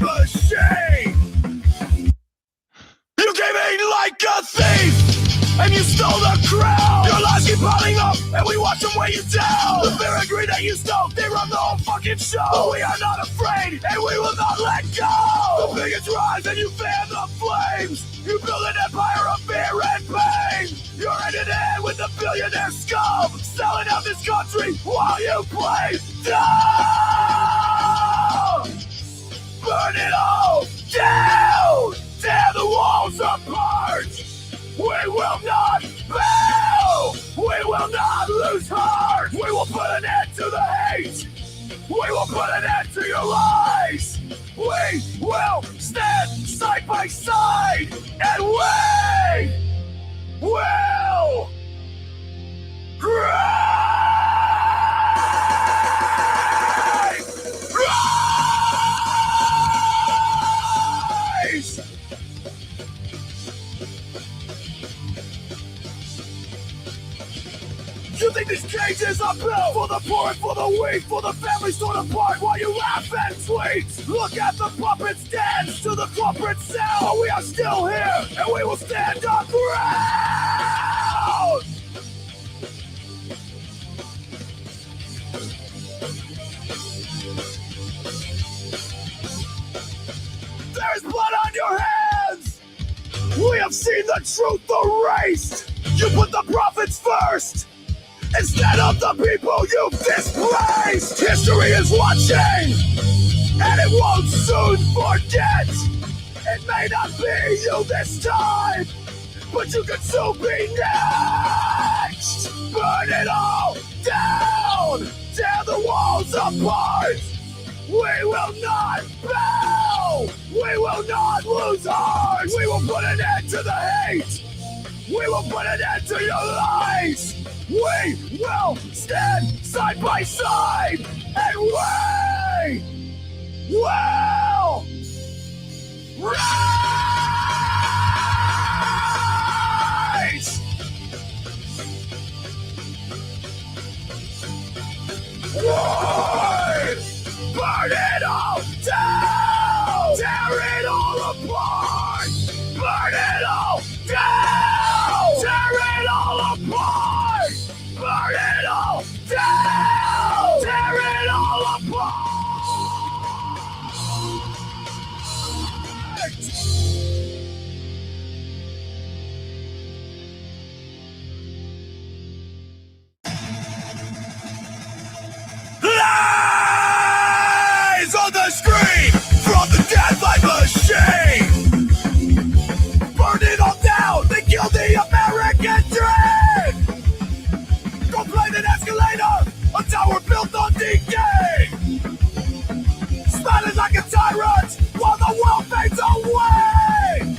machine. You came in like a thief, and you stole the crown. Your lies keep piling up, and we watch them weigh you down. The fear and greed that you stole, they run the whole fucking show. But we are not afraid, and we will not let go. The bigots rise, and you fan the flames. You build an empire of fear and pain. You're in it in with the billionaire scum, selling out this country while you play dumb. Burn it all down. Tear the walls apart. We will not bow. We will not lose heart. We will put an end to the hate. We will put an end to your lies. We will stand side by side, and we will rise. You think these cages are built for the poor and for the weak, for the families torn apart while you laugh and tweet? Look at the puppets dance to the corporate sound, but we are still here and we will stand our ground. There's blood on your hands. We have seen the truth erased. You put the prophets first instead of the people you've displaced. History is watching, and it won't soon forget. It may not be you this time, but you could soon be next. Burn it all down, tear the walls apart. We will not bow, we will not lose heart. We will put an end to the hate. We will put an end to your lies. We will stand side by side, and we will rise! Burn it all down! Tear it all apart! Burn it all down! Tear it all apart! Burn it all down! Tear it all apart! Lies on the screen from the Blythe machine! Burn it all down! They killed the American dream! Go blame an escalator! A tower built on decay! Smiling like a tyrant while the world fades away!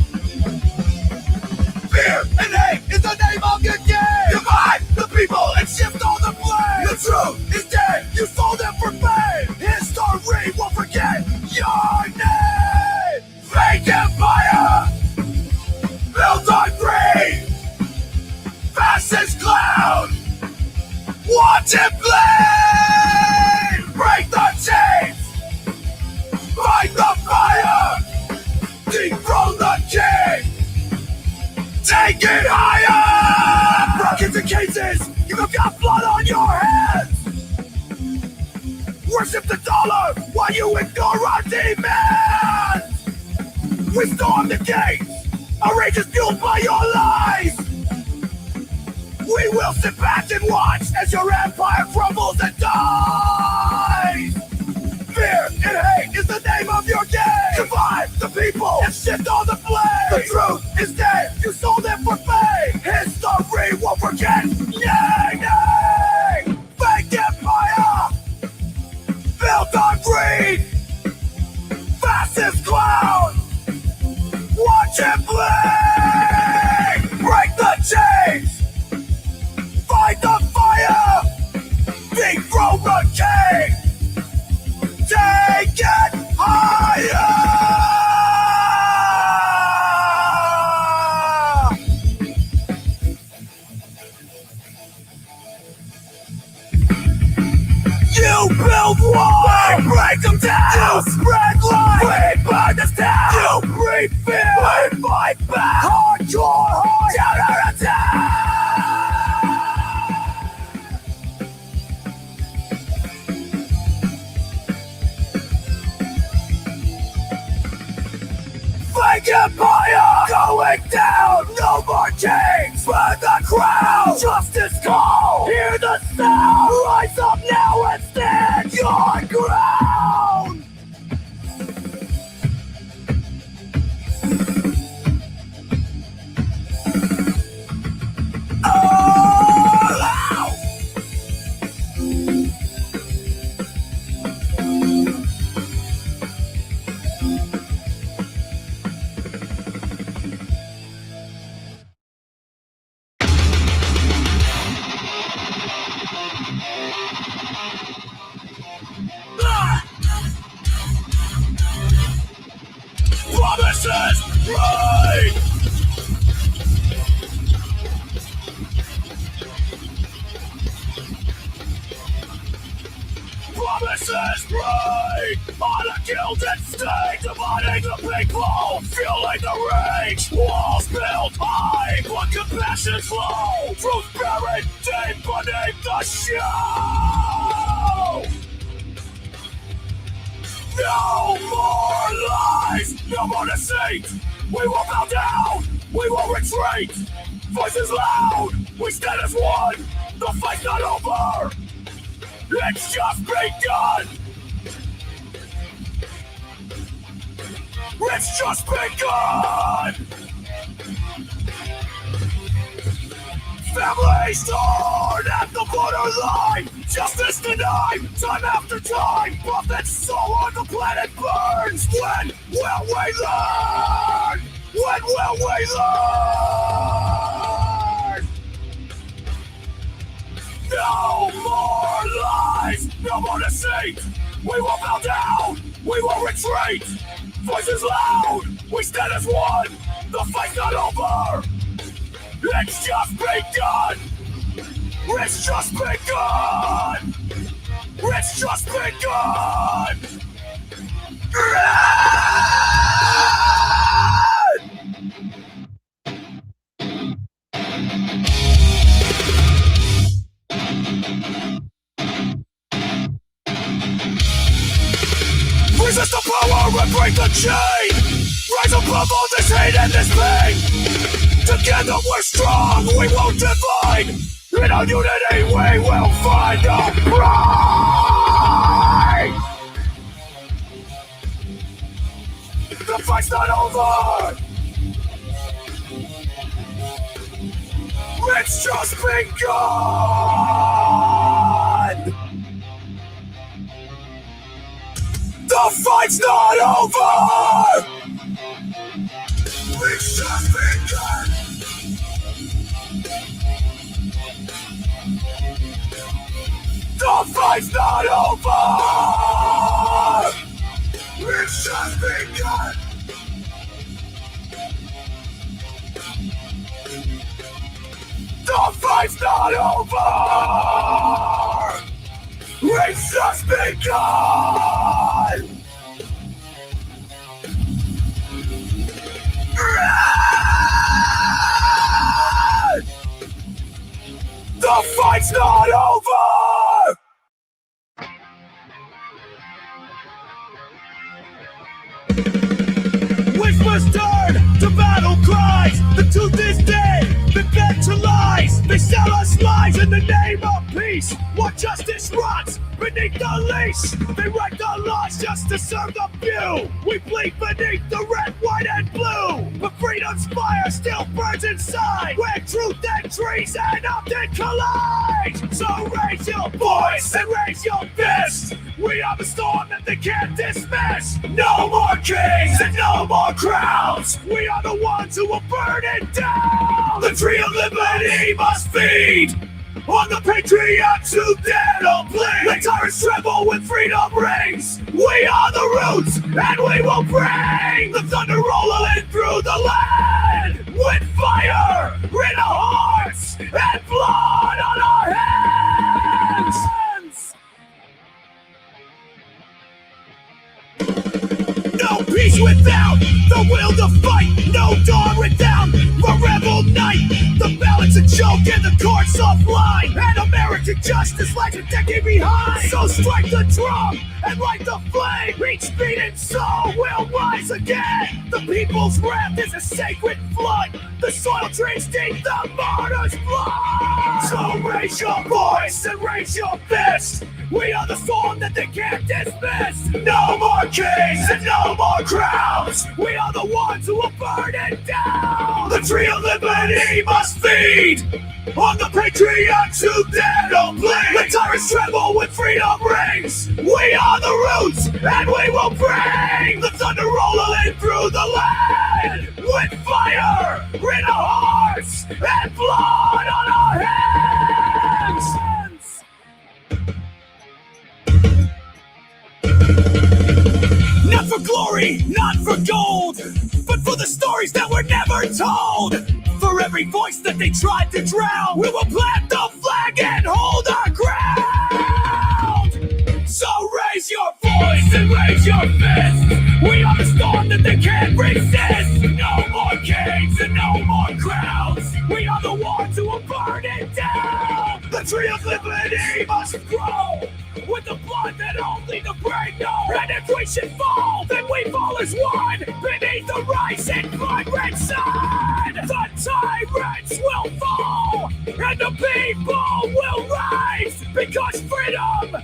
Fear and hate is the name of your game! Divide the people and shift all the blame! The truth is dead! You sold them for fame! History won't forget your name! Fake empire! Built on greed! Fascist clown! Watch it bleed! Break the chains! Fight the fire! Dethrone the king! Take it higher! Broken to cases! You've got blood on your hands! Worship the dollar while you ignore our demands! We storm the gates! Our rage is fueled by your lies! We will sit back and watch as your empire crumbles and dies! Fear and hate is the name of your game! Divide the people and shift all the blame! The truth is dead, you sold them for fame! History won't forget! Nay, nay! Fake empire! Built on greed! Fascist clown! Watch it bleed! Break the chains! Fight the fire! Dethrone the king! Take it higher! You build walls! We break them down! You spread lies! We empire going down. No more kings, burn the crown. Justice call, hear the sound. Rise up now and stand your ground. All out. Promises break! Promises break! On a gilded stage, dividing the people, fueling the rage. Walls built high, but compassion's low. Truth buried deep beneath the show. No more lies, no more deceit. We will bow down, we will retreat. Voices loud, we stand as one. The fight's not over, it's just begun. It's just begun. Families torn at the borderline. Justice denied, time after time. Prophet's soul on the planet burns. When will we learn? When will we learn? No more lies, no more deceit. We will bow down, we will retreat. Voices loud, we stand as one. The fight's not over, it's just begun. It's just begun. It's just begun. Resist the power and break the chain. Rise above all this hate and this pain. Together we're strong, we won't divide. In our unity we will find our pride. The fight's not over, it's just begun. The fight's not over, it's just begun. The fight's not over, it's just begun. The fight's not over, it's just begun. The fight's not over. Whispers turn to battle cries. The truth is dead, been fed to lies. They sell us lies in the name of peace. What justice rots beneath the leash. They write the laws just to serve the few. We bleed beneath the red, white, and blue. But freedom's fire still burns inside, where truth and treason often collide. So raise your voice and raise your fist. We are the storm that they can't dismiss. No more kings and no more crowns. We are the ones who will burn it down. The tree of liberty must feed on the patriots who dare to bleed. The tyrants tremble when freedom rings. We are the roots and we will bring the thunder rolling through the land. With fire in our hearts and blood on our hands. No peace without the will to fight. No dawn without a rebel night. The ballot's a joke and the court's offline. And American justice lags a decade behind. So strike the drum and light the flame. Each beating soul will rise again. The people's wrath is a sacred flood. The soil drains deep the martyr's blood. So raise your voice and raise your fist. We are the storm that they can't dismiss. No more kings and no more crowns. We are the ones who will burn it down. The tree of liberty must feed on the patriots who dare to bleed. The tyrants tremble when freedom rings. We are the roots and we will bring the thunder rolling through the land. With fire in our hearts and blood on our hands. Not for glory, not for gold, but for the stories that were never told. For every voice that they tried to drown, we will plant the flag and hold our ground. So raise your voice and raise your fist. We are the storm that they can't resist. No more kings and no more crowns. We are the ones who will burn it down. The tree of liberty must grow with the blood that only the brave know. And if we should fall, then we fall as one beneath the rising blood-red sun. The tyrants will fall, and the people will rise, because freedom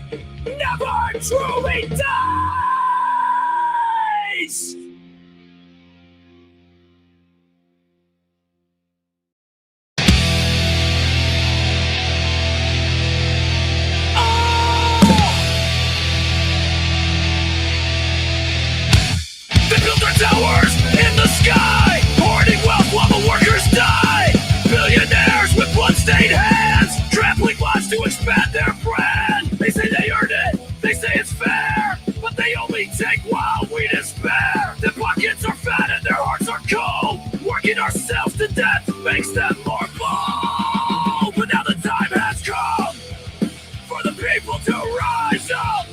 never truly dies. Towers in the sky, hoarding wealth while the workers die. Billionaires with blood-stained hands, trampling lives to expand their brand. They say they earned it, they say it's fair, but they only take while we despair. Their pockets are fat and their hearts are cold. Working ourselves to death makes them more bold. But now the time has come for the people to rise up.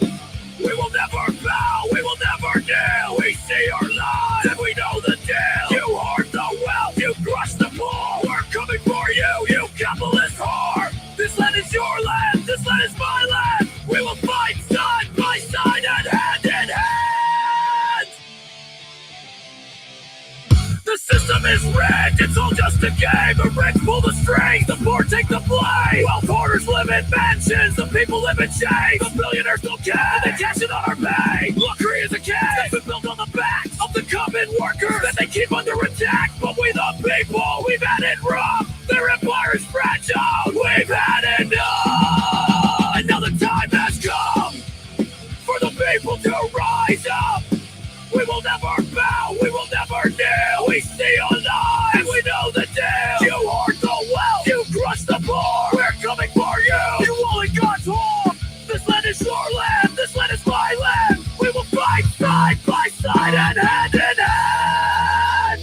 We will never bow, we will never kneel. We see our lives and we know the deal. You hoard the wealth, you crush the poor. We're coming for you, you capitalist whore. This land is your land, this land is my land. We will fight side by side and hand in hand. The system is rigged, it's all just a game. The rich pull the strings, the poor take the blame. Wealth hoarders live in mansions, the people live in chains. The billionaires don't care, they cash in on our pay. Luxury is a cage that's been built on the backs of the common workers that they keep under attack. But we the people, we've had it rough. Their empire is fragile, we've had enough. And now the time has come for the people to rise up. We will never bow, we will never kneel. We see our lives, and we know the deal. You hoard the wealth, you crush the poor. We're coming for you, you all in God's whore. This land is your land, this land is my land. We will fight side by side and hand in hand.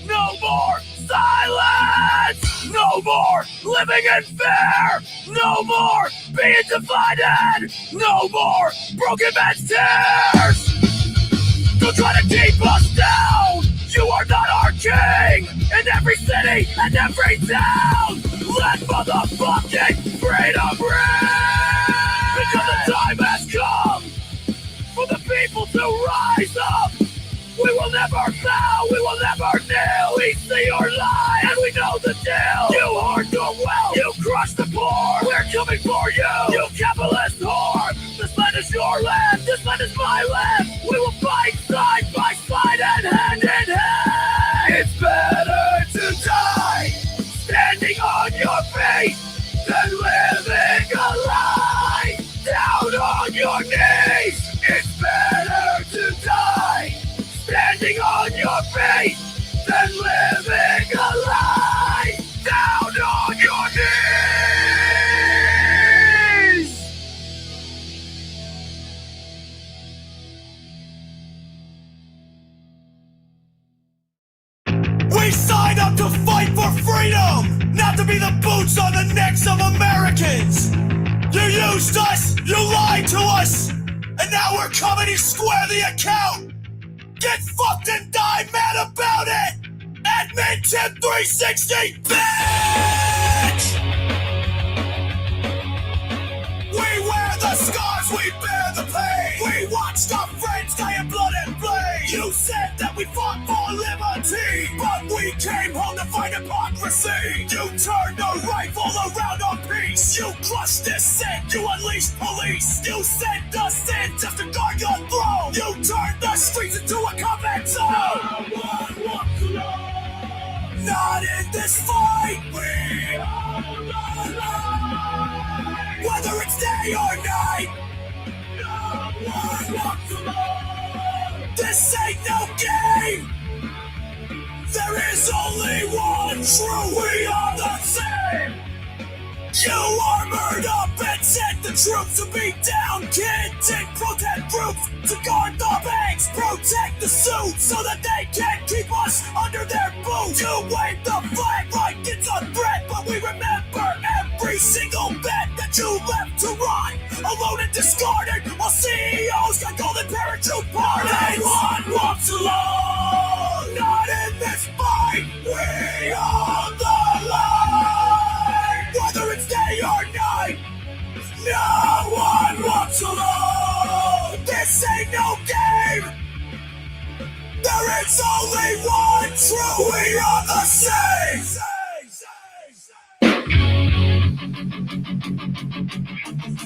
No more silence, no more living in fear, no more being divided, no more broken man's tears. Don't try to keep us down. You are not our king. In every city and every town, let motherfucking freedom ring. Because the time has come for the people to rise up. We will never bow, we will never kneel. We see your lie and we know the deal. You hoard the wealth, you crush the poor. We're coming for you, you capitalist whore. This land is your land, this land is my land. We will fight side by side and hand in hand. It's better to die standing on your feet than living a lie down on your knees. It's better to die standing on your feet than living a lie down on your knees. We signed up to fight for freedom, not to be the boots on the necks of Americans. You used us, you lied to us, and now we're coming to square the account. Get fucked and die mad about it! Admin Tip 360, bitch! We wear the scars, we bear hypocrisy. You turn the rifle around on peace. You crush dissent, you unleash police. You send us in just to guard your throne. You turn the streets into a combat zone. No one wants to know. Not in this fight, we are alive. Whether it's day or night, no one wants to know. This ain't no game. There is only one true, we are the same. You armored up and sent the troops to beat down kids and protest groups to guard the banks, protect the suits so that they can't keep us under their boots. You wave the flag like it's a threat, but we remember every single bet that you left to rot, alone and discarded, while CEOs got golden parachute parties. One walks alone, not in this fight, we are the line. Whether it's day or night, no one walks alone. This ain't no game. There is only one true, we are the same.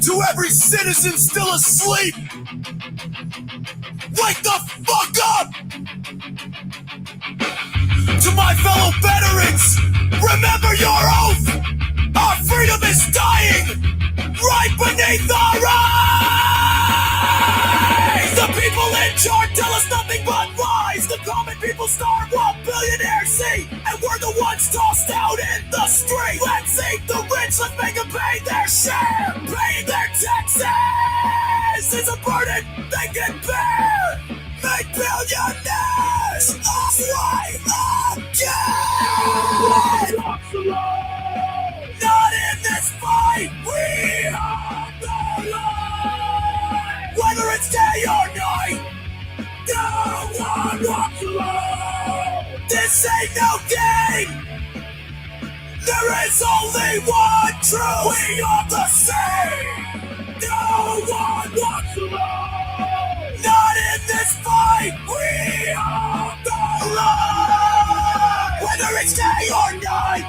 To every citizen still asleep, wake the fuck up! To my fellow veterans, remember your oath! Our freedom is dying right beneath our eyes! The people in charge tell us nothing but lies. The common people starve while billionaires eat, and we're the ones tossed out in the street. Let's eat the rich, let's make them pay their share. Paying their taxes is a burden they can bear. Make billionaires right again. Not in this fight, we are the line. Whether it's day or night, no one walks alone. This ain't no game. There is only one truth. We are the same. No one walks alone. Not in this fight, we are the line. Whether it's day or night,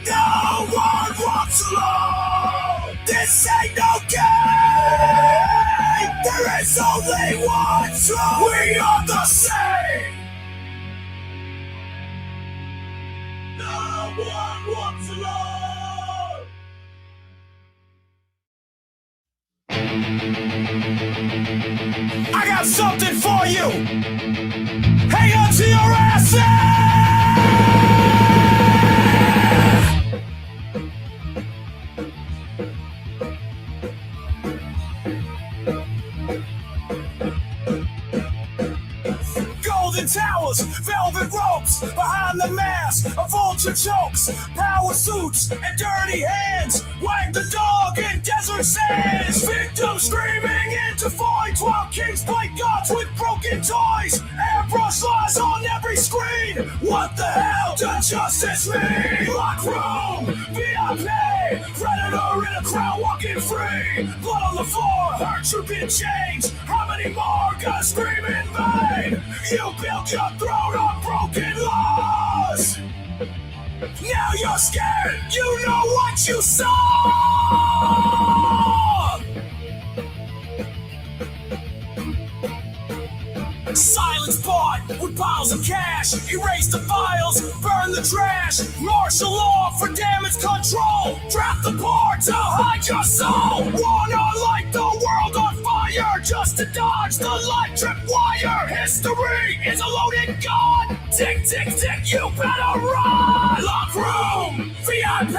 no one walks alone. This ain't no game. There is only one truth. We are the same. No one walks alone. I got something for you. Hang on to your asses. Towers, velvet ropes, behind the mask, a vulture chokes, power suits and dirty hands, wag the dog in desert sands, victims screaming into voids while kings play gods with broken toys, airbrush lies on every screen. What the hell does justice mean? Lock room, VIP, predator in a crowd walking free, blood on the floor, hurt you in chains. How many more gonna scream in vain? You built your throne on broken laws. Now you're scared, you know what you saw. Silence bought with piles of cash. Erase the files, burn the trash. Martial law for damage control. Trap the poor to hide your soul. Wanna light the world on fire just to dodge the electric wire. History is a loaded gun. Tick, tick, tick, you better run. Lock room, VIP,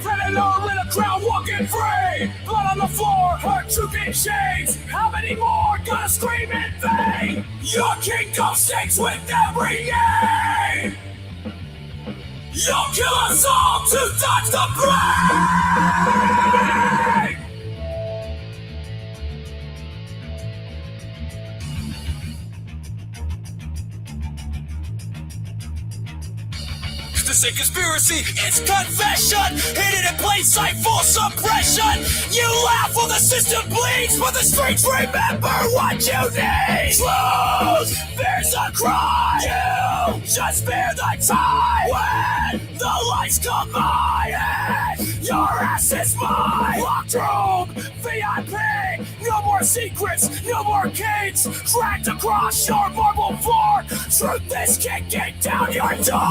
predator in a crowd walking free. Blood on the floor, hurt you in chains. How many more gonna scream in vain? Your kingdom shakes with every name. You'll kill us all to dodge the blame. This ain't conspiracy, it's confession. Hidden in plain sight for suppression. You laugh while the system bleeds, but the streets remember what you need. Truth, there's a cry. Just bear the time when the lights come by and your ass is mine. Locked room, VIP, no more secrets, no more gates. Dragged across your marble floor, truth is kicking down your door.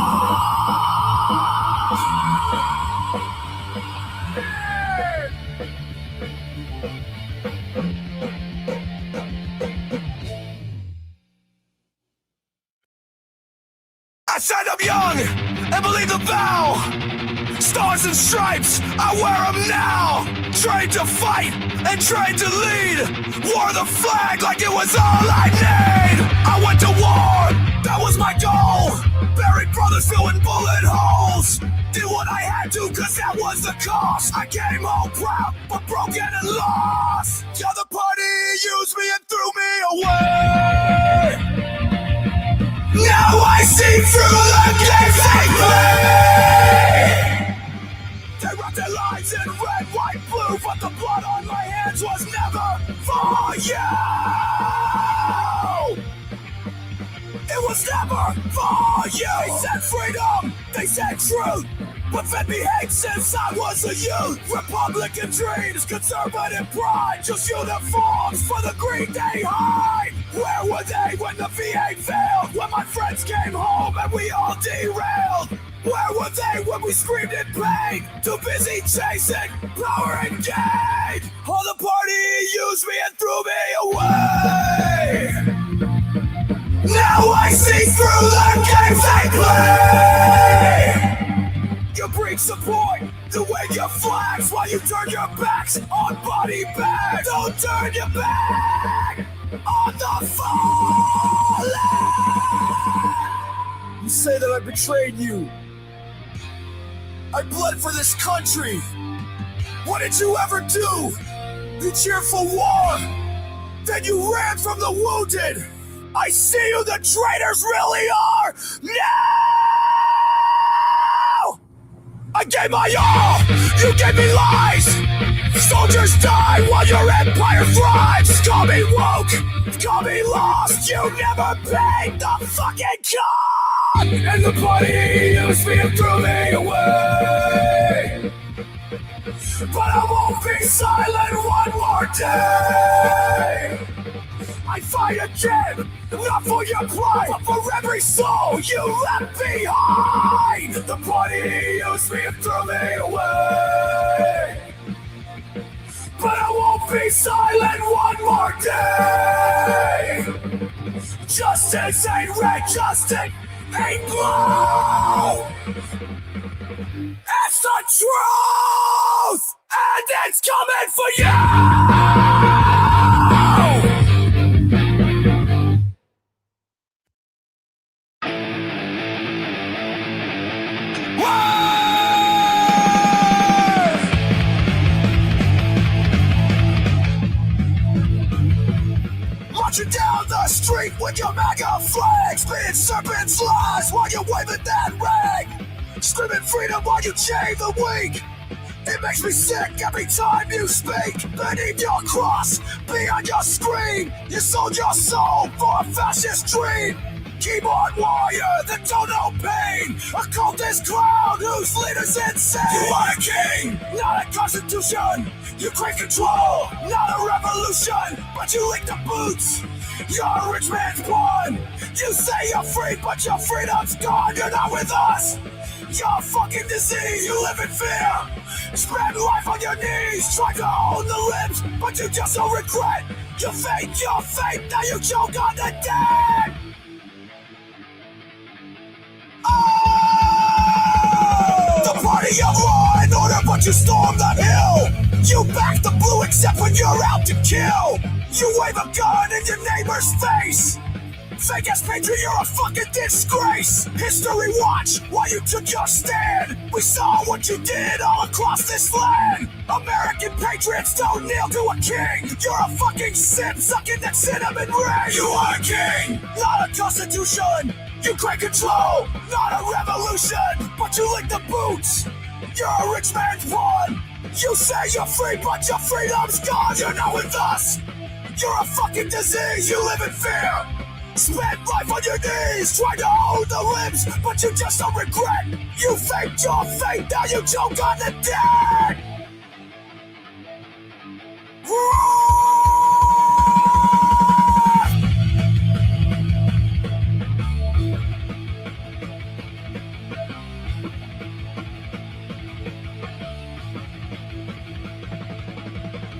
I said I'm young and believe the vow. Stars and stripes, I wear them now. Trained to fight and trained to lead. Wore the flag like it was all I need. I went to war, that was my goal. Buried brothers filling bullet holes. Did what I had to cause that was the cost. I came home proud but broken and lost. The other party used me and threw me away. Now I see through the games they play. They wrapped their lives in red, white, blue, but the blood on my hands was never for you. It was never for you. They said freedom, they said truth, but fed me hate since I was a youth. Republican dreams, conservative pride, just uniforms for the greed they hide. Where were they when the VA failed? When my friends came home and we all derailed? Where were they when we screamed in pain? Too busy chasing power and gain. All the party used me and threw me away. Now I see through the games they play. You bring support to wave your flags while you turn your backs on body bags. Don't turn your back on the fallen. You say that I betrayed you. I bled for this country. What did you ever do? You cheered for war. Then you ran from the wounded. I see who the traitors really are now! I gave my all, you gave me lies. Soldiers die while your empire thrives. Call me woke, call me lost. You never paid the fucking cost. And the party used me and threw me away. But I won't be silent one more day. I fight again, not for your pride, but for every soul you left behind. The party used me and threw me away. But I won't be silent one more day. Justice ain't red, justice ain't blue. It's the truth, and it's coming for you. Marching down the street with your MAGA flag, spitting serpent's lies while you're waving that rag, screaming freedom while you chain the weak. It makes me sick every time you speak. Beneath your cross, beyond your screen, you sold your soul for a fascist dream. Keyboard warrior that don't know pain, a cultist clown whose leader's insane. You are a king, not a constitution. You crave control, not a revolution. But you lick the boots, you're a rich man's pawn. You say you're free, but your freedom's gone. You're not with us, you're a fucking disease. You live in fear, spend life on your knees. Try to own the limbs, but you just don't regret. You fake your fate, now you choke on the dead. The party of law and order, but you storm the hill. You back the blue except when you're out to kill. You wave a gun in your neighbor's face. Fake ass patriot, you're a fucking disgrace. History watch while you took your stand. We saw what you did all across this land. American patriots don't kneel to a king. You're a fucking simp sucking that cinnamon ring. You are a king, not a constitution. You crave control, not a revolution. But you lick the boots, you're a rich man's pawn. You say you're free, but your freedom's gone. You're not with us, you're a fucking disease. You live in fear, Spend life on your knees, trying to hold the limbs, but you just don't regret. You faked your fate, now you choke on the dead.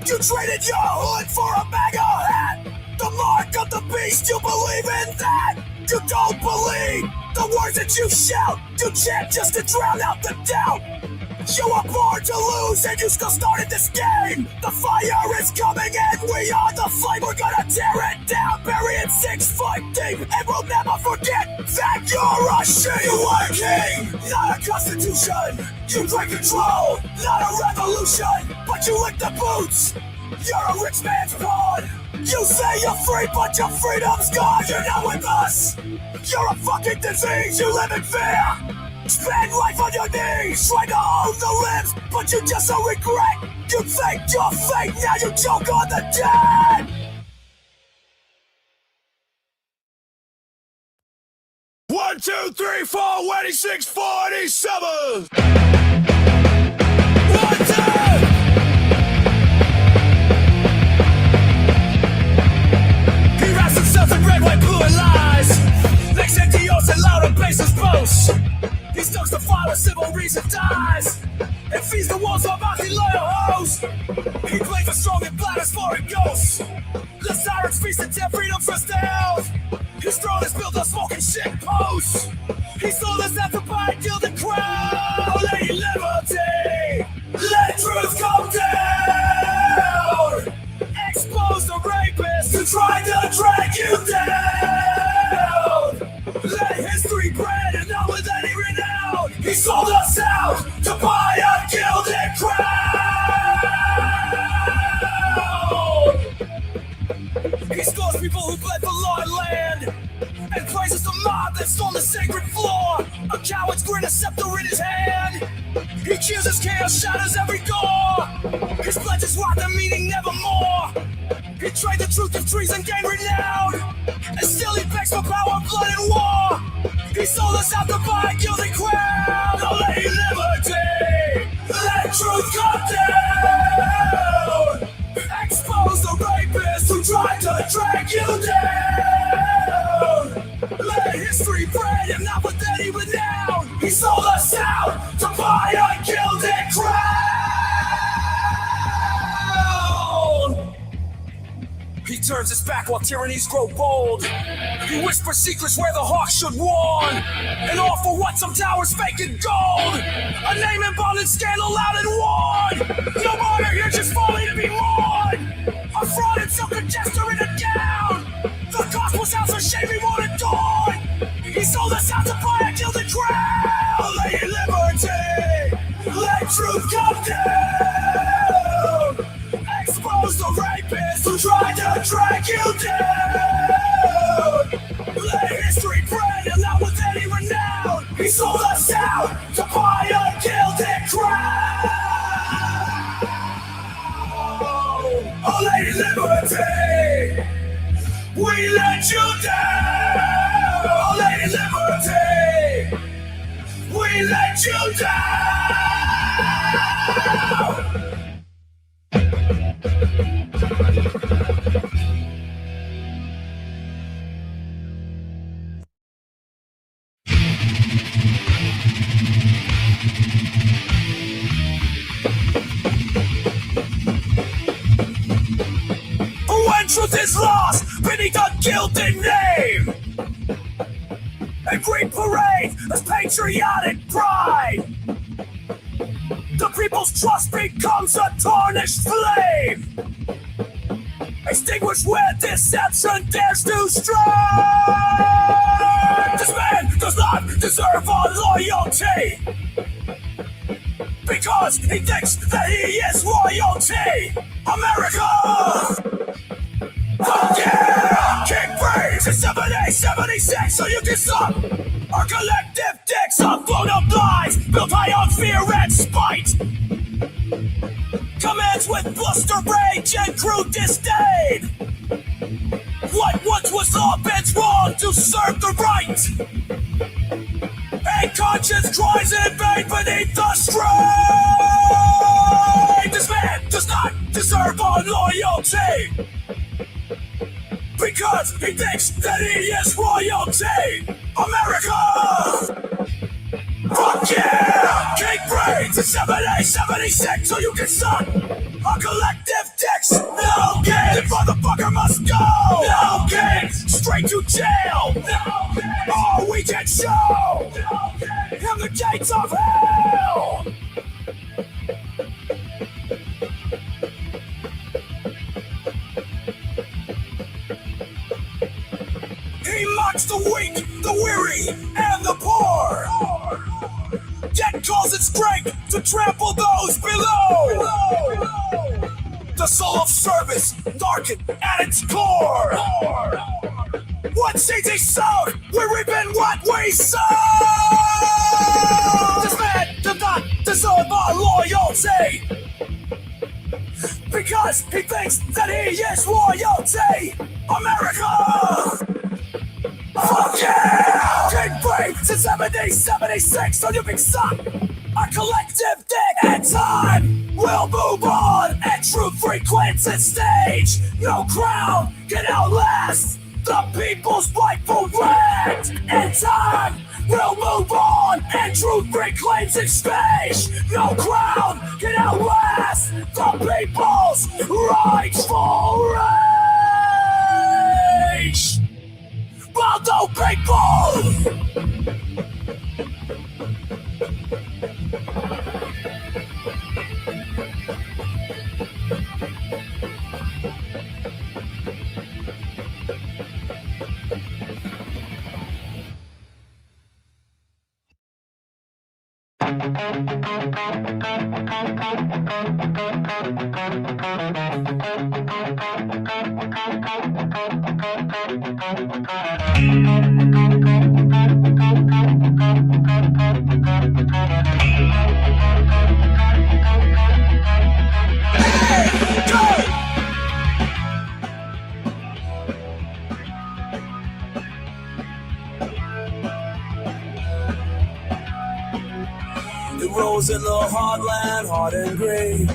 You traded your hood for a MAGA hat. The mark of the beast, you believe in that? You don't believe the words that you shout. You chant just to drown out the doubt. You were born to lose and you still started this game. The fire is coming and we are the flame. We're gonna tear it down, bury it 6 foot deep, and we'll never forget that you're a sheep. You are a king, not a constitution. You break control, not a revolution. But you lick the boots, you're a rich man's pawn. You say you're free, but your freedom's gone. You're not with us. You're a fucking disease, you live in fear. Spend life on your knees, trying to hold the limbs, but you just don't regret. You faked your fate, now you choke on the dead. 1, 2, 3, 4, 26, 47. 1, 2. He wraps himself in red, white, blue, and lies. Makes NGOs and louder bases boast. He stokes the fire, civil reason dies, and feeds the walls of anti-loyal hoes. He blames the strong and bladders for it ghosts. The sirens feast and tear freedom for stealth. His throne is built on smoking shit posts. He sold us out to buy and kill the crowd. Lady liberty, let truth come down. Expose the rapists who tried to drag you down. Let history brand and not with any renown. He sold us out to buy a gilded crown. He scores people who bled for law and land, and praises the mob that stormed the sacred floor. A coward's grin, a scepter in his hand. He chooses chaos, shatters every door. His pledges rock the meaning nevermore. He traded the truth of treason, gained renown, and still he begs for power, blood, and war. He sold us out to buy a gilded crown. Oh, Lady Liberty, let truth come down. Expose the rapists who tried to drag you down. Let history brand him, not with any renown. He sold us out to buy a gilded crown. He turns his back while tyrannies grow bold. He whispers secrets where the hawk should warn. And all for what? Some towers fake and gold. A name and bond and scandal loud and worn. No martyr here, just falling to be mourned. A fraud and silken jester in a gown. The gospel's house of shame we won't adorn. He sold us out to buy a gilded crown. Lady Liberty, let truth come down. Expose the rapists who tried to drag you down. Let history brand and not with any renown. He sold us out to buy a gilded crown. Oh, Lady Liberty, we let you down. Oh, Lady Liberty, we let you down. When truth is lost beneath a gilded name, and green parade as patriotic pride, the people's trust becomes a tarnished flame, extinguished where deception dares to strike. This man does not deserve our loyalty, because he thinks that he is royalty. America! Oh yeah! King Braves in 7876, so you can suck our collective dicks of blown up lies built high on fear and spite. Commands with bluster, rage, and crude disdain. What once was all bent wrong to serve the right. And conscience cries in vain beneath the strain. This man does not deserve our loyalty, because he thinks that he is royalty. America! Fuck yeah! King brains in 7876 so you can suck a collective dicks. No kings! The motherfucker must go! No kings! Straight to jail! No kings! Or we can show him the gates of hell! He mocks the weak, the weary, and the poor. Yet calls it strength to trample those below. The soul of service darkened at its core. What seeds he sowed, we're reaping what we sow. This man does not deserve our loyalty, because he thinks that he is royalty. America! Fuck yeah! King brave since 1776 so you can suck a collective dick. And time will move on, and truth frequents its stage. No crown can outlast the people's rightful right. And time will move on, and truth reclaims its space. No crown can outlast the people's rightful rage. Baldo people! It rose in the heartland, hard and gray.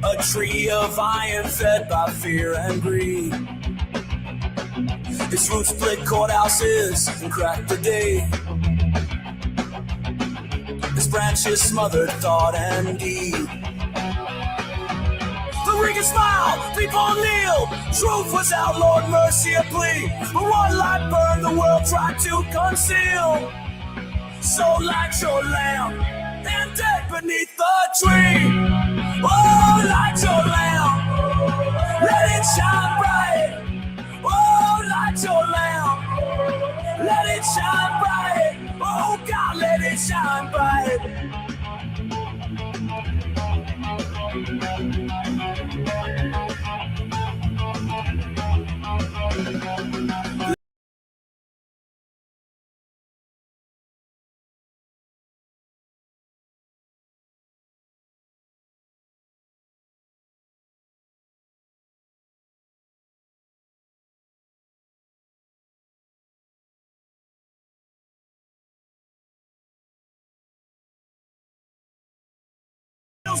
A tree of iron fed by fear and greed. Its roots split courthouses and cracked the day. Its branches smothered thought and deed. The ringing smile, people kneel. Truth was outlawed, mercy a plea. But one light burned, the world tried to conceal. So light your lamp and dead beneath the tree. Oh, light your lamp, let it shine bright. Oh, light your lamp, let it shine bright. Oh, God, let it shine bright.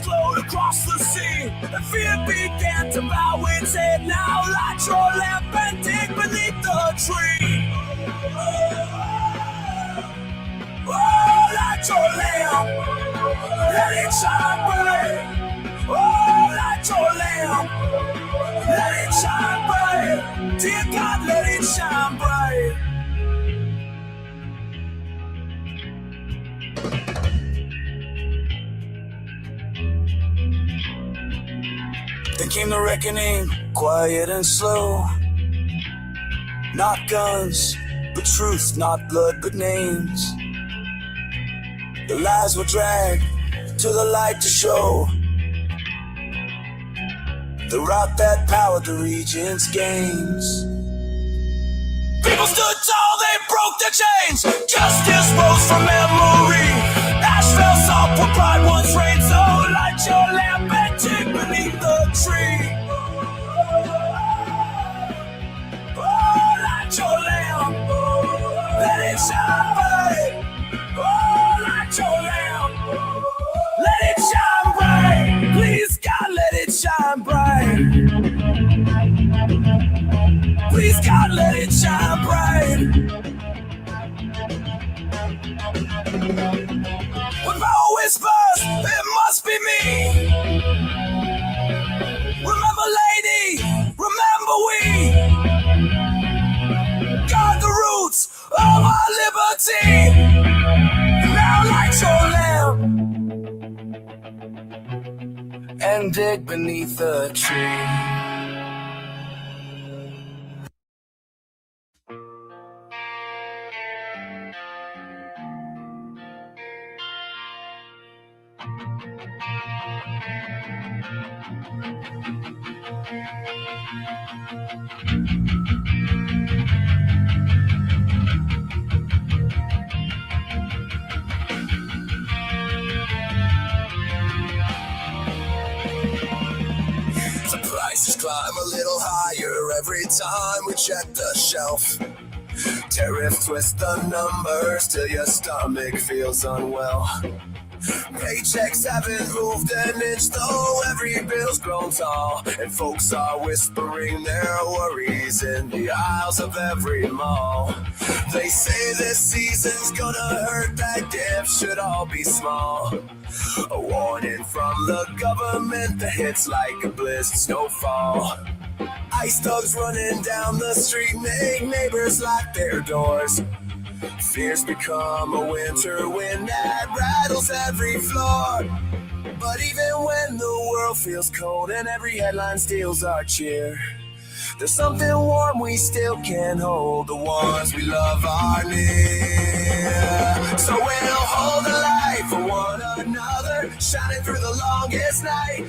Glowed across the sea, and fear began to bow its head. Now light your lamp and dig beneath the tree. Oh, light your lamp, let it shine bright. Oh, light your lamp, let it shine bright. Dear God, let it shine bright. Then came the reckoning, quiet and slow. Not guns, but truth, not blood, but names. The lies were dragged to the light to show the route that powered the region's gains. People stood tall, they broke their chains. Justice rose from memory. Ash fell soft where pride once reigned. So light your lamp and dig beneath the tree. Oh, light your city's got, let it shine bright. When power whispers, it must be me. Remember, lady, remember we guard the roots of our liberty. Now light your lamp and dig beneath the tree. The prices climb a little higher every time we check the shelf. Tariff twist the numbers till your stomach feels unwell. Paychecks haven't moved an inch though every bill's grown tall, and folks are whispering their worries in the aisles of every mall. They say this season's gonna hurt, that dips should all be small. A warning from the government that hits like a blizzard snowfall. Ice thugs running down the street make neighbors lock their doors. Fears become a winter wind that rattles every floor. But even when the world feels cold and every headline steals our cheer, there's something warm we still can hold. The ones we love are near. So we'll hold the light for one another, shining through the longest night.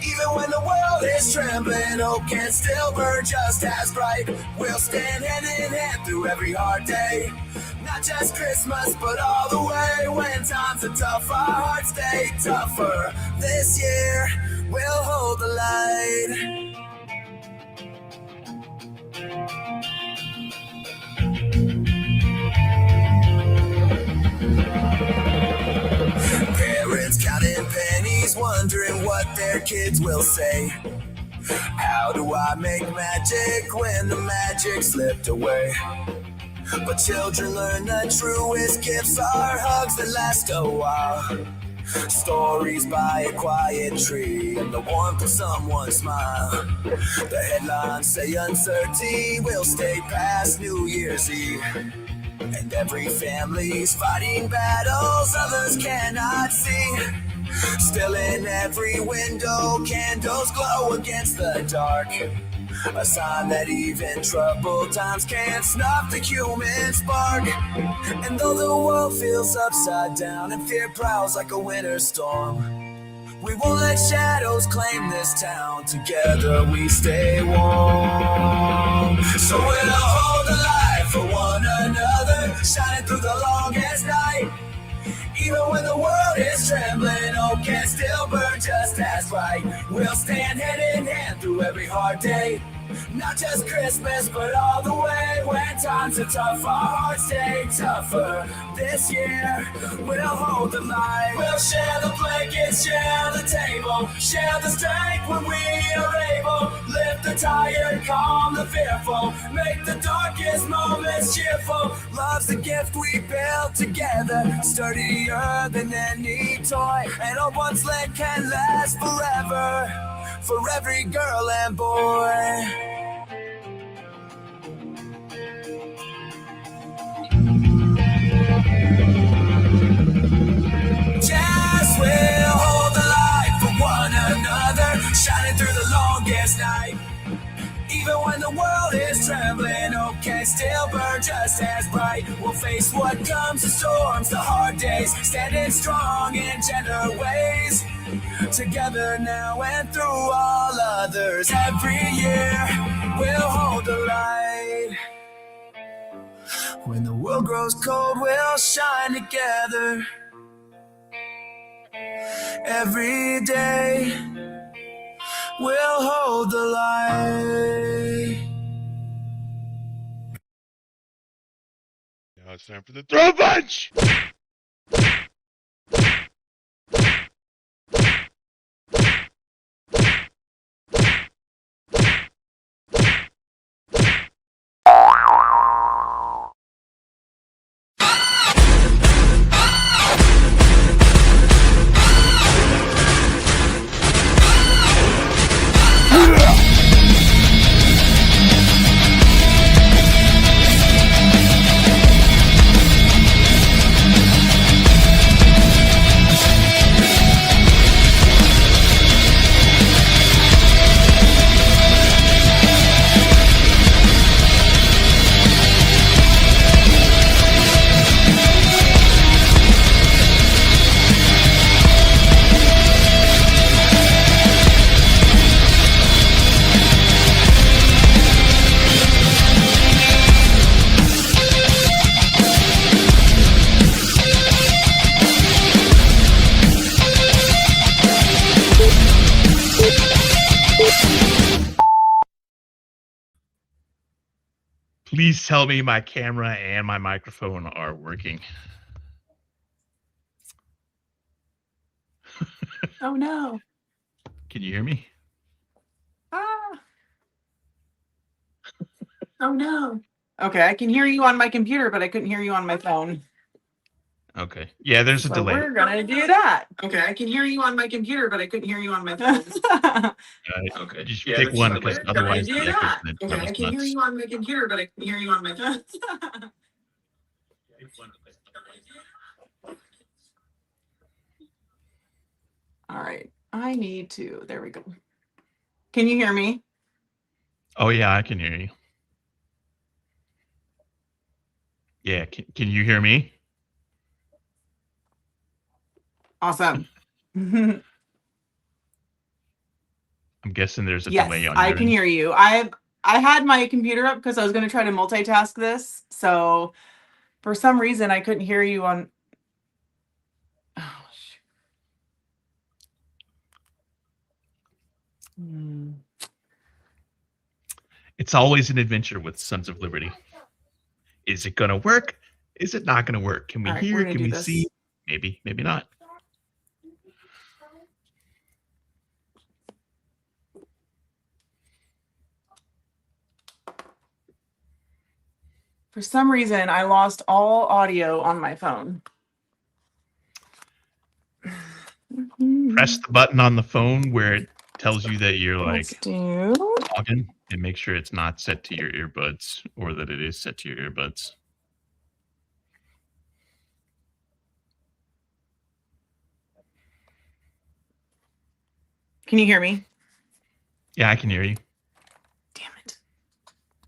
Even when the world is trembling, hope can still burn just as bright. We'll stand hand in hand through every hard day. Not just Christmas, but all the way. When times are tough, our hearts stay tougher. This year, we'll hold the light. Parents counting pennies, wondering what their kids will say. How do I make magic when the magic slipped away? But children learn the truest gifts are hugs that last a while. Stories by a quiet tree and the warmth of someone's smile. The headlines say uncertainty will stay past New Year's Eve. And every family's fighting battles others cannot see. Still in every window, candles glow against the dark. A sign that even troubled times can't snuff the human spark. And though the world feels upside down and fear prowls like a winter storm, we won't let shadows claim this town. Together we stay warm. So we'll hold the light for one another, shining through the longest night. Even when the world is trembling, hope can still burn just as bright. We'll stand hand in hand through every hard day. Not just Christmas, but all the way. When times are tough, our hearts stay tougher. This year, we'll hold the light. We'll share the blankets, share the table, share the strength when we are able. Lift the tired, calm the fearful, make the darkest moments cheerful. Love's the gift we build together, sturdier than any toy. And a once lit can last forever, for every girl and boy. Just we'll hold the light for one another, shining through the longest night. Even when the world is trembling, hope can still burn just as bright. We'll face what comes, the storms, the hard days, standing strong in gentle ways. Together now and through all others, every year we'll hold the light. When the world grows cold, we'll shine together. Every day we'll hold the light. Now it's time for the throw punch! Please tell me my camera and my microphone are working. Oh no. Can you hear me? Ah. Oh no. Okay, I can hear you on my computer, but I couldn't hear you on my phone. Okay. Yeah, there's a delay. We're gonna do that. Okay, I can hear you on my computer, but I couldn't hear you on my phone. Okay. Just pick one because otherwise the echo's gonna Okay, I can hear you on my computer, but I can hear you on my phone. All right. I need to. There we go. Can you hear me? Oh yeah, I can hear you. Yeah, can you hear me? Awesome. I'm guessing there's a delay on I your can end. hear you. I had my computer up because I was going to try to multitask this. So for some reason I couldn't hear you on. Oh, It's always an adventure with Sons of Liberty. Is it gonna work? Is it not gonna work? Can we All right, hear? we're gonna Can do we this. see? Maybe, maybe not. For some reason I lost all audio on my phone. Press the button on the phone where it tells you that you're like Let's do. logging, and make sure it's not set to your earbuds, or that it is set to your earbuds. Can you hear me? Yeah, I can hear you. Damn it.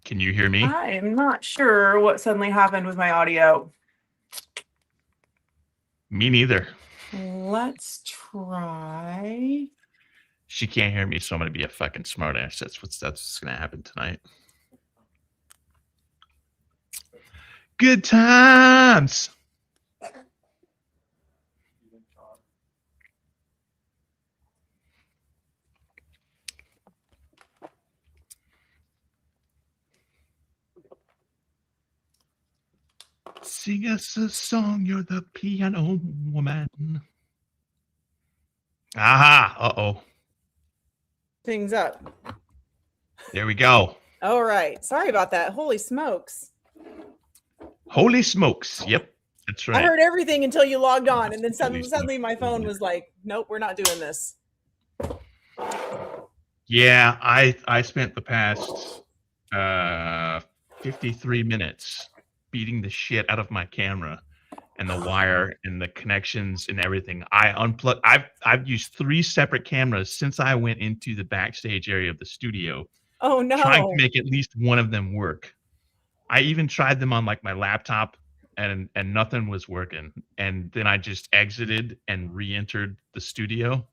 Can you hear me? I am not sure what suddenly happened with my audio. Me neither. Let's try. She can't hear me, so I'm gonna be a fucking smartass. That's what's gonna happen tonight. Good times. Sing us a song, you're the piano woman. Aha, uh-oh. Things up. There we go. All right. Sorry about that. Holy smokes. Holy smokes. Yep, that's right. I heard everything until you logged on, and then Holy suddenly my smokes. phone was like, nope, we're not doing this. Yeah, I spent the past 53 minutes beating the shit out of my camera and the wire and the connections and everything. I unplugged. I've used 3 separate cameras since I went into the backstage area of the studio. Oh no. Trying to make at least one of them work. I even tried them on like my laptop and nothing was working. And then I just exited and re-entered the studio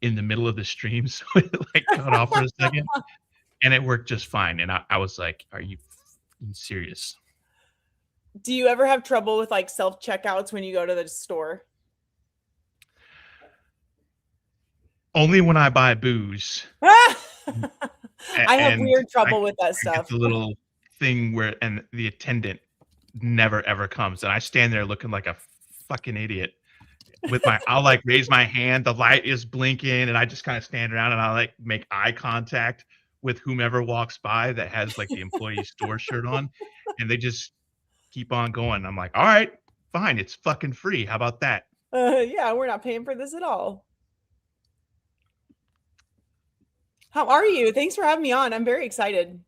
in the middle of the stream, so it like cut off for a second, and it worked just fine. And I was like, "Are you serious?" Do you ever have trouble with like self checkouts when you go to the store? Only when I buy booze. I have And weird trouble I with that get stuff. the little thing where and the attendant never ever comes, and I stand there looking like a fucking idiot. With my, I'll like raise my hand, the light is blinking, and I just kind of stand around and I like make eye contact with whomever walks by that has like the employee store shirt on, and they just keep on going. I'm like, all right, fine, it's fucking free. How about that? Yeah, we're not paying for this at all. How are you? Thanks for having me on. I'm very excited.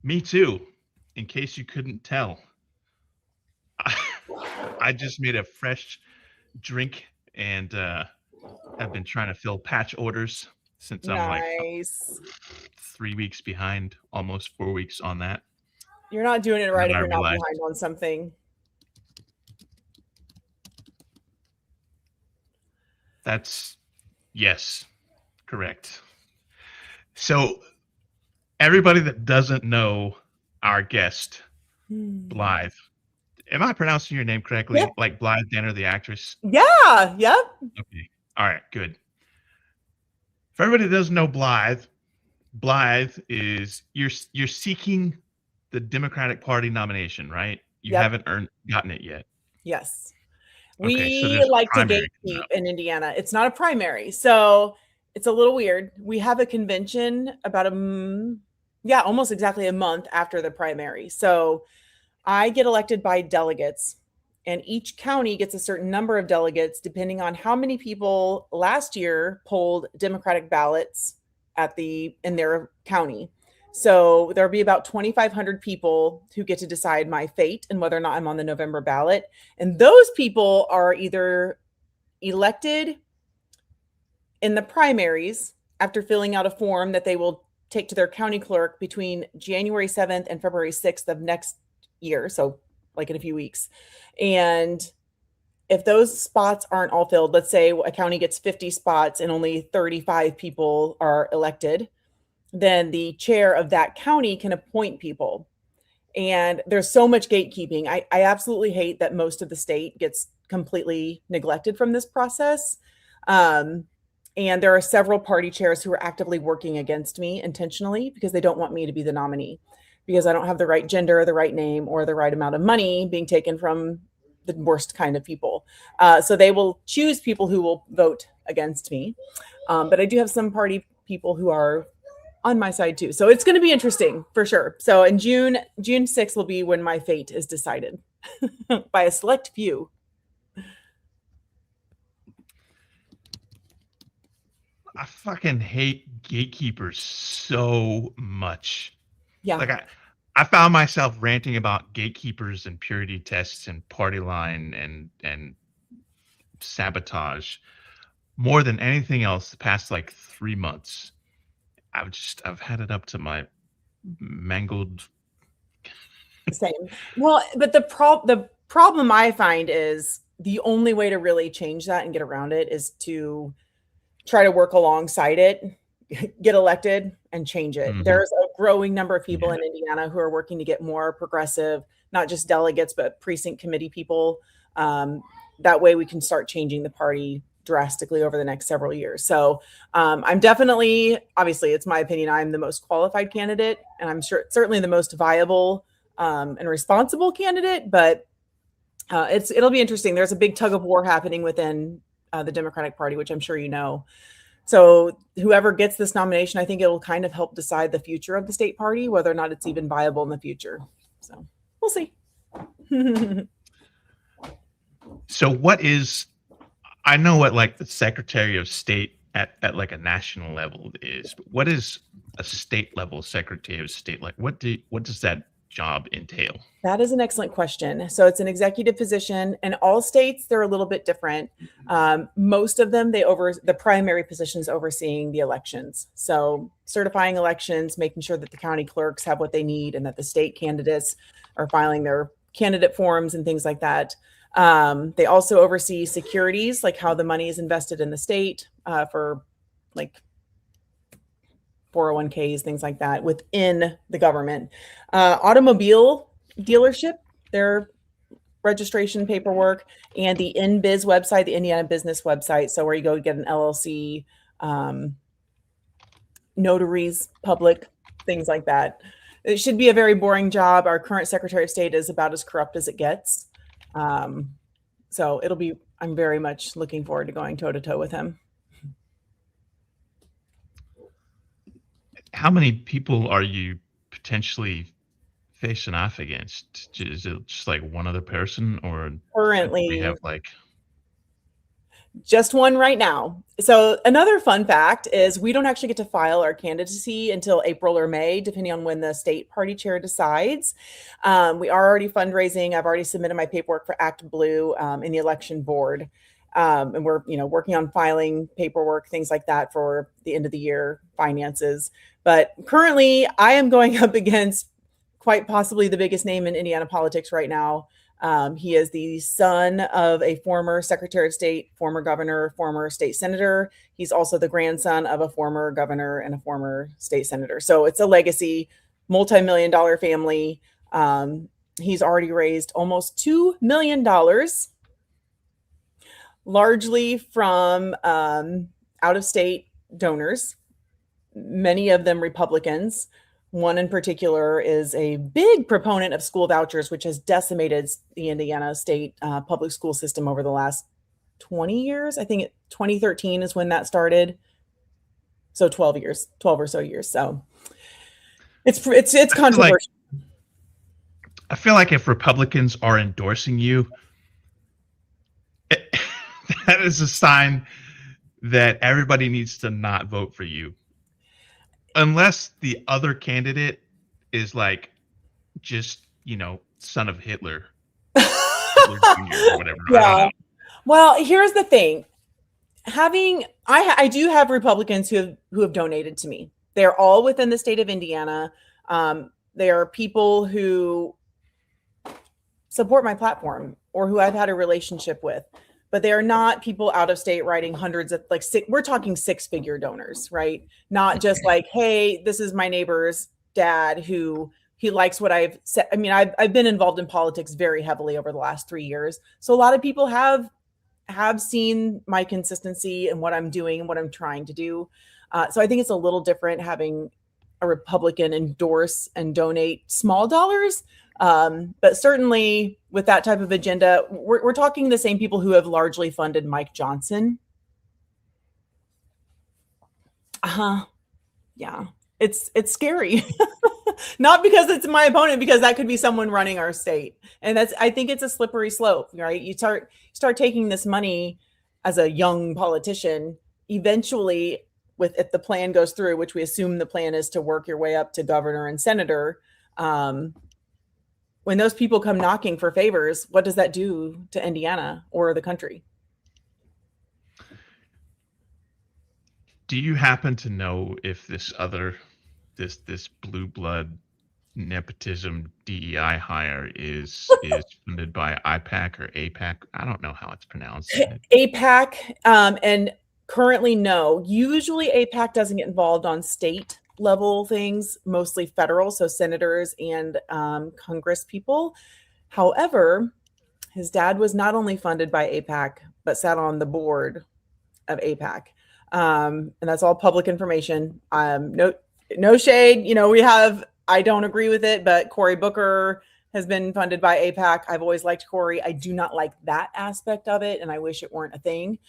Me too. In case you couldn't tell, I just made a fresh drink and I've been trying to fill patch orders since I'm like Nice. 3 weeks behind, almost 4 weeks on that. You're not doing it And right then if I you're not realized behind on something. that's yes, correct. So everybody that doesn't know our guest, Blythe, am I pronouncing your name correctly? Yep. Like Blythe Danner, the actress? Yeah. Yep. Okay. All right, good. For everybody that doesn't know Blythe, Blythe is you're seeking the Democratic Party nomination, right? You Yep. haven't gotten it yet. Yes. Okay, so We there's a like to primary coming gatekeep up. in Indiana. It's not a primary. So it's a little weird. We have a convention about almost exactly a month after the primary. So I get elected by delegates, and each county gets a certain number of delegates depending on how many people last year polled Democratic ballots in their county. So there'll be about 2,500 people who get to decide my fate and whether or not I'm on the November ballot. And those people are either elected in the primaries after filling out a form that they will take to their county clerk between January 7th and February 6th of next year. So like in a few weeks. And if those spots aren't all filled, let's say a county gets 50 spots and only 35 people are elected, then the chair of that county can appoint people. And there's so much gatekeeping. I absolutely hate that most of the state gets completely neglected from this process. And there are several party chairs who are actively working against me intentionally because they don't want me to be the nominee, because I don't have the right gender or the right name or the right amount of money being taken from the worst kind of people. So they will choose people who will vote against me. But I do have some party people who are on my side too. So it's going to be interesting for sure. So in June 6th will be when my fate is decided by a select few. I fucking hate gatekeepers so much. Yeah. Like I found myself ranting about gatekeepers and purity tests and party line and sabotage more than anything else the past like 3 months. I've had it up to my mangled. Same. Well, but the problem I find is the only way to really change that and get around it is to try to work alongside it, get elected, and change it. Mhm. There's a growing number of people Yeah. in Indiana who are working to get more progressive, not just delegates, but precinct committee people. That way we can start changing the party drastically over the next several years. So I'm definitely, obviously, it's my opinion, I'm the most qualified candidate, and I'm sure certainly the most viable and responsible candidate, but it'll be interesting. There's a big tug of war happening within the Democratic Party, which I'm sure you know. So whoever gets this nomination, I think it'll kind of help decide the future of the state party, whether or not it's even viable in the future. So we'll see. So I know what like the Secretary of State at like a national level is, but what is a state level Secretary of State like? What does that job entail? That is an excellent question. So it's an executive position, and all states, they're a little bit different. Most of them, the primary positions overseeing the elections. So certifying elections, making sure that the county clerks have what they need and that the state candidates are filing their candidate forms and things like that. They also oversee securities, like how the money is invested in the state for like 401ks, things like that within the government. Automobile dealership, their registration paperwork, and the InBiz website, the Indiana Business website. So where you go get an LLC, notaries, public, things like that. It should be a very boring job. Our current Secretary of State is about as corrupt as it gets. So I'm very much looking forward to going toe to toe with him. how many people are you potentially facing off against? Is it just like one other person, or do we Currently, have like? just one right now. So another fun fact is we don't actually get to file our candidacy until April or May, depending on when the state party chair decides. We are already fundraising. I've already submitted my paperwork for Act Blue in the election board. And we're, working on filing paperwork, things like that for the end of the year finances. But currently I am going up against quite possibly the biggest name in Indiana politics right now. He is the son of a former Secretary of State, former governor, former state senator. He's also the grandson of a former governor and a former state senator. So it's a legacy, multi-million-dollar family. He's already raised almost $2 million, largely from out-of-state donors, many of them Republicans. One in particular is a big proponent of school vouchers, which has decimated the Indiana state public school system over the last 20 years. I think 2013 is when that started. So 12 or so years. So it's controversial. I feel like if Republicans are endorsing you, that is a sign that everybody needs to not vote for you. Unless the other candidate is like just, son of Hitler. Hitler Jr. or whatever. Yeah. I don't know. Well, here's the thing. I do have Republicans who have donated to me. They're all within the state of Indiana. They are people who support my platform or who I've had a relationship with. But they are not people out of state writing hundreds of we're talking 6-figure donors, right? Not just like, hey, this is my neighbor's dad who he likes what I've said. I mean, I've been involved in politics very heavily over the last 3 years. So a lot of people have seen my consistency and what I'm doing and what I'm trying to do. So I think it's a little different having a Republican endorse and donate small dollars. But certainly with that type of agenda, we're talking the same people who have largely funded Mike Johnson. Yeah, it's scary. Not because it's my opponent, because that could be someone running our state. And I think it's a slippery slope, right? You start taking this money as a young politician, eventually if the plan goes through, which we assume the plan is to work your way up to governor and senator, when those people come knocking for favors, what does that do to Indiana or the country? Do you happen to know if this blue blood nepotism DEI hire is funded by IPAC or APAC? I don't know how it's pronounced. APAC, and currently no. Usually APAC doesn't get involved on state level things, mostly federal, so senators and Congress people. However, his dad was not only funded by APAC, but sat on the board of APAC. And that's all public information. No shade. I don't agree with it, but Cory Booker has been funded by APAC. I've always liked Cory. I do not like that aspect of it, and I wish it weren't a thing.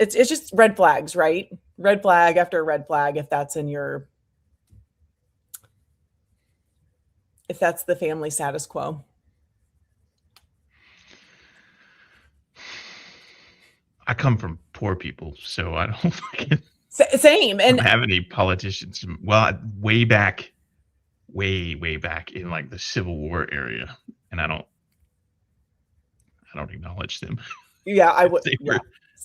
It's just red flags, right? Red flag after red flag if that's the family status quo. I come from poor people, so I don't same. And have any politicians. Well, way back in like the Civil War area, and I don't acknowledge them. Yeah, I would.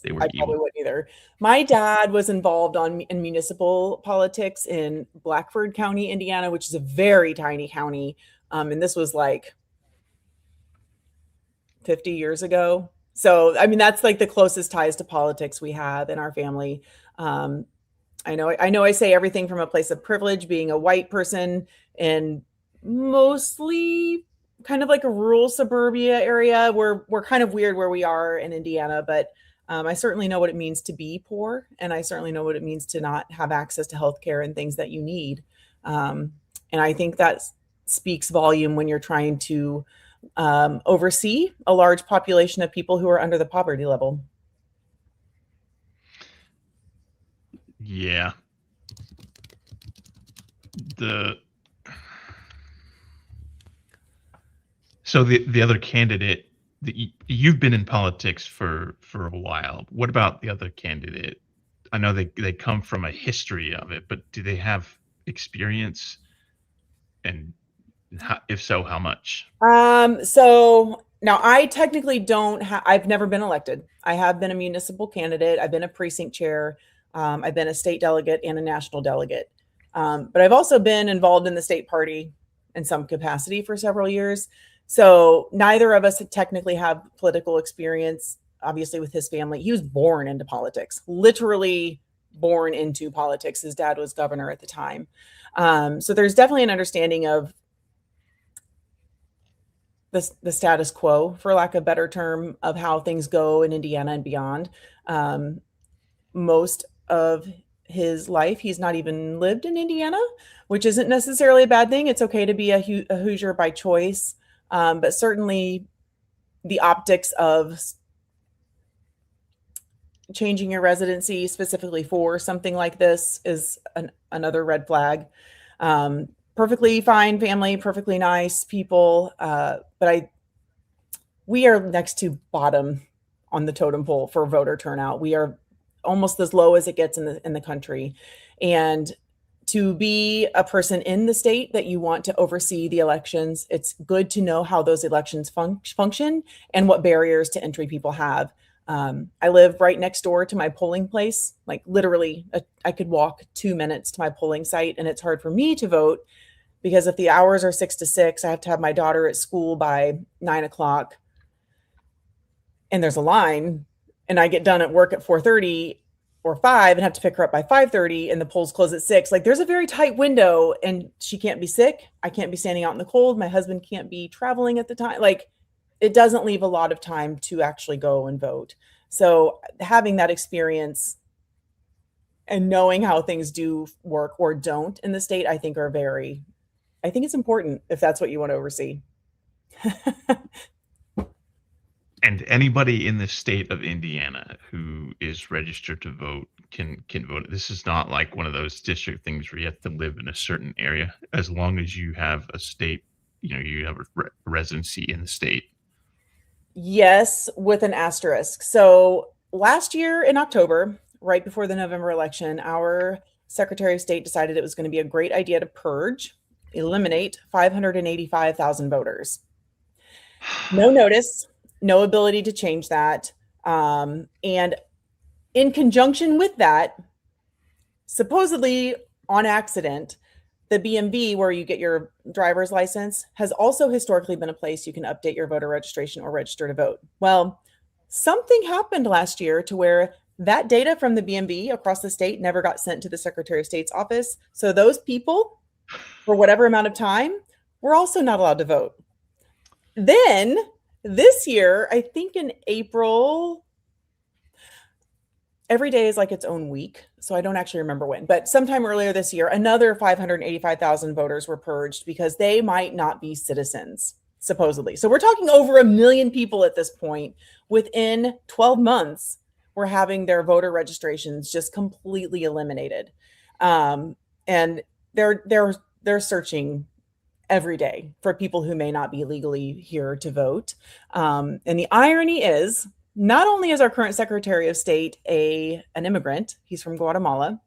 They were I probably wouldn't either. My dad was involved in municipal politics in Blackford County, Indiana, which is a very tiny county. And this was like 50 years ago. So, I mean, that's like the closest ties to politics we have in our family. I know I say everything from a place of privilege, being a white person in mostly kind of like a rural suburbia area. We're kind of weird where we are in Indiana, but I certainly know what it means to be poor, and I certainly know what it means to not have access to healthcare and things that you need. And I think that speaks volume when you're trying to oversee a large population of people who are under the poverty level. Yeah. So the other candidate, you've been in politics for a while. What about the other candidate? I know they come from a history of it, but do they have experience? And if so, how much? So now I technically don't have, I've never been elected. I have been a municipal candidate. I've been a precinct chair. I've been a state delegate and a national delegate. But I've also been involved in the state party in some capacity for several years. So neither of us technically have political experience. Obviously, with his family, he was born into politics, literally born into politics. His dad was governor at the time. So there's definitely an understanding of the status quo, for lack of a better term, of how things go in Indiana and beyond. Most of his life, he's not even lived in Indiana, which isn't necessarily a bad thing. It's okay to be a Hoosier by choice, but certainly the optics of changing your residency specifically for something like this is another red flag. Perfectly fine family, perfectly nice people, but we are next to bottom on the totem pole for voter turnout. We are almost as low as it gets in the country, and to be a person in the state that you want to oversee the elections, it's good to know how those elections function and what barriers to entry people have. I live right next door to my polling place. Like literally, I could walk 2 minutes to my polling site, and it's hard for me to vote because if the hours are 6 to 6, I have to have my daughter at school by 9 o'clock, and there's a line, and I get done at work at 4:30 or 5 and have to pick her up by 5:30, and the polls close at 6. Like there's a very tight window, and she can't be sick. I can't be standing out in the cold. My husband can't be traveling at the time. Like it doesn't leave a lot of time to actually go and vote. So having that experience and knowing how things do work or don't in the state, I think it's important if that's what you want to oversee. And anybody in the state of Indiana who is registered to vote can vote. This is not like one of those district things where you have to live in a certain area. As long as you have a state, you have a residency in the state. Yes, with an asterisk. So last year in October, right before the November election, our Secretary of State decided it was going to be a great idea to eliminate 585,000 voters. No notice, no ability to change that. And in conjunction with that, supposedly on accident, the BMV, where you get your driver's license, has also historically been a place you can update your voter registration or register to vote. Well, something happened last year to where that data from the BMV across the state never got sent to the Secretary of State's office. So those people, for whatever amount of time, were also not allowed to vote. Then this year, I think in April, every day is like its own week, so I don't actually remember when, but sometime earlier this year, another 585,000 voters were purged because they might not be citizens, supposedly. So we're talking over 1 million people at this point. Within 12 months, we're having their voter registrations just completely eliminated. And they're searching every day for people who may not be legally here to vote. And the irony is, not only is our current Secretary of State an immigrant, he's from Guatemala,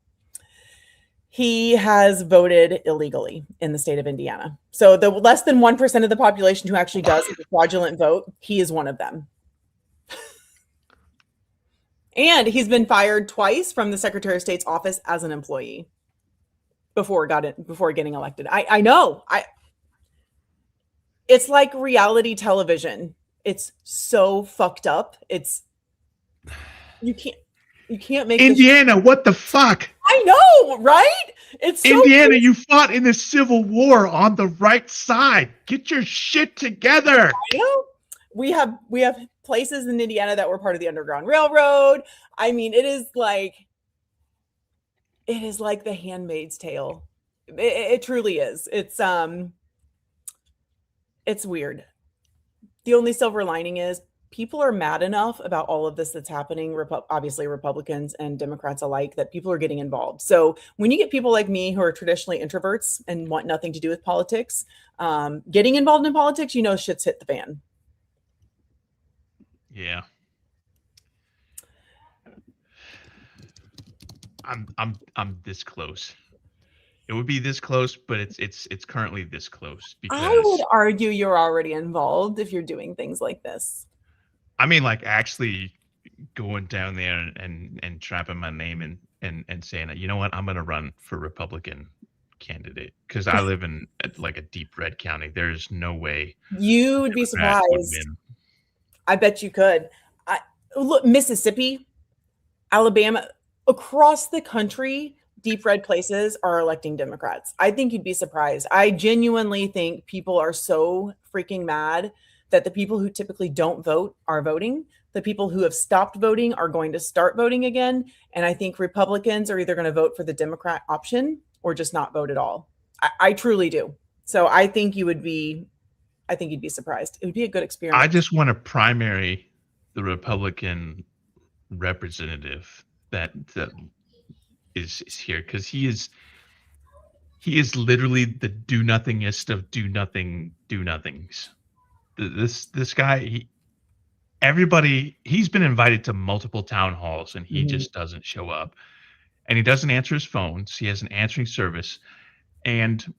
he has voted illegally in the state of Indiana. So the less than 1% of the population who actually does a fraudulent vote, he is one of them. And he's been fired twice from the Secretary of State's office as an employee before getting elected. I know. It's like reality television. It's so fucked up. You can't make Indiana, what the fuck? I know, right? It's so Indiana, crazy. you fought in the Civil War on the right side. Get your shit together. I know. We have places in Indiana that were part of the Underground Railroad. I mean, it is like The Handmaid's Tale. It truly is. It's weird. The only silver lining is people are mad enough about all of this that's happening, obviously Republicans and Democrats alike, that people are getting involved. So when you get people like me who are traditionally introverts and want nothing to do with politics, getting involved in politics, shit's hit the fan. Yeah. I'm this close. It would be this close, but it's currently this close because I would argue you're already involved if you're doing things like this. I mean, like actually going down there and trapping my name and saying, you know what, I'm gonna run for Republican candidate because I live in like a deep red county. There's no way you would be Democrat would surprised. win. I bet you could. Look, Mississippi, Alabama, across the country, deep red places are electing Democrats. I think you'd be surprised. I genuinely think people are so freaking mad that the people who typically don't vote are voting. The people who have stopped voting are going to start voting again. And I think Republicans are either going to vote for the Democrat option or just not vote at all. I truly do. So I think you'd be surprised. It would be a good experience. I just want to primary the Republican representative that is here because he is literally the do nothingest of do nothings. This guy, he's been invited to multiple town halls and he just doesn't show up, and he doesn't answer his phones. He has an answering service, and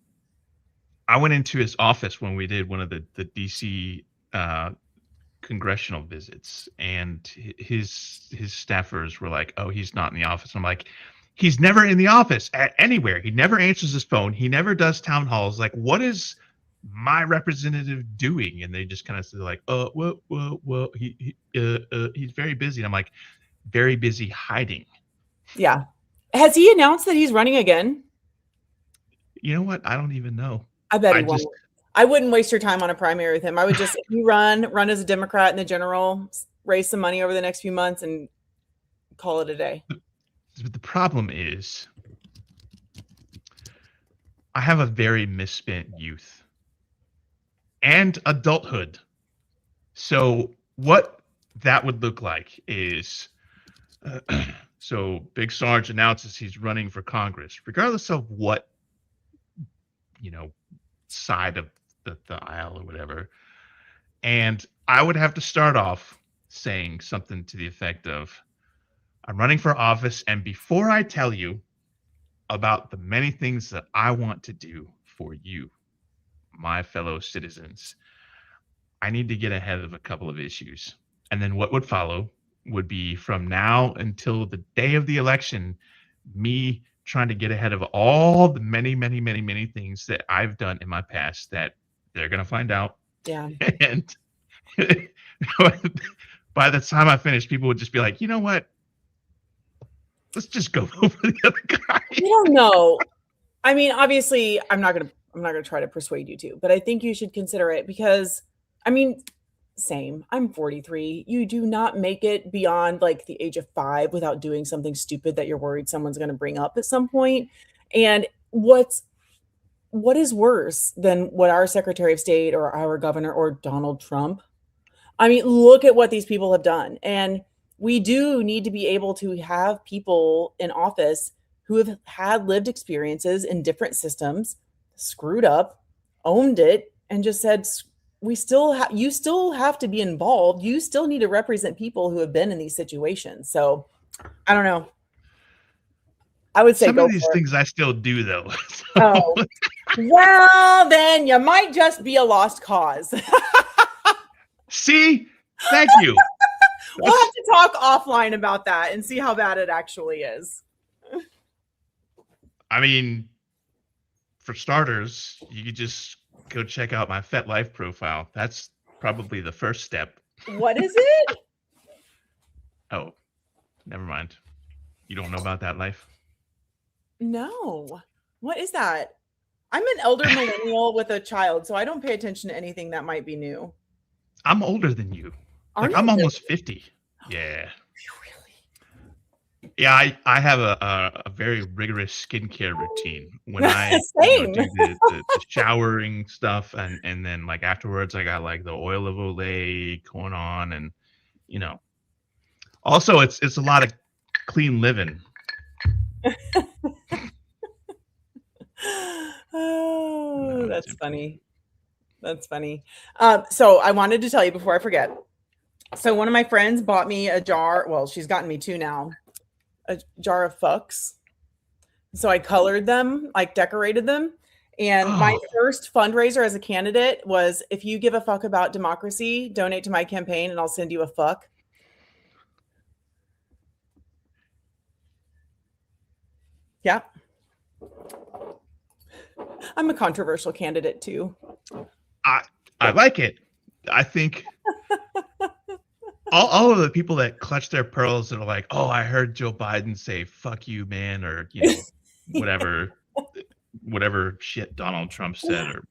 I went into his office when we did one of the DC congressional visits, and his staffers were like, "Oh, he's not in the office." I'm like, "He's never in the office anywhere. He never answers his phone. He never does town halls. Like, what is my representative doing?" And they just kind of said like, well, he's very busy." And I'm like, very busy hiding. Yeah. Has he announced that he's running again? You know what? I don't even know. I bet he won't. I wouldn't waste your time on a primary with him. I would just, if you run as a Democrat in the general, raise some money over the next few months and call it a day. But the problem is I have a very misspent youth and adulthood. So what that would look like is, so Big Sarge announces he's running for Congress, regardless of what, side of the aisle or whatever. And I would have to start off saying something to the effect of, "I'm running for office, and before I tell you about the many things that I want to do for you, my fellow citizens, I need to get ahead of a couple of issues." And then what would follow would be, from now until the day of the election, me trying to get ahead of all the many, many, many, many things that I've done in my past that they're going to find out. Yeah. And by the time I finish, people would just be like, "You know what? Let's just go vote for the other guy." I don't know. I mean, obviously, I'm not gonna try to persuade you to, but I think you should consider it because, I mean, same. I'm 43. You do not make it beyond like the age of 5 without doing something stupid that you're worried someone's going to bring up at some point. And what is worse than what our Secretary of State or our governor or Donald Trump? I mean, look at what these people have done. And we do need to be able to have people in office who have had lived experiences in different systems, screwed up, owned it, and just said, you still have to be involved. You still need to represent people who have been in these situations. So I don't know. I would say some of these things I still do though. Oh, well, then you might just be a lost cause. See, thank you. We'll have to talk offline about that and see how bad it actually is. I mean, for starters, you could just go check out my FetLife profile. That's probably the first step. What is it? Oh, never mind. You don't know about that life? No. What is that? I'm an elder millennial with a child, so I don't pay attention to anything that might be new. I'm older than you. Like, I'm almost 50. Yeah. Yeah, I have a very rigorous skincare routine when I do the showering stuff, and then like afterwards I got like the oil of Olay going on, and you know. Also, it's a lot of clean living. Oh, that's funny. That's funny. So I wanted to tell you before I forget. So one of my friends bought me a jar. Well, she's gotten me two now. A jar of fucks. So I colored them, like decorated them. And my first fundraiser as a candidate was, if you give a fuck about democracy, donate to my campaign and I'll send you a fuck. Yeah. I'm a controversial candidate too. I like it. I think all of the people that clutch their pearls that are like, oh, I heard Joe Biden say "fuck you, man," or whatever shit Donald Trump said, or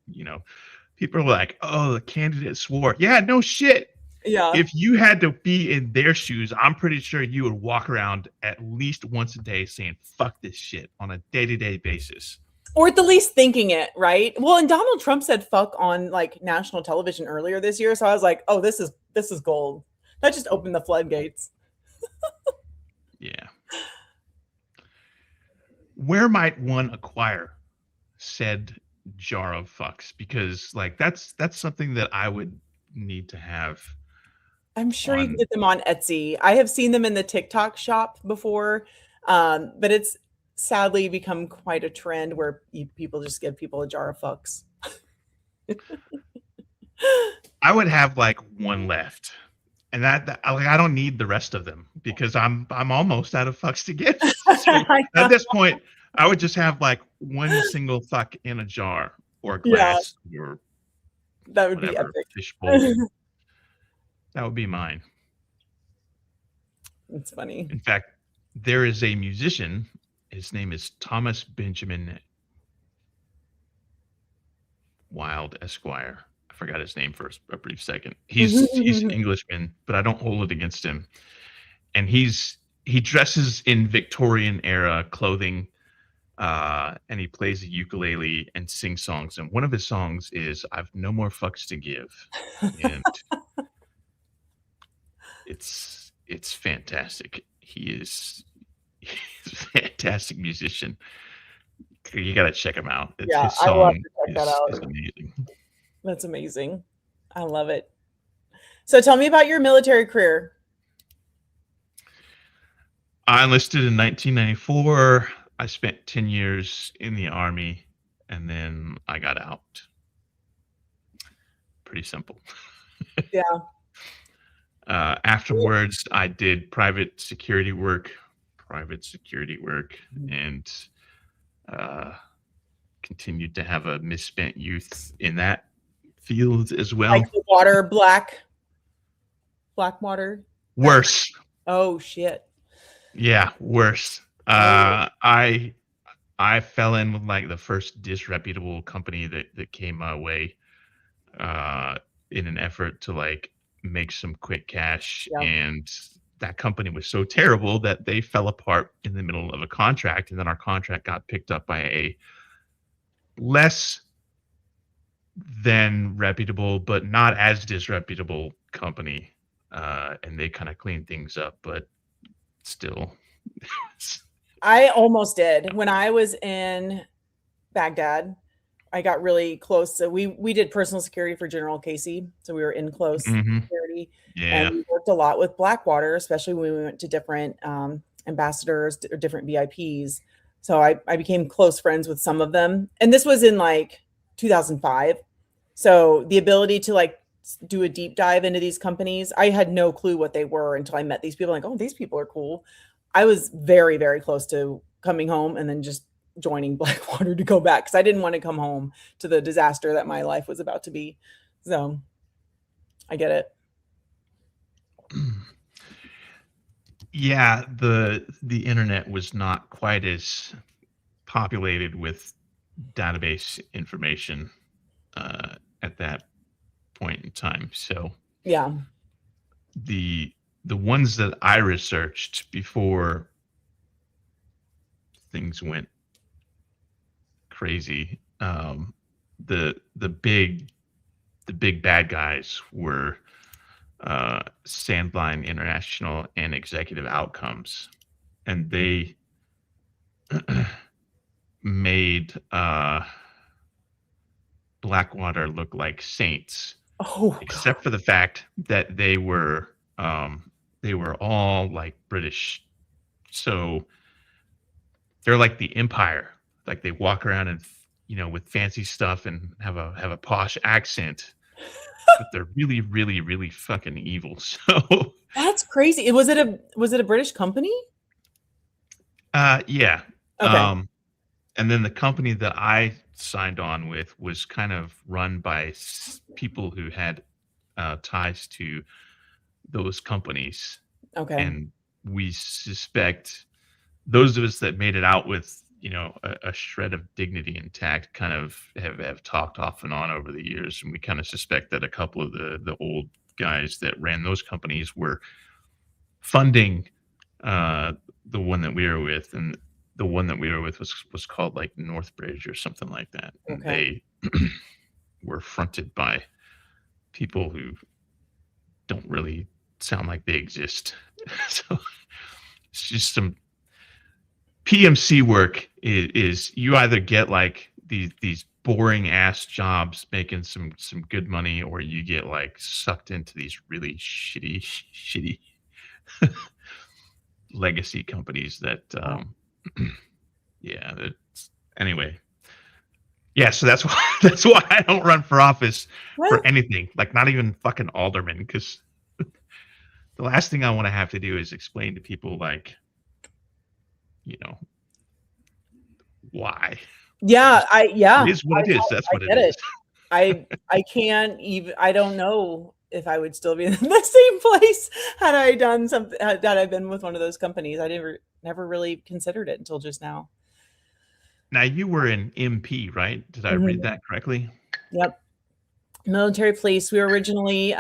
people are like, oh, the candidate swore. Yeah, no shit. Yeah. If you had to be in their shoes, I'm pretty sure you would walk around at least once a day saying "fuck this shit" on a day-to-day basis. Or at the least thinking it, right? Well, and Donald Trump said "fuck" on like national television earlier this year, so I was like, "Oh, this is gold." That just opened the floodgates. Yeah. Where might one acquire said jar of fucks? Because like that's something that I would need to have. I'm sure you can get them on Etsy. I have seen them in the TikTok shop before, but it's sadly become quite a trend where people just give people a jar of fucks. I would have like one left, and that I don't need the rest of them because I'm almost out of fucks to get. So at this point, I would just have like one single fuck in a jar or a glass or that would be whatever, epic. fishbowl. That would be mine. It's funny. In fact, there is a musician. His name is Thomas Benjamin Wild Esquire. I forgot his name for a brief second. He's an Englishman, but I don't hold it against him. And he dresses in Victorian era clothing, and he plays a ukulele and sings songs. And one of his songs is "I've No More Fucks to Give," and it's fantastic. He's a fantastic musician. You got to check him out. His song I love to check that out. is amazing. That's amazing. I love it. So tell me about your military career. I enlisted in 1994. I spent 10 years in the Army, and then I got out. Pretty simple. Yeah. Afterwards, I did private security work, and continued to have a misspent youth in that field as well. Like the water, black water. Worse. Oh shit. Yeah, worse. I fell in with like the first disreputable company that came my way in an effort to like make some quick cash, and that company was so terrible that they fell apart in the middle of a contract, and then our contract got picked up by a less than reputable but not as disreputable company, and they kind of cleaned things up, but still. I almost did. When I was in Baghdad, I got really close. So we did personal security for General Casey. So we were in close security. Yeah. And we worked a lot with Blackwater, especially when we went to different ambassadors or different VIPs. So I became close friends with some of them. And this was in like 2005. So the ability to like do a deep dive into these companies, I had no clue what they were until I met these people. Like, oh, these people are cool. I was very, very close to coming home and then just joining Blackwater to go back because I didn't want to come home to the disaster that my life was about to be. So I get it. Yeah, the internet was not quite as populated with database information at that point in time. So yeah, the ones that I researched before things went crazy, the big bad guys were Sandline International and Executive Outcomes, and they made Blackwater look like saints, Oh, except for the fact that they were all like British. So they're like the Empire. Like they walk around and with fancy stuff and have a posh accent, but they're really, really, really fucking evil. So that's crazy. Was it a British company? yeah. Okay. And then the company that I signed on with was kind of run by people who had ties to those companies. Okay. And we suspect those of us that made it out with, a shred of dignity intact kind of have talked off and on over the years. And we kind of suspect that a couple of the old guys that ran those companies were funding the one that we were with. And the one that we were with was called like Northbridge or something like that. And Okay. they were fronted by people who don't really sound like they exist. So it's just some PMC work is you either get like these boring ass jobs making some good money, or you get like sucked into these really shitty legacy companies that yeah, anyway. Yeah, so that's why I don't run for office for anything, like not even fucking alderman, because the last thing I want to have to do is explain to people like, why. Yeah, It is what it is. That's what it is. I can't even. I don't know if I would still be in the same place had I done something. Had I been with one of those companies. I never really considered it until just now. Now you were an MP, right? Did I read that correctly? Yep. Military police. We were originally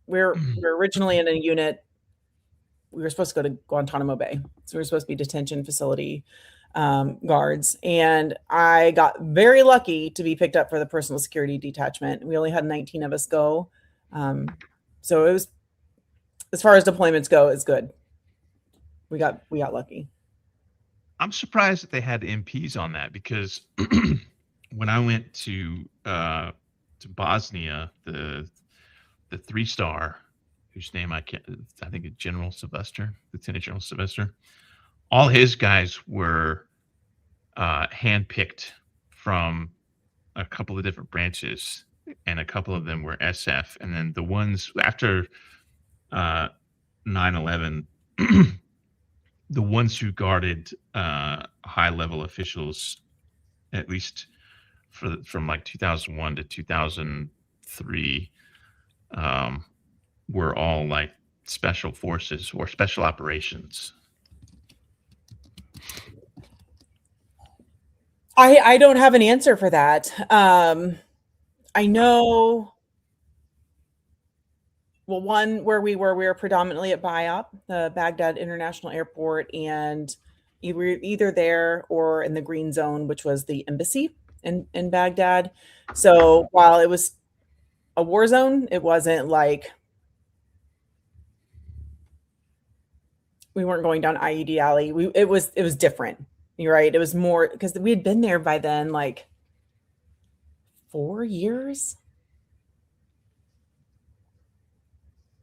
we were originally in a unit. We were supposed to go to Guantanamo Bay, so we were supposed to be detention facility guards, and I got very lucky to be picked up for the personal security detachment. We only had 19 of us go, so it was, as far as deployments go, it's good. We got lucky. I'm surprised that they had MPs on that, because when I went to Bosnia, the 3-star, whose name I think it's General Sylvester, Lieutenant General Sylvester, all his guys were handpicked from a couple of different branches, and a couple of them were SF. And then the ones after 9/11, the ones who guarded high-level officials, at least from like 2001 to 2003, were all like special forces or special operations. I don't have an answer for that. I know. Well, one where we were predominantly at BIOP, the Baghdad International Airport, and you were either there or in the Green Zone, which was the embassy in Baghdad. So while it was a war zone, it wasn't like we weren't going down IED alley. It was different. You're right. It was more because we had been there by then like 4 years.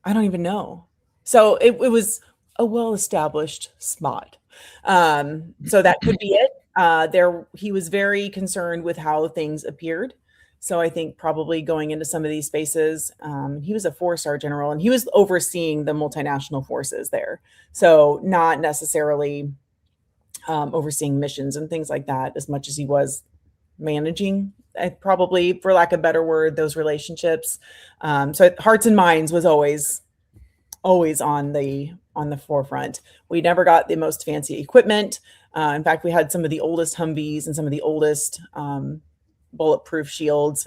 I don't even know. So it was a well-established spot. So that could be it. He was very concerned with how things appeared. So I think probably going into some of these spaces, he was a 4-star general, and he was overseeing the multinational forces there. So not necessarily overseeing missions and things like that as much as he was managing, probably, for lack of a better word, those relationships. So hearts and minds was always on the forefront. We never got the most fancy equipment. In fact, we had some of the oldest Humvees and some of the oldest bulletproof shields,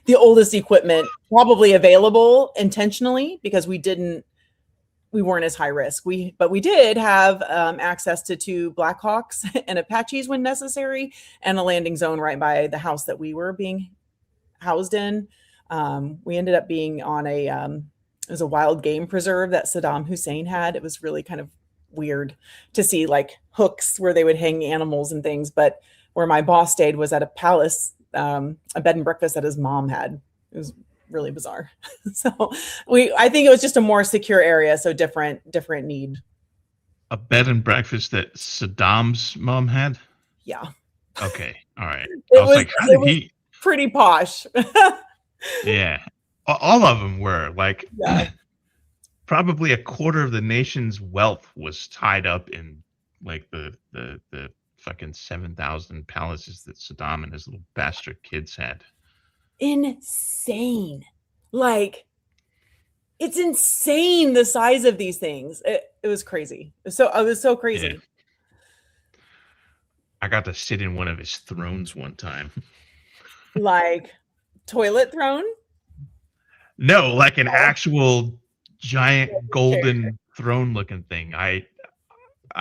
the oldest equipment probably available intentionally because we weren't as high risk. But we did have access to 2 Blackhawks and Apaches when necessary, and a landing zone right by the house that we were being housed in. We ended up being on a it was a wild game preserve that Saddam Hussein had. It was really kind of weird to see like hooks where they would hang animals and things. But where my boss stayed was at a palace, a bed and breakfast that his mom had. It was really bizarre. So I think it was just a more secure area. So different need. A bed and breakfast that Saddam's mom had? Yeah. Okay. All right. It I was like, how did he? Pretty posh. Yeah. All of them were like, Yeah. probably a quarter of the nation's wealth was tied up in like the fucking 7,000 palaces that Saddam and his little bastard kids had. Insane. Like, it's insane the size of these things. It was crazy. It was so crazy. Yeah. I got to sit in one of his thrones one time. Like toilet throne? No, like an actual giant golden throne looking thing. I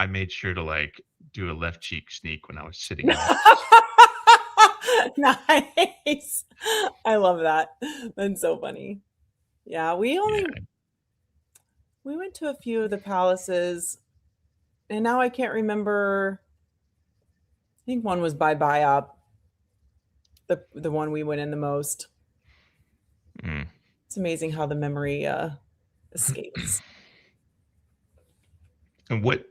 made sure to like do a left cheek sneak when I was sitting in it. Nice. I love that. That's so funny. Yeah, we went to a few of the palaces, and now I can't remember. I think one was by Biop, the one we went in the most. Mm. It's amazing how the memory escapes. And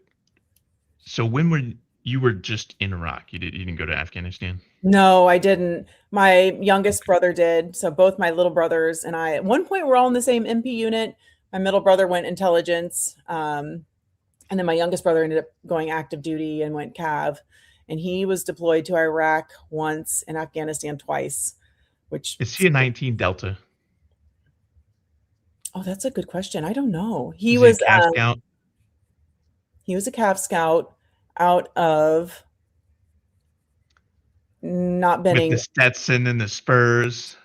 so when you were just in Iraq? You didn't go to Afghanistan? No, I didn't. My youngest brother did. So both my little brothers and I, at one point, we're all in the same MP unit. My middle brother went intelligence. And then my youngest brother ended up going active duty and went CAV. And he was deployed to Iraq once and Afghanistan twice. Which is he a 19 Delta? Oh, that's a good question. I don't know. He Is was he a Cav Scout? He was a Cav Scout out of not Benning. With the Stetson and the Spurs.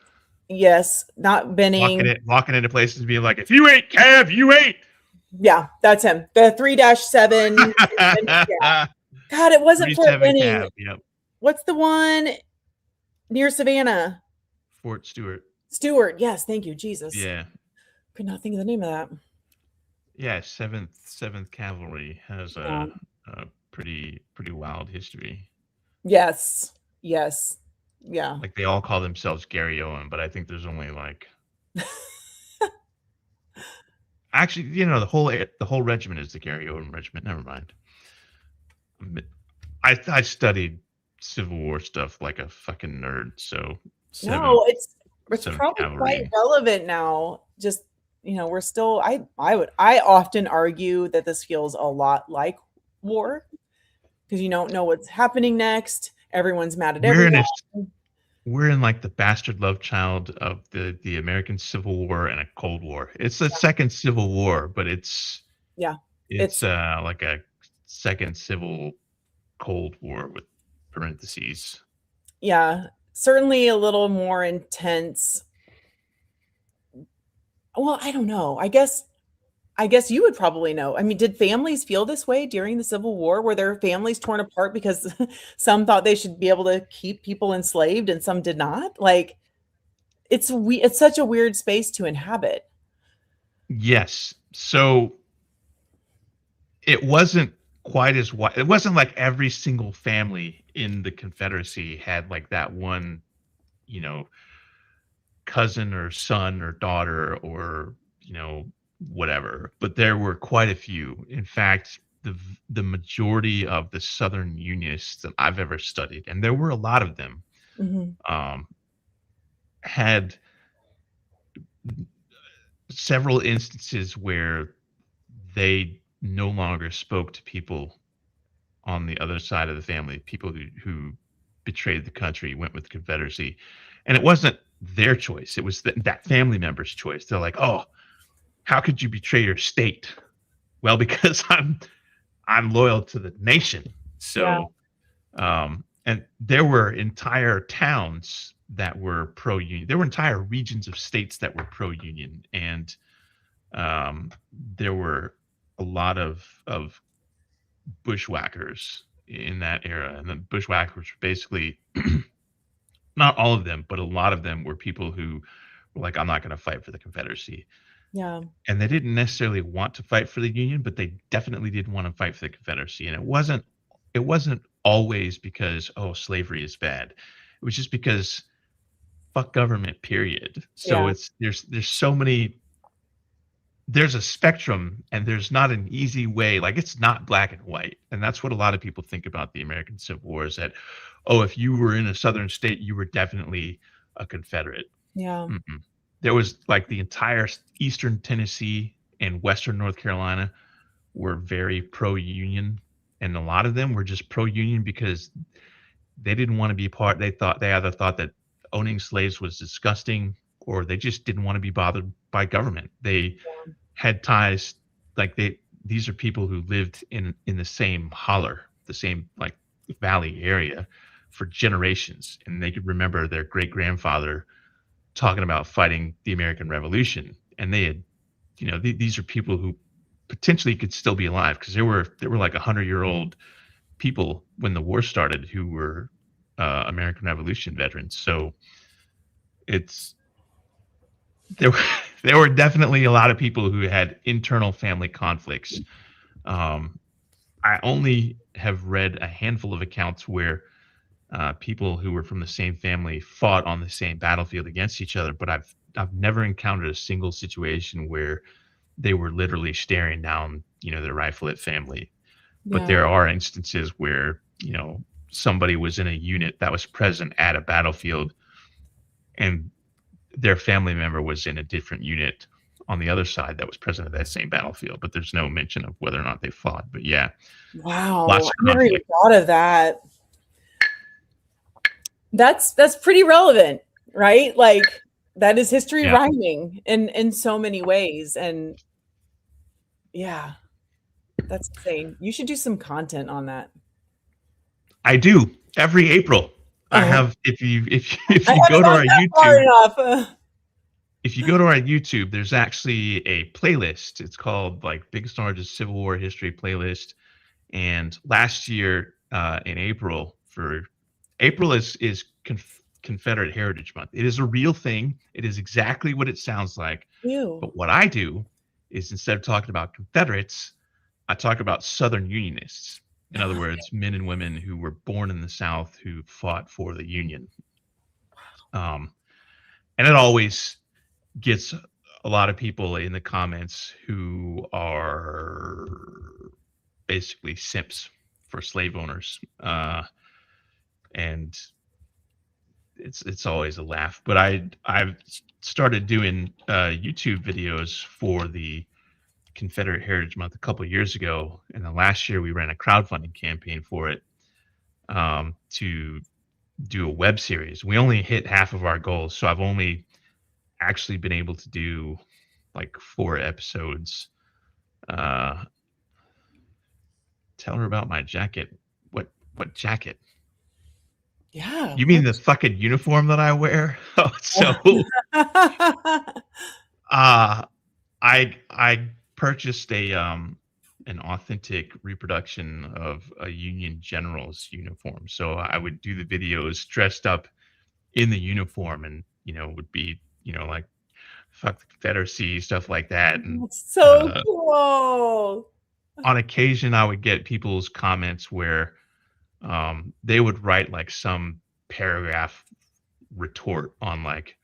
Yes, not Benning. Walking into places and being like, if you ain't Cav, you ain't. Yeah, that's him. The 3-7. Yeah. God, it wasn't Fort Benning. Cav, yep. What's the one near Savannah? Fort Stewart. Stewart, yes, thank you, Jesus. Yeah. Could not think of the name of that. Yeah, 7th Cavalry has a pretty wild history. Yes. Yeah. Like they all call themselves Gary Owen, but I think there's only like actually, the whole regiment is the Gary Owen regiment. Never mind. I studied Civil War stuff like a fucking nerd, so it's probably quite relevant now. Just we're still I often argue that this feels a lot like war because you don't know what's happening next. Everyone's mad at everyone. We're in like the bastard love child of the American Civil War and a Cold War. It's the second Civil War, but it's like a second civil Cold War with parentheses. Yeah, certainly a little more intense. Well, I don't know. I guess you would probably know. I mean, did families feel this way during the Civil War? Were their families torn apart because some thought they should be able to keep people enslaved and some did not? Like, it's such a weird space to inhabit. Yes. So it wasn't quite as wide. It wasn't like every single family in the Confederacy had like that one, cousin or son or daughter or, whatever. But there were quite a few. In fact, the majority of the Southern Unionists that I've ever studied, and there were a lot of them, had several instances where they no longer spoke to people on the other side of the family, people who betrayed the country, went with the Confederacy. And it wasn't their choice. It was that family member's choice. They're like, oh, how could you betray your state? Well, because I'm loyal to the nation. So, and there were entire towns that were pro-union. There were entire regions of states that were pro-union. And there were a lot of bushwhackers in that era. And the bushwhackers were basically, not all of them, but a lot of them were people who were like, I'm not going to fight for the Confederacy. Yeah. And they didn't necessarily want to fight for the Union, but they definitely did want to fight for the Confederacy. And it wasn't always because, oh, slavery is bad. It was just because fuck government, period. So Yeah. there's so many, there's a spectrum, and there's not an easy way. Like, it's not black and white. And that's what a lot of people think about the American Civil War, is that, oh, if you were in a southern state, you were definitely a Confederate. Yeah. Mm-mm. There was like the entire eastern Tennessee and western North Carolina were very pro-union, and a lot of them were just pro-union because they didn't want to be part. They either thought that owning slaves was disgusting, or they just didn't want to be bothered by government. They had ties, like these are people who lived in the same holler, the same like valley area for generations, and they could remember their great grandfather talking about fighting the American Revolution. And they had, these are people who potentially could still be alive, because there were like 100-year-old people when the war started who were American Revolution veterans. So there were definitely a lot of people who had internal family conflicts. I only have read a handful of accounts where people who were from the same family fought on the same battlefield against each other, but I've never encountered a single situation where they were literally staring down, their rifle at family. But there are instances where, somebody was in a unit that was present at a battlefield, and their family member was in a different unit on the other side that was present at that same battlefield, but there's no mention of whether or not they fought. But yeah. Wow. Lots of I never even conflict. thought of that. That's pretty relevant, right? Like, that is history rhyming in so many ways. And yeah, that's insane. You should do some content on that. I do every April. I have, if you go to our YouTube, if you go to our YouTube, there's actually a playlist. It's called like Biggest and Largest Civil War History Playlist. And last year in April, April is Confederate Heritage Month. It is a real thing. It is exactly what it sounds like. Ew. But what I do is, instead of talking about Confederates, I talk about Southern Unionists. In other words, men and women who were born in the South who fought for the Union. And it always gets a lot of people in the comments who are basically simps for slave owners. And it's always a laugh. But I've started doing YouTube videos for the Confederate Heritage Month a couple of years ago, and then last year we ran a crowdfunding campaign for it to do a web series. We only hit half of our goals, so I've only actually been able to do like 4 episodes. Tell her about my jacket. What jacket? Yeah. You mean the fucking uniform that I wear? Oh, so I purchased an authentic reproduction of a Union general's uniform. So I would do the videos dressed up in the uniform, and would be like fuck the Confederacy, stuff like that. And that's so cool. On occasion, I would get people's comments where they would write like some paragraph retort on like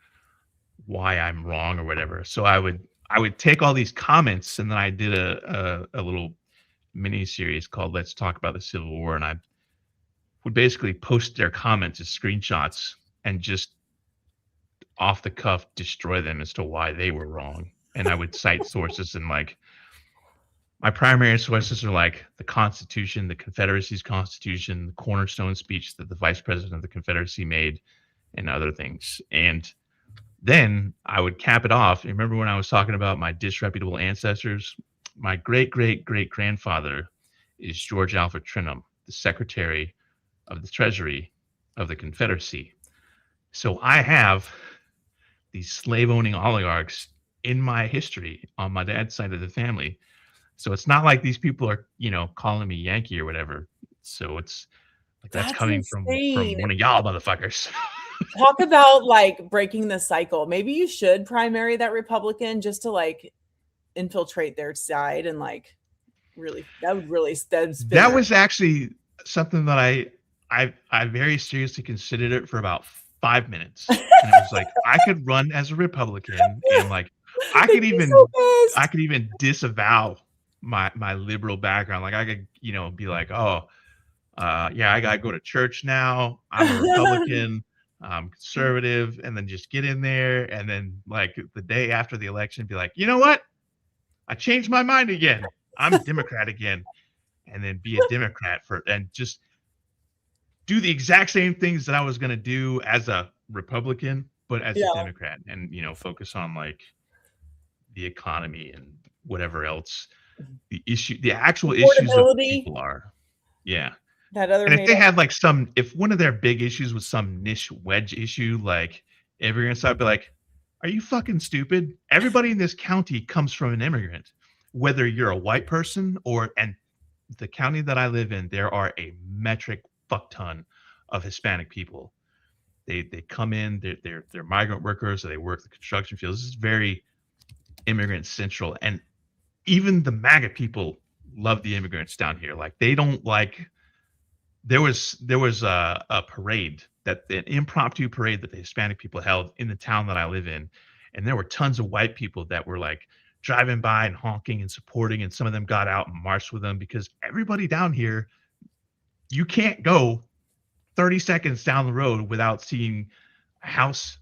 why I'm wrong or whatever. So I would take all these comments, and then I did a little mini series called Let's Talk About the Civil War, and I would basically post their comments as screenshots and just off the cuff destroy them as to why they were wrong. And I would cite sources, and like my primary sources are like the Constitution, the Confederacy's Constitution, the cornerstone speech that the Vice President of the Confederacy made, and other things. And then I would cap it off. Remember when I was talking about my disreputable ancestors? My great-great-great-grandfather is George Alfred Trenholm, the Secretary of the Treasury of the Confederacy. So I have these slave-owning oligarchs in my history on my dad's side of the family. So it's not like these people are, calling me Yankee or whatever. So it's like that's coming from one of y'all motherfuckers. Talk about like breaking the cycle. Maybe you should primary that Republican just to like infiltrate their side and like that'd spin That their- was actually something that I very seriously considered it for about 5 minutes. And it was like I could run as a Republican and like I They'd could be even so pissed. disavow my liberal background. Like I could, be like, oh, yeah, I gotta go to church now. I'm a Republican, I'm conservative, and then just get in there and then like the day after the election be like, you know what? I changed my mind again. I'm a Democrat again. And then be a Democrat and just do the exact same things that I was gonna do as a Republican, but as a Yeah. Democrat, and focus on like the economy and whatever else the actual issues of Affordability. people are. Yeah. That other And if they made-up- had like if one of their big issues was some niche wedge issue, like immigrants, I'd be like, are you fucking stupid? Everybody in this county comes from an immigrant, whether you're a white person and the county that I live in, there are a metric fuck ton of Hispanic people. They come in, they're migrant workers, or they work the construction fields. This is very immigrant central, and even the MAGA people love the immigrants down here. Like they don't like. There was a parade, an impromptu parade that the Hispanic people held in the town that I live in, and there were tons of white people that were like driving by and honking and supporting, and some of them got out and marched with them because everybody down here, you can't go 30 seconds down the road without seeing a house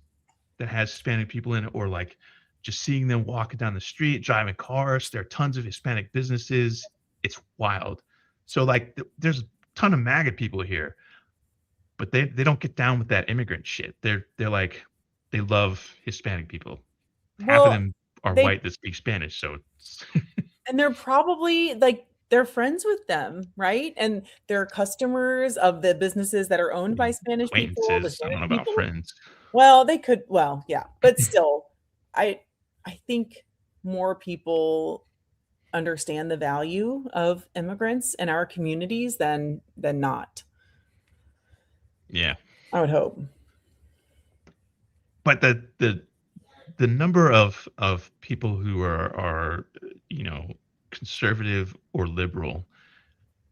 that has Hispanic people in it, or like just seeing them walking down the street, driving cars. There are tons of Hispanic businesses. It's wild. So like there's a ton of MAGA people here, but they don't get down with that immigrant shit. They're like, they love Hispanic people. Half of them are white that speak Spanish, so and they're probably like they're friends with them, right? And they're customers of the businesses that are owned by Spanish people. The I don't Spanish know about people. friends. Well, they could. Well, yeah, but still, I think more people understand the value of immigrants in our communities than not. Yeah, I would hope. But the number of people who are conservative or liberal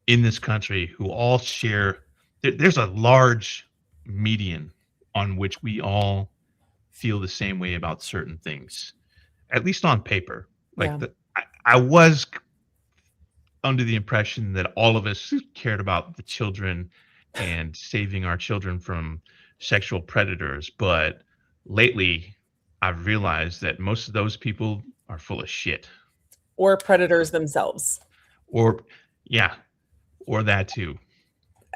in this country who all share, there's a large median on which we all feel the same way about certain things, at least on paper. Like I was under the impression that all of us cared about the children and saving our children from sexual predators, but lately I've realized that most of those people are full of shit. Or predators themselves. Or that too.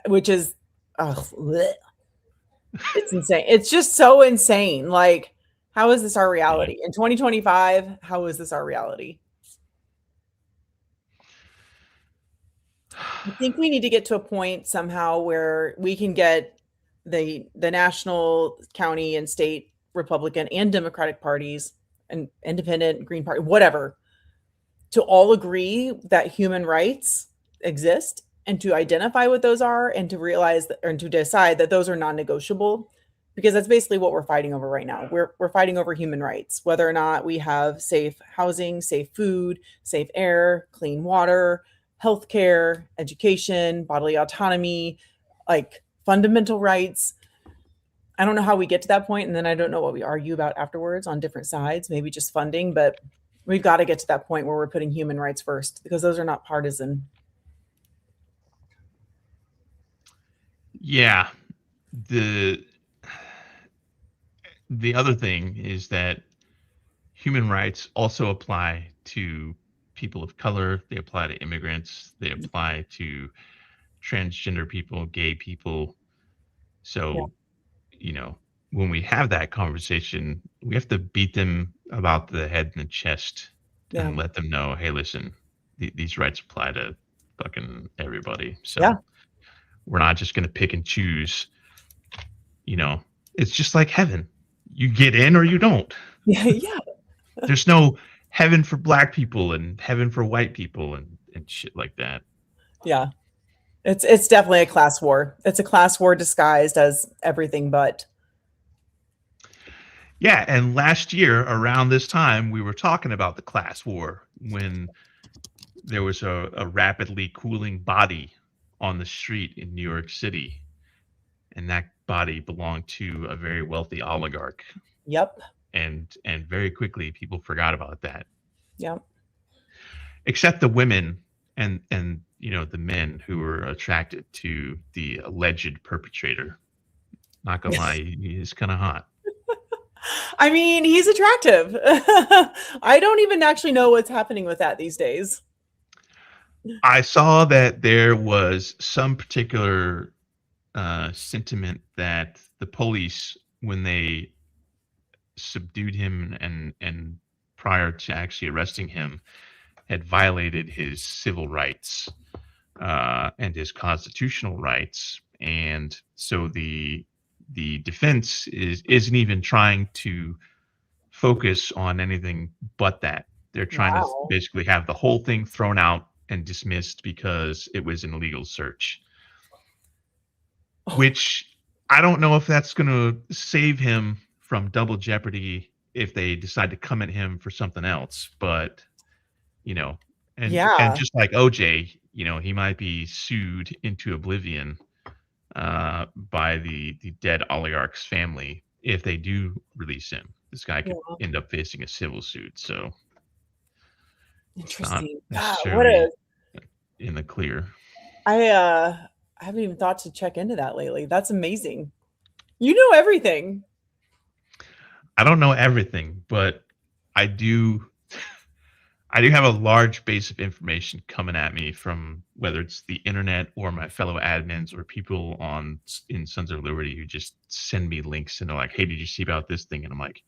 Which is, it's insane. It's just so insane. Like, how is this our reality? In 2025, how is this our reality? I think we need to get to a point somehow where we can get the national, county, and state Republican and Democratic parties and independent, Green Party, whatever, to all agree that human rights exist and to identify what those are and to realize that, and to decide that those are non-negotiable, because that's basically what we're fighting over right now. We're fighting over human rights, whether or not we have safe housing, safe food, safe air, clean water, healthcare, education, bodily autonomy, like fundamental rights. I don't know how we get to that point, and then I don't know what we argue about afterwards on different sides, maybe just funding, but we've got to get to that point where we're putting human rights first, because those are not partisan. Yeah. The other thing is that human rights also apply to people of color. They apply to immigrants. They apply to transgender people, gay people. So, when we have that conversation, we have to beat them about the head and the chest and let them know, hey, listen, these rights apply to fucking everybody. So we're not just going to pick and choose. It's just like heaven. You get in or you don't. Yeah. There's no heaven for black people and heaven for white people and shit like that. Yeah. It's definitely a class war. It's a class war disguised as everything but. Yeah, and last year around this time, we were talking about the class war when there was a rapidly cooling body on the street in New York City, and that body belonged to a very wealthy oligarch. Yep. And very quickly, people forgot about that, Yep. except the women and the men who were attracted to the alleged perpetrator. Not gonna lie, he's kind of hot. I mean, he's attractive. I don't even actually know what's happening with that these days. I saw that there was some particular sentiment that the police, when they subdued him and prior to actually arresting him, had violated his civil rights and his constitutional rights, and so the defense isn't even trying to focus on anything but that. They're trying to Wow. basically have the whole thing thrown out and dismissed because it was an illegal search. Which I don't know if that's going to save him from double jeopardy if they decide to come at him for something else. But, and Yeah. just like OJ, he might be sued into oblivion by the dead oligarch's family if they do release him. This guy could end up facing a civil suit. So it's not Interesting. What necessarily a in the clear. I haven't even thought to check into that lately. That's amazing. You know everything. I don't know everything, but I do have a large base of information coming at me from whether it's the internet or my fellow admins or people in Sons of Liberty who just send me links and they're like, "Hey, did you see about this thing?" And I'm like,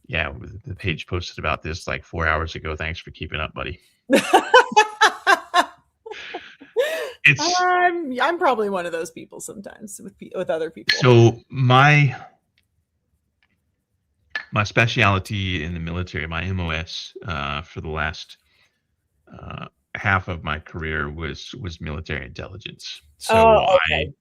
"Yeah, the page posted about this like 4 hours ago. Thanks for keeping up, buddy." I'm probably one of those people sometimes with other people. So my specialty in the military, my MOS for the last half of my career was military intelligence. So okay.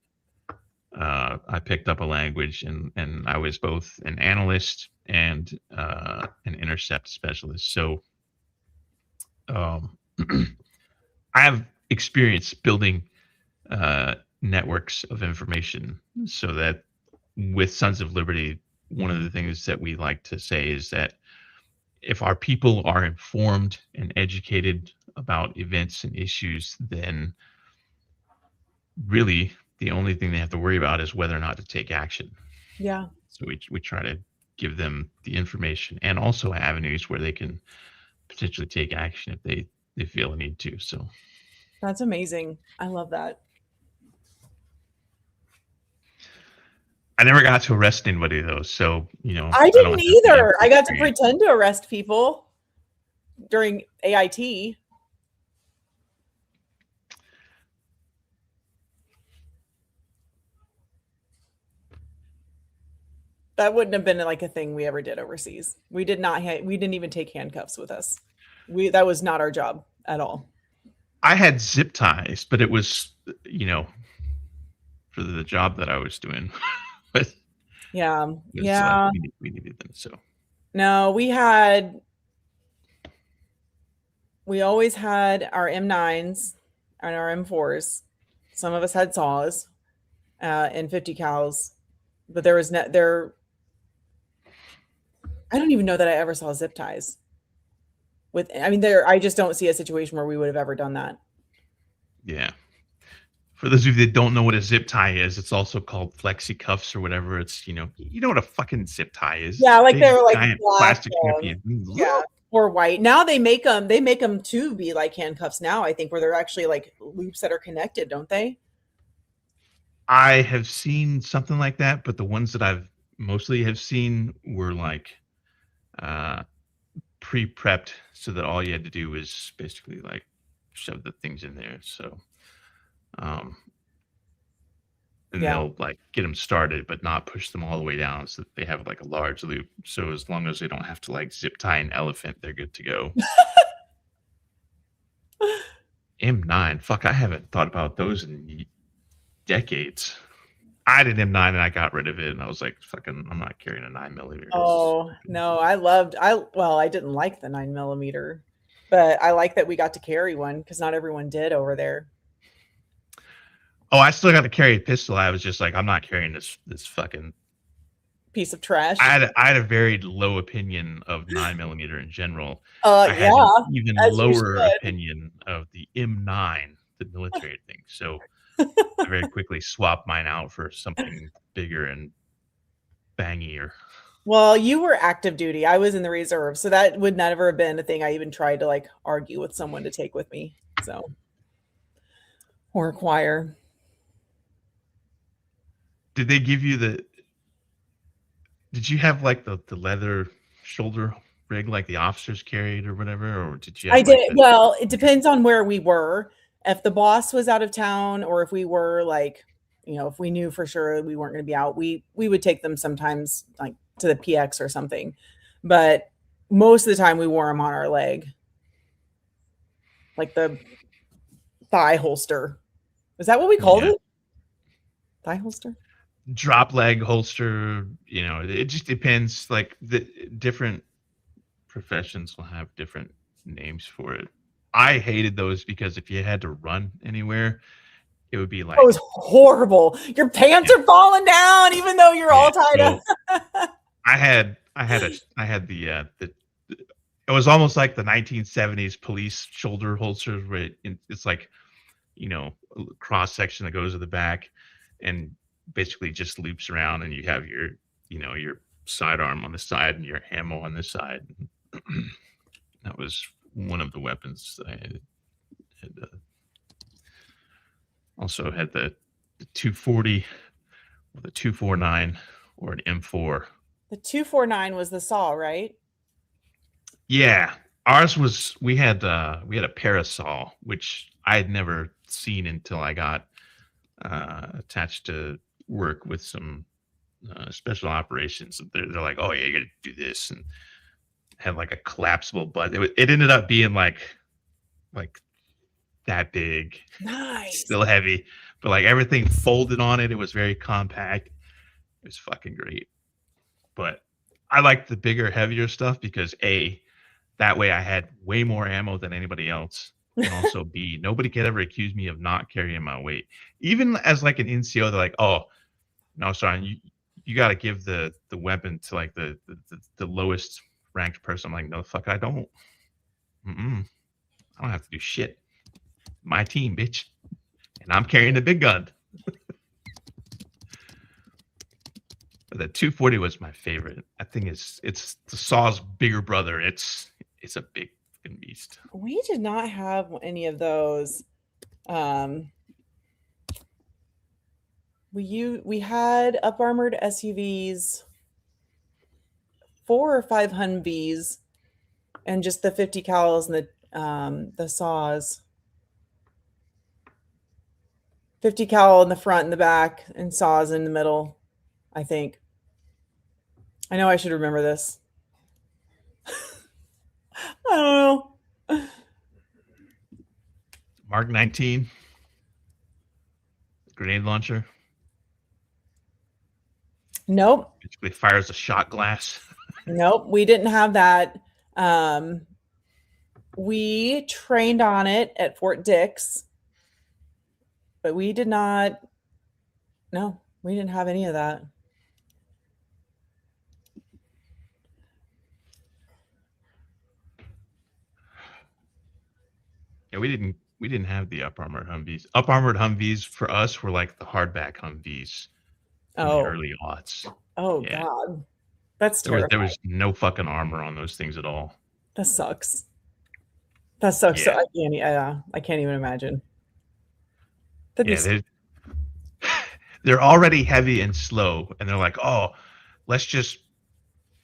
I picked up a language and I was both an analyst and an intercept specialist. So I have experience building networks of information so that with Sons of Liberty, one of the things that we like to say is that if our people are informed and educated about events and issues, then really the only thing they have to worry about is whether or not to take action. Yeah. So we try to give them the information and also avenues where they can potentially take action if they feel a need to. So that's amazing. I love that. I never got to arrest anybody though, so I didn't either. I got to pretend to arrest people during AIT. That wouldn't have been like a thing we ever did overseas. We did not. We didn't even take handcuffs with us. That was not our job at all. I had zip ties, but it was for the job that I was doing. But yeah, like we needed them. So no, we always had our M9s and our M4s. Some of us had saws and 50 cals, but there was I don't even know that I ever saw zip ties. I just don't see a situation where we would have ever done that. Yeah. For those of you that don't know what a zip tie is, it's also called flexi cuffs or whatever. It's you know what a fucking zip tie is. Yeah, like they're like giant black, plastic champion. Yeah, or white. Now they make them to be like handcuffs now, I think, where they're actually like loops that are connected, don't they? I have seen something like that, but the ones that I've mostly have seen were like pre-prepped so that all you had to do was basically like shove the things in there. So and they'll like get them started but not push them all the way down so that they have like a large loop. So as long as they don't have to like zip tie an elephant, they're good to go. M9, fuck, I haven't thought about those in decades. I had an M9 and I got rid of it, and I was like, "Fucking, I'm not carrying a 9mm." Oh no, I didn't like the 9mm, but I like that we got to carry one because not everyone did over there. Oh, I still got to carry a pistol. I was just like, I'm not carrying this fucking Piece of trash. I had a very low opinion of 9mm in general. I had Yeah, an even as you lower should. opinion of the M9, the military thing. So I very quickly swapped mine out for something bigger and bangier. Well, you were active duty. I was in the reserve, so that would never have been a thing I even tried to like argue with someone to take with me. So, or acquire. Did they give you the? Did you have like the leather shoulder rig like the officers carried or whatever, or did you have? I did. Like Well, it depends on where we were. If the boss was out of town, or if we were like, if we knew for sure we weren't going to be out, we would take them sometimes like to the PX or something. But most of the time, we wore them on our leg, like the thigh holster. Is that what we called it? Thigh holster? Drop leg holster. It just depends. Like the different professions will have different names for it. I hated those because if you had to run anywhere, it would be like, it was horrible. Your pants are falling down, even though you're all tied up. I had the it was almost like the 1970s police shoulder holsters where it's like, cross section that goes to the back and basically just loops around, and you have your, your sidearm on the side and your ammo on this side. That was one of the weapons I had. Also had the 240 or the 249 or an M4. The 249 was the saw, right? Yeah, ours was. We had a parasaw, which I had never seen until I got attached to work with some special operations. They're like, "Oh yeah, you got to do this," and had like a collapsible butt. It ended up being like that big, nice, still heavy, but like everything folded on it. It was very compact. It was fucking great. But I liked the bigger, heavier stuff because A, that way I had way more ammo than anybody else. And also B, nobody could ever accuse me of not carrying my weight. Even as like an NCO, they're like, "Oh, no, sorry, you got to give the weapon to like the lowest ranked person." I'm like, "No, fuck, I don't. I don't have to do shit. My team, bitch, and I'm carrying the big gun." But the 240 was my favorite. I think it's the Saw's bigger brother. It's a big fucking beast. We did not have any of those. We had up armored SUVs, 4 or 5 Humvees, and just the 50 cals and the Saws. 50 cal in the front and the back, and Saws in the middle, I think. I know I should remember this. I don't know. Mark 19 grenade launcher. Nope. Basically fires a shot glass. Nope, we didn't have that. We trained on it at Fort Dix, but we did not. No, we didn't have any of that. Yeah, we didn't have the up armored Humvees. Up armored Humvees for us were like the hardback Humvees in the early aughts. Oh yeah. God, that's terrifying. There was no fucking armor on those things at all. That sucks. That sucks. Yeah. So I can't even imagine. They're already heavy and slow, and they're like, "Oh, let's just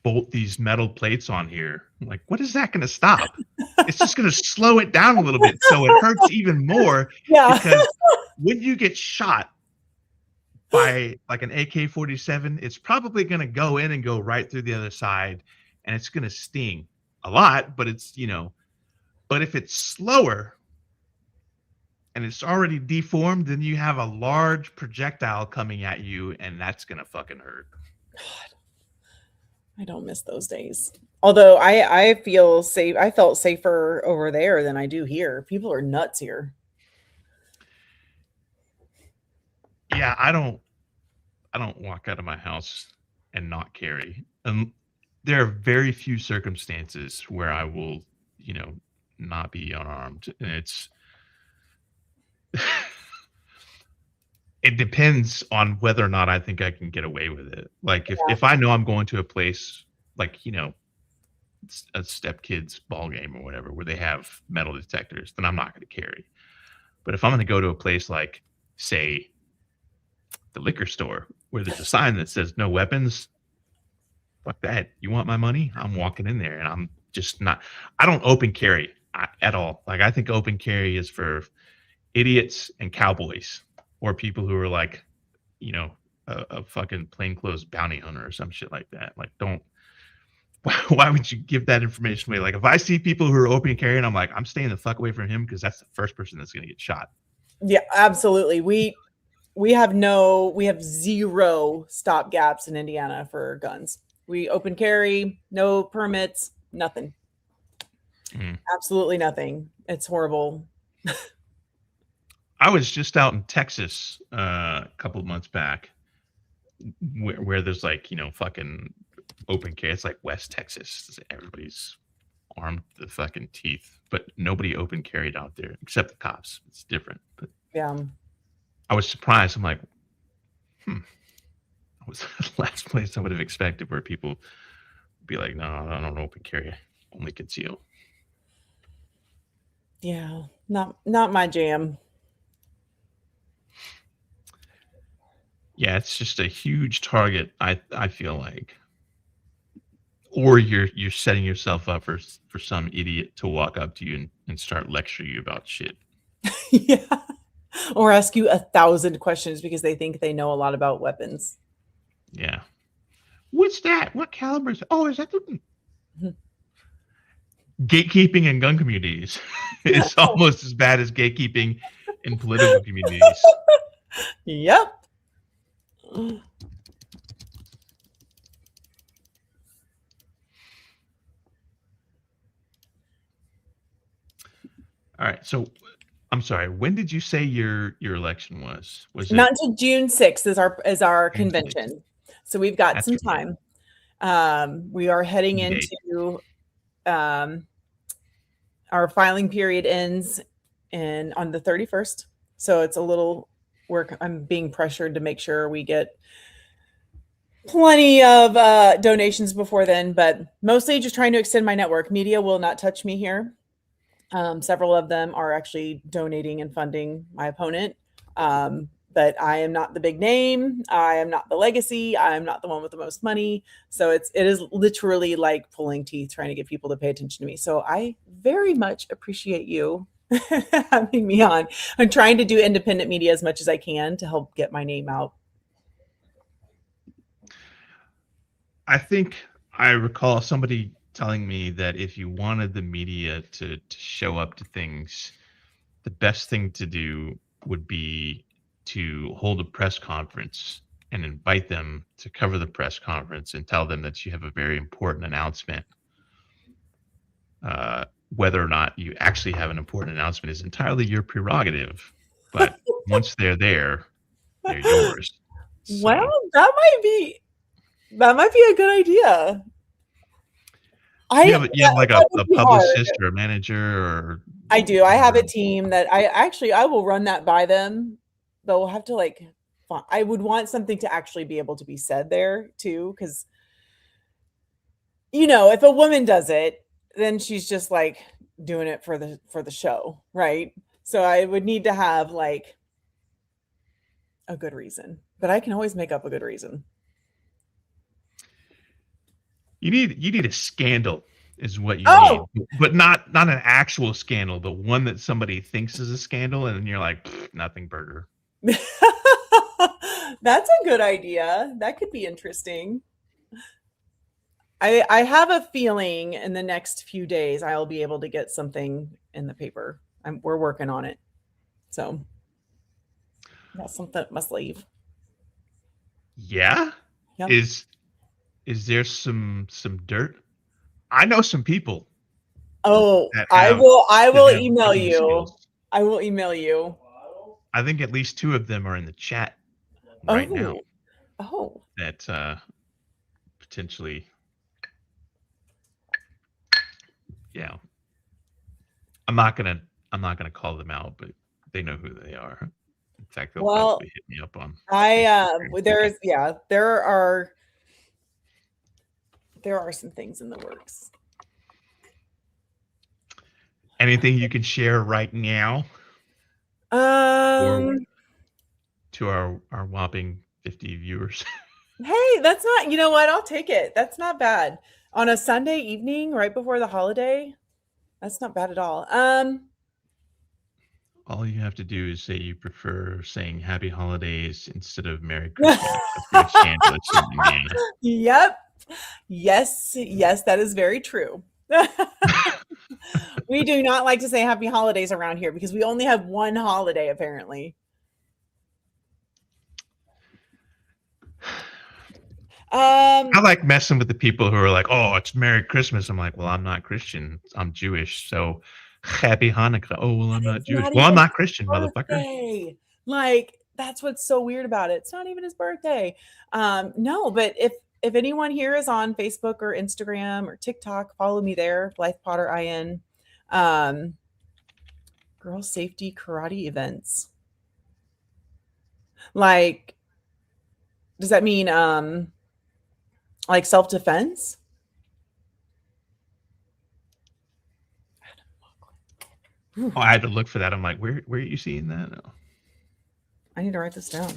bolt these metal plates on here." I'm like, what is that going to stop? It's just going to slow it down a little bit, so it hurts even more. Yeah. Because when you get shot by like an AK-47, it's probably going to go in and go right through the other side, and it's going to sting a lot. But it's but if it's slower, and it's already deformed, then you have a large projectile coming at you, and that's gonna fucking hurt. God, I don't miss those days. Although I feel safe. I felt safer over there than I do here. People are nuts here. Yeah, I don't walk out of my house and not carry. There are very few circumstances where I will, not be unarmed, and it depends on whether or not I think I can get away with it. Like if I know I'm going to a place like, a step kids ball game or whatever where they have metal detectors, then I'm not going to carry. But if I'm going to go to a place like, say, the liquor store where there's a sign that says no weapons, fuck that. You want my money? I'm walking in there, and I'm just not. I don't open carry at all. Like, I think open carry is for idiots and cowboys, or people who are like, a fucking plainclothes bounty hunter or some shit like that. Like, don't. Why would you give that information away? Like, if I see people who are open carrying, I'm like, I'm staying the fuck away from him, because that's the first person that's going to get shot. Yeah, absolutely. We have zero stop gaps in Indiana for guns. We open carry, no permits, nothing. Absolutely nothing. It's horrible. I was just out in Texas a couple of months back, where there's like, fucking open carry. It's like West Texas. Everybody's armed to the fucking teeth, but nobody open carried out there except the cops. It's different. But Yeah. I was surprised. I'm like, that was the last place I would have expected where people would be like, no, I don't open carry, only conceal. Yeah, not my jam. Yeah, it's just a huge target, I feel like. Or you're setting yourself up for some idiot to walk up to you and start lecturing you about shit. Yeah. Or ask you 1,000 questions because they think they know a lot about weapons. Yeah. What's that? What caliber is? Oh, is that the gatekeeping in gun communities? It's almost as bad as gatekeeping in political communities. Yep. All right. So, I'm sorry. When did you say your election was? Was it not until June 6th is our June 6th? convention. So we've got That's some right. time. We are heading Date. into our filing period ends on the 31st. So it's a little work. I'm being pressured to make sure we get plenty of donations before then, but mostly just trying to extend my network. Media will not touch me here. Several of them are actually donating and funding my opponent. But I am not the big name. I am not the legacy. I am not the one with the most money. So it is literally like pulling teeth trying to get people to pay attention to me. So I very much appreciate you having me on. I'm trying to do independent media as much as I can to help get my name out. I think I recall somebody telling me that if you wanted the media to show up to things, the best thing to do would be to hold a press conference and invite them to cover the press conference and tell them that you have a very important announcement. Whether or not you actually have an important announcement is entirely your prerogative. But once they're there, they're yours. So, Well, that might be a good idea. you have like a publicist or a manager, or I do. I have a team that I will run that by them. They'll have to I would want something to actually be able to be said there too, because if a woman does it, then she's just like doing it for the show, right? So I would need to have like a good reason, but I can always make up a good reason. You need a scandal is what you need, but not an actual scandal, but one that somebody thinks is a scandal, and then you're like, nothing burger. That's a good idea. That could be interesting. I have a feeling in the next few days I'll be able to get something in the paper. We're working on it. So that's something that must leave. Yeah. Yep. Is there some dirt? I know some people. Oh, that I have- will that have email cooking you. skills. I will email you. I think at least 2 of them are in the chat right now Oh. that potentially, yeah. I'm not gonna call them out, but they know who they are. In fact, they'll Well, probably hit me up on. there are some things in the works. Anything you can share right now Um, to our whopping 50 viewers? hey, that's not, you know what? I'll take it. That's not bad. On a Sunday evening right before the holiday, that's not bad at all. All you have to do is say you prefer saying Happy Holidays instead of Merry Christmas. That's pretty scandalous in Indiana. Yep. Yes, that is very true. We do not like to say happy holidays around here because we only have one holiday, apparently. I like messing with the people who are like, "Oh, it's Merry Christmas." I'm like, "Well, I'm not Christian. I'm Jewish. So, Happy Hanukkah." "Oh, well, I'm not Jewish." "Well, I'm not Christian, motherfucker." Like, that's what's so weird about it. It's not even his birthday. No, but if anyone here is on Facebook or Instagram or TikTok, follow me there, Blythe Potter IN. Girl safety karate events. Like, does that mean like self-defense? Oh, I had to look for that. I'm like, where are you seeing that? Oh. I need to write this down.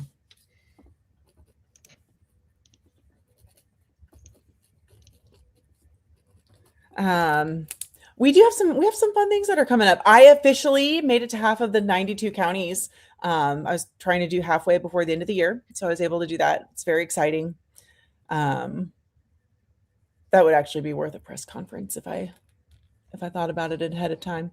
We have some fun things that are coming up. I officially made it to half of the 92 counties. I was trying to do halfway before the end of the year, so I was able to do that. It's very exciting. That would actually be worth a press conference if I thought about it ahead of time.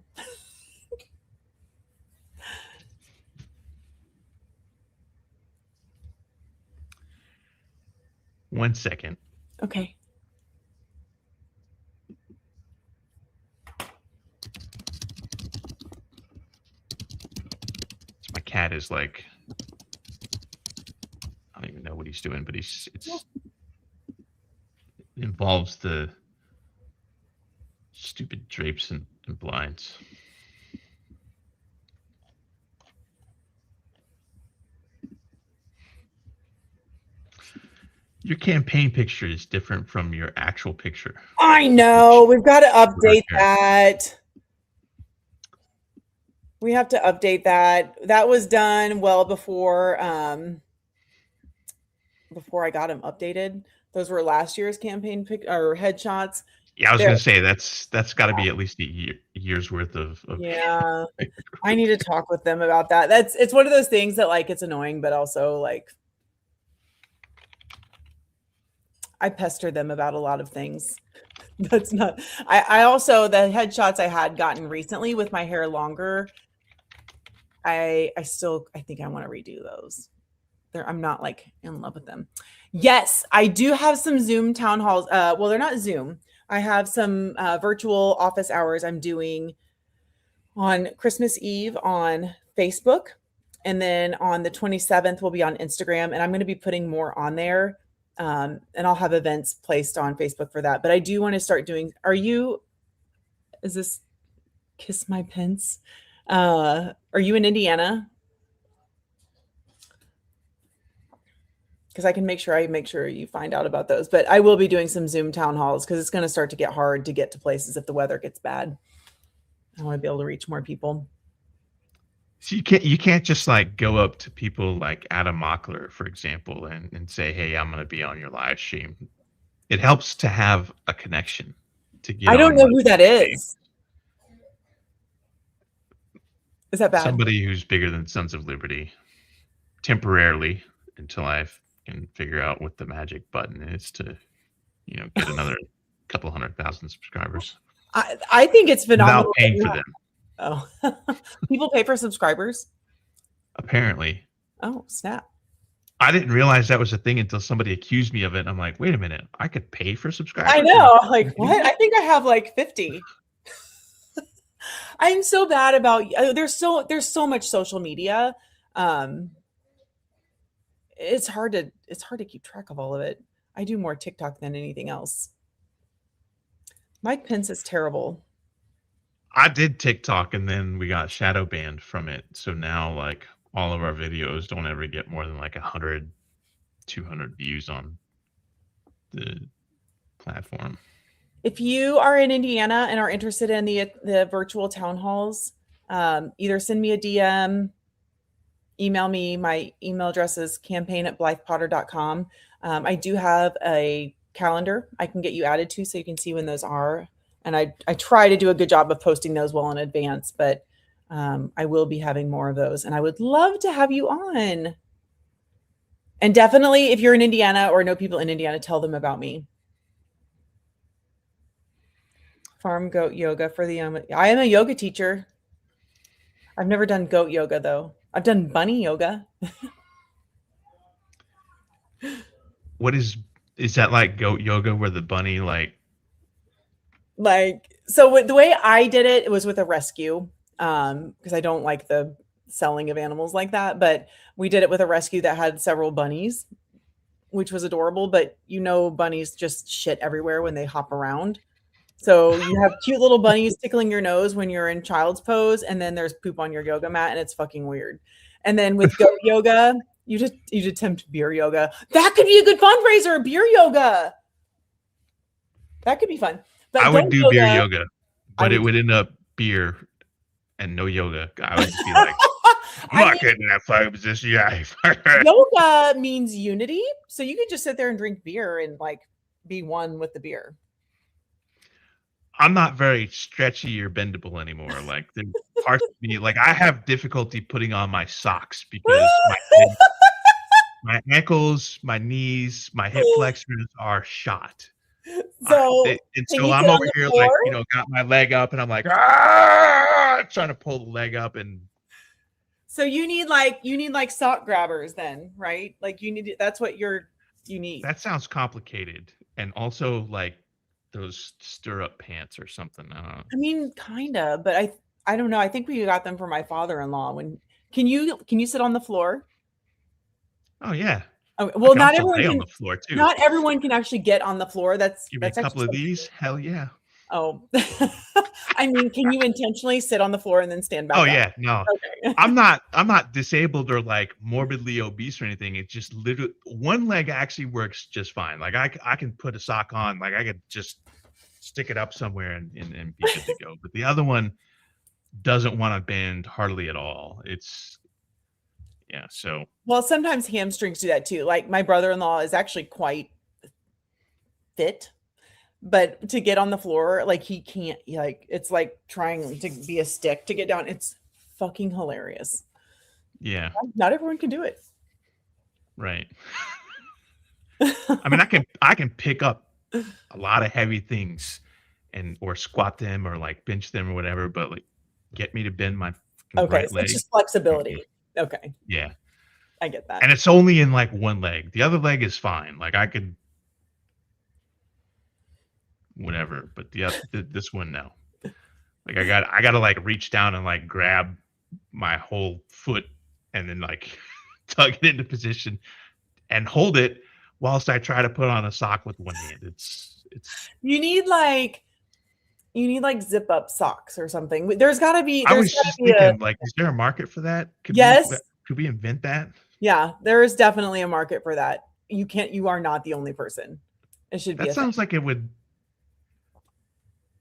One second. Okay. My cat is like, I don't even know what he's doing, but it involves the stupid drapes and blinds. Your campaign picture is different from your actual picture. I know. We've got to update that. We have to update that. That was done well before I got them updated. Those were last year's campaign or headshots. Yeah, I was going to say that's got to be at least a year's worth of yeah. I need to talk with them about that. It's one of those things that, like, it's annoying, but also, like, I pester them about a lot of things. That's not. I also, the headshots I had gotten recently with my hair longer, I think I want to redo those. I'm not like in love with them. Yes, I do have some Zoom town halls. Well, they're not Zoom. I have some virtual office hours I'm doing on Christmas Eve on Facebook. And then on the 27th, we'll be on Instagram. And I'm going to be putting more on there. And I'll have events placed on Facebook for that. But I do want to start doing, is this Kiss My Pence? Are you in Indiana? Because I can make sure you find out about those. But I will be doing some Zoom town halls because it's going to start to get hard to get to places if the weather gets bad. I want to be able to reach more people. So you can't just like go up to people like Adam Mockler, for example, and say, "Hey, I'm going to be on your live stream." It helps to have a connection to get. I don't know who that is. Is that bad? Somebody who's bigger than Sons of Liberty, temporarily, until I can figure out what the magic button is to, get another couple 100,000 subscribers. I think it's phenomenal. Without paying for them. Oh, people pay for subscribers? apparently. Oh, snap. I didn't realize that was a thing until somebody accused me of it. I'm like, wait a minute, I could pay for subscribers? I know. Like, what? I think I have like 50. I'm so bad about there's so much social media. It's hard to keep track of all of it. I do more TikTok than anything else. Mike Pence is terrible. I did TikTok and then we got shadow banned from it. So now like all of our videos don't ever get more than like 100, 200 views on the platform. If you are in Indiana and are interested in the virtual town halls, either send me a DM, email me. My email address is campaign@blythepotter.com. I do have a calendar I can get you added to so you can see when those are. And I try to do a good job of posting those well in advance, but I will be having more of those. And I would love to have you on. And definitely, if you're in Indiana or know people in Indiana, tell them about me. Farm goat yoga for the young. I am a yoga teacher. I've never done goat yoga, though. I've done bunny yoga. What is that like goat yoga where the bunny so the way I did it was with a rescue because I don't like the selling of animals like that, but we did it with a rescue that had several bunnies, which was adorable. But bunnies just shit everywhere when they hop around. So you have cute little bunnies tickling your nose when you're in child's pose, and then there's poop on your yoga mat, and it's fucking weird. And then with goat yoga, you attempt beer yoga. That could be a good fundraiser, beer yoga. That could be fun. But I would do beer yoga, but it would end up beer and no yoga. I would just be like, I'm not getting that fucking position. Yeah. Yoga means unity. So you could just sit there and drink beer and like be one with the beer. I'm not very stretchy or bendable anymore. Like there's parts of me, like I have difficulty putting on my socks because my ankles, my knees, my hip flexors are shot. So I'm over here like, got my leg up and I'm like, trying to pull the leg up. And so you need like sock grabbers then, right? Like that's what you need. That sounds complicated. And also like those stirrup pants or something. I don't know. I mean, kind of, but I don't know. I think we got them for my father-in-law. Can you sit on the floor? Oh yeah. Oh, well, not everyone can, on the floor too. Not everyone can actually get on the floor. Give me a couple of these. Hell yeah. Oh, I mean, can you intentionally sit on the floor and then stand back? Oh yeah, no. Okay. I'm not disabled or like morbidly obese or anything. It's just literally one leg actually works just fine. Like I can put a sock on, like I could just stick it up somewhere and be good to go. But the other one doesn't want to bend hardly at all. So. Well, sometimes hamstrings do that too. Like my brother-in-law is actually quite fit, but to get on the floor, like he can't, like it's like trying to be a stick to get down. It's fucking hilarious. Yeah. Not everyone can do it. Right. I mean, I can pick up a lot of heavy things or squat them or like bench them or whatever, but like get me to bend my right leg. It's just flexibility. Okay. Yeah. I get that. And it's only in like one leg. The other leg is fine. Like I could whatever, but this one, no. Like I got to like reach down and like grab my whole foot and then like tug it into position and hold it whilst I try to put on a sock with one hand. It's you need like zip up socks or something. There's got to be. I was just thinking, like, is there a market for that? Could we invent that? Yeah, there is definitely a market for that. You are not the only person. It should be. That sounds like it would.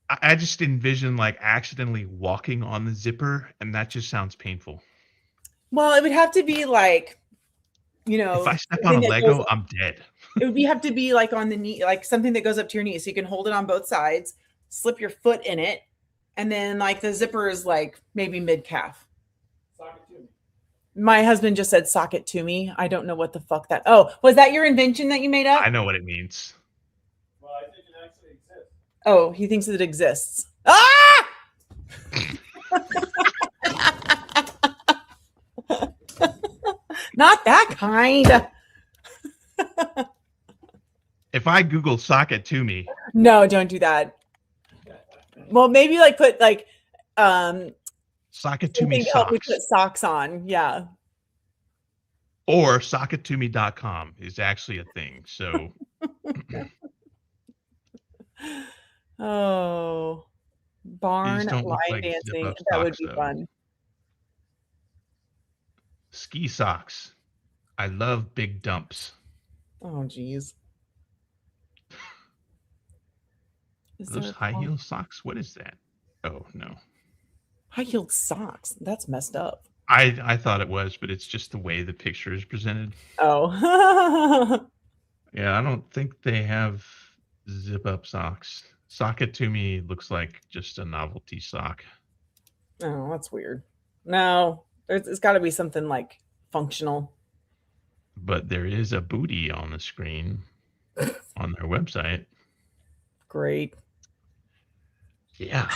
I just envision like accidentally walking on the zipper, and that just sounds painful. Well, it would have to be like, if I step on a Lego, I'm dead. It would have to be like on the knee, like something that goes up to your knee, so you can hold it on both sides, slip your foot in it, and then like the zipper is like maybe mid calf. Sock it to me. My husband just said "sock it to me." I don't know what the fuck that. Oh, was that your invention that you made up? I know what it means. Well, I think it actually exists. Oh, he thinks that it exists. Ah! Not that kind. If I Google sock it to me, No, don't do that. Well, maybe like put like sock it to me something to help me socks put socks on. Yeah. or sockittome.com is actually a thing. So Oh, barn don't look line like zip dancing. up That would socks be though. fun. Ski socks. I love big dumps. Oh, geez. Is Those there high heel socks? What is that? Oh no. high-heeled socks? That's messed up. I thought it was, but it's just the way the picture is presented. Oh. Yeah, I don't think they have zip up socks. Sock it to me looks like just a novelty sock. Oh, that's weird. No, it's got to be something like functional. But there is a booty on the screen on their website. Great. Yeah.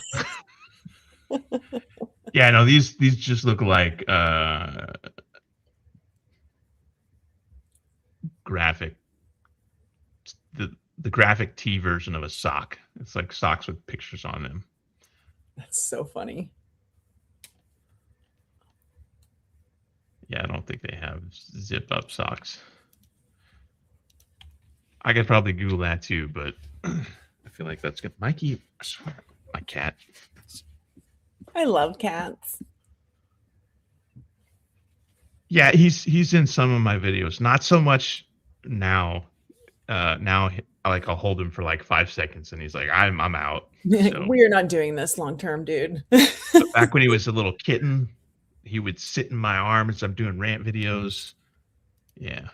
Yeah, no, these just look like graphic the graphic tee version of a sock. It's like socks with pictures on them. That's so funny. Yeah, I don't think they have zip up socks. I could probably Google that too, but I feel like that's good. Mikey, I swear, my cat. I love cats. Yeah, he's in some of my videos. Not so much now. Now like I'll hold him for like 5 seconds and he's like, I'm out. So, We are not doing this long term, dude. but back when he was a little kitten, he would sit in my arms. I'm doing rant videos. Yeah.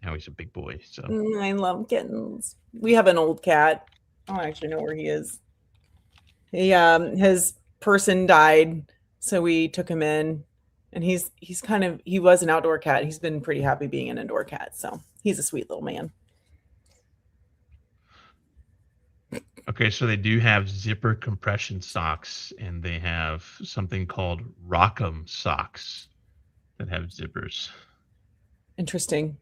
Now he's a big boy. So I love kittens. We have an old cat. I don't actually know where he is. His person died, so we took him in, and he was an outdoor cat. He's been pretty happy being an indoor cat, so he's a sweet little man. okay, so they do have zipper compression socks, and they have something called Rock'em socks that have zippers. Interesting.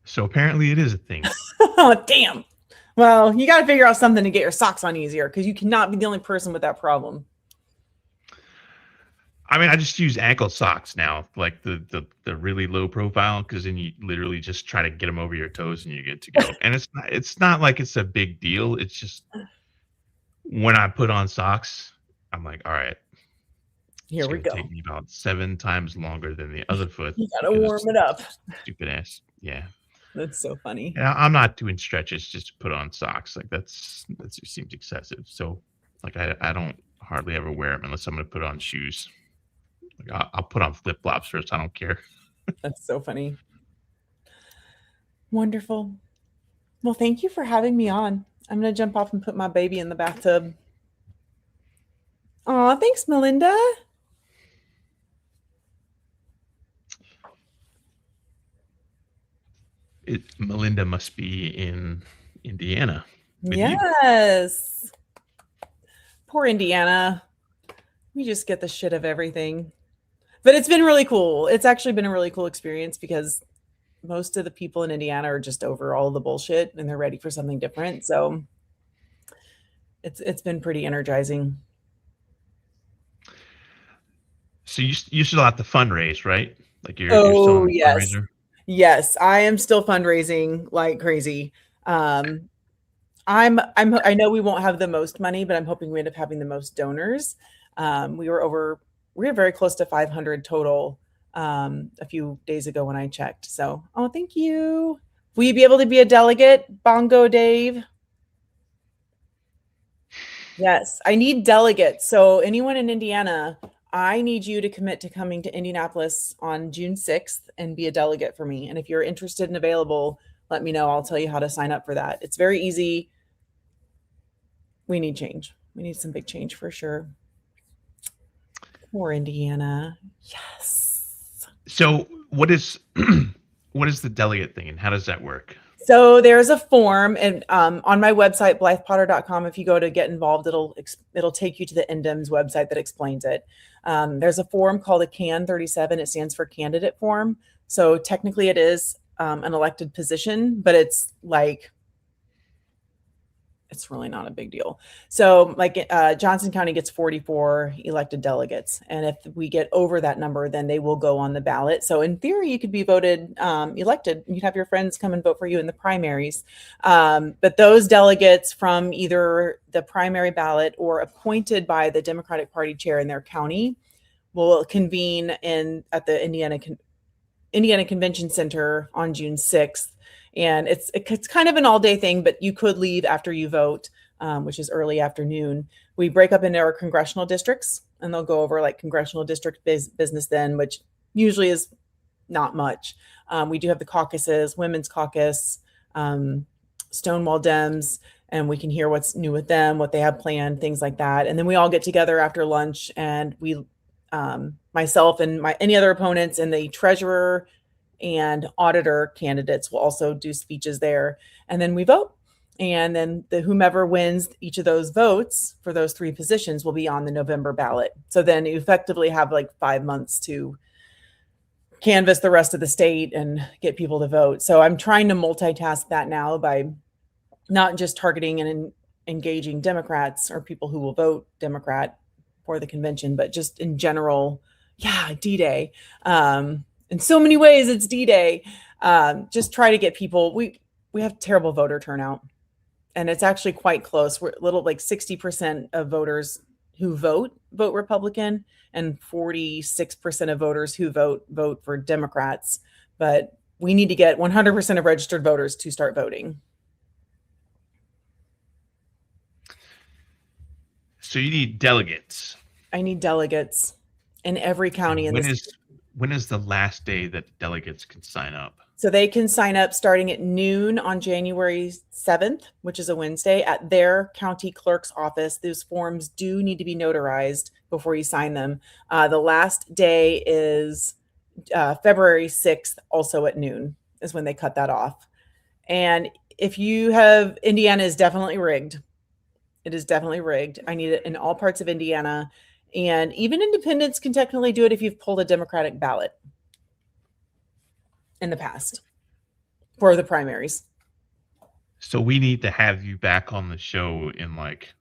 So apparently it is a thing. Oh, damn. Well, you got to figure out something to get your socks on easier, because you cannot be the only person with that problem. I mean, I just use ankle socks now, like the really low profile, because then you literally just try to get them over your toes and you're good to go. And it's not like it's a big deal. It's just when I put on socks, I'm like, all right, Here we go. Take me about 7 times longer than the other foot. You got to warm it up. Stupid ass. Yeah. That's so funny. And I'm not doing stretches just to put on socks. Like that just seems excessive. So like I don't hardly ever wear them unless I'm going to put on shoes. Like I'll put on flip flops first. I don't care. That's so funny. Wonderful. Well, thank you for having me on. I'm going to jump off and put my baby in the bathtub. Aw, thanks, Melinda. Melinda must be in Indiana. Yes. Poor Indiana. We just get the shit of everything. But it's been really cool. It's actually been a really cool experience because most of the people in Indiana are just over all the bullshit and they're ready for something different. So it's been pretty energizing. So you still have to fundraise, right? Like you're still yes. Fundraiser? Yes, I am still fundraising like crazy. I know we won't have the most money, but I'm hoping we end up having the most donors. We were very close to 500 total a few days ago when I checked. So, thank you. Will you be able to be a delegate, Bongo Dave? Yes, I need delegates. So anyone in Indiana, I need you to commit to coming to Indianapolis on June 6th and be a delegate for me. And if you're interested and available, let me know. I'll tell you how to sign up for that. It's very easy. We need change. We need some big change for sure. Poor Indiana. Yes. So what is the delegate thing and how does that work? So there's a form, and on my website, blythepotter.com, if you go to get involved, it'll take you to the NDEM's website that explains it. There's a form called a CAN 37. It stands for candidate form. So technically it is an elected position, but it's like, it's really not a big deal. So like Johnson County gets 44 elected delegates. And if we get over that number, then they will go on the ballot. So in theory, you could be voted elected. You'd have your friends come and vote for you in the primaries. But those delegates from either the primary ballot or appointed by the Democratic Party chair in their county will convene at the Indiana Convention Center on June 6th. And it's kind of an all-day thing, but you could leave after you vote, which is early afternoon. We break up into our congressional districts, and they'll go over like congressional district business then, which usually is not much. We do have the caucuses, women's caucus, Stonewall Dems, and we can hear what's new with them, what they have planned, things like that. And then we all get together after lunch, and we, myself and any other opponents and the treasurer and auditor candidates will also do speeches there, and then we vote. And then whomever wins each of those votes for those three positions will be on the November ballot. So then you effectively have like 5 months to canvass the rest of the state and get people to vote. So I'm trying to multitask that now by not just targeting and engaging Democrats or people who will vote Democrat for the convention, but just in general, D-Day. In so many ways, it's D-Day. Just try to get people. We have terrible voter turnout, and it's actually quite close. We're little like 60% of voters who vote Republican, and 46% of voters who vote for Democrats. But we need to get 100% of registered voters to start voting. So you need delegates. I need delegates in every county in the state. When is the last day that delegates can sign up? So they can sign up starting at noon on January 7th, which is a Wednesday, at their county clerk's office. Those forms do need to be notarized before you sign them. The last day is February 6th, also at noon, is when they cut that off. And if you have, Indiana is definitely rigged. It is definitely rigged. I need it in all parts of Indiana. And even independents can technically do it if you've pulled a Democratic ballot in the past for the primaries. So we need to have you back on the show in like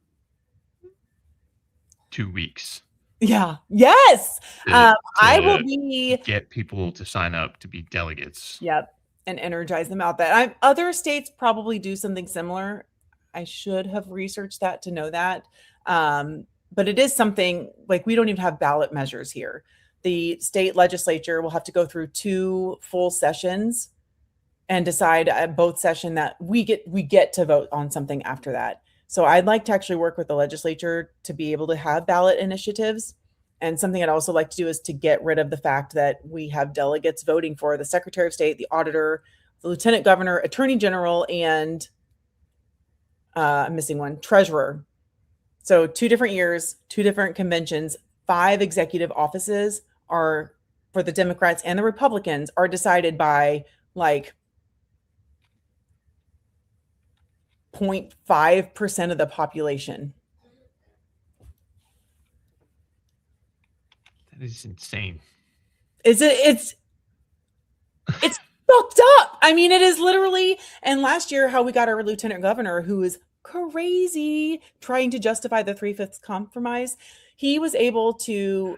2 weeks. Yeah. Yes. I will get people to sign up to be delegates. Yep. And energize them out. That other states probably do something similar. I should have researched that to know that. But it is something like we don't even have ballot measures here. The state legislature will have to go through 2 full sessions and decide at both session that we get to vote on something after that. So I'd like to actually work with the legislature to be able to have ballot initiatives. And something I'd also like to do is to get rid of the fact that we have delegates voting for the Secretary of State, the auditor, the lieutenant governor, attorney general, and I'm missing one, treasurer. So 2 different years, 2 different conventions, 5 executive offices are for the Democrats and the Republicans are decided by like 0.5% of the population. That is insane. It's fucked up. I mean, it is literally. And last year, how we got our lieutenant governor, who is crazy, trying to justify the 3/5 compromise, he was able to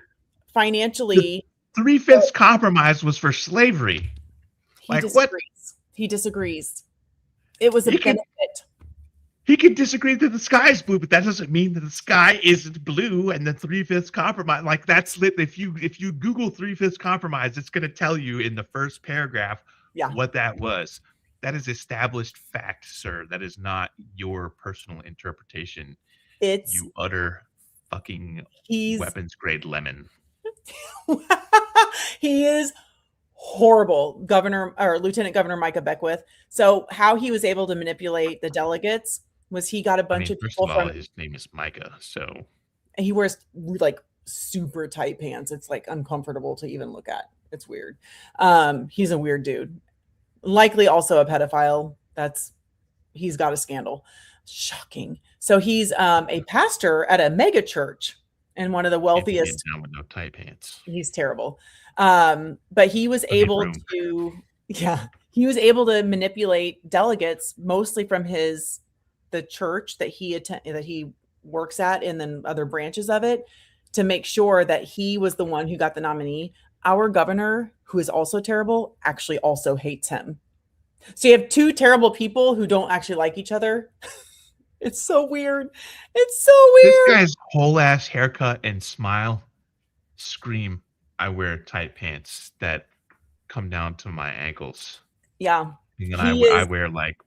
financially. The 3/5 compromise was for slavery. He disagrees. It was a benefit. He could disagree that the sky is blue, but that doesn't mean that the sky isn't blue. And the 3/5 compromise, like that's lit. If you Google 3/5 compromise, it's going to tell you in the first paragraph what that was. That is established fact, sir. That is not your personal interpretation. It's you utter fucking weapons grade lemon. He is horrible, Governor or Lieutenant Governor Micah Beckwith. So how he was able to manipulate the delegates was he got a bunch of people first of all, his name is Micah, so he wears like super tight pants. It's like uncomfortable to even look at. It's weird. He's a weird dude. Likely also a pedophile. he's got a scandal. Shocking. So he's a pastor at a mega church in one of the wealthiest. Down with no tight pants. He's terrible. But he was able to, he was able to manipulate delegates mostly from the church that he works at, and then other branches of it, to make sure that he was the one who got the nominee. Our governor, who is also terrible, actually also hates him. So you have two terrible people who don't actually like each other. It's so weird. It's so weird. This guy's whole ass haircut and smile scream, I wear tight pants that come down to my ankles. Yeah. And I wear like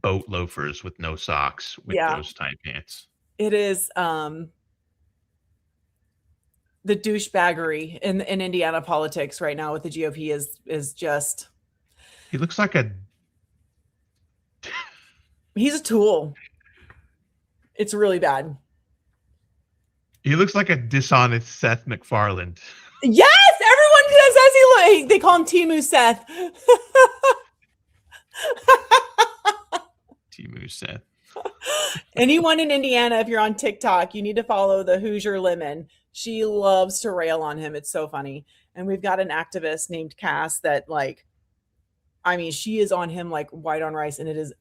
boat loafers with no socks with those tight pants. It is the douchebaggery in Indiana politics right now with the GOP is just. He looks like he's a tool. It's really bad. He looks like a dishonest Seth MacFarlane. Yes, everyone says he look. They call him Timu Seth. Timu Seth. Anyone in Indiana, if you're on TikTok, you need to follow the Hoosier Lemon. She loves to rail on him. It's so funny. And we've got an activist named Cass that, she is on him like white on rice, and it is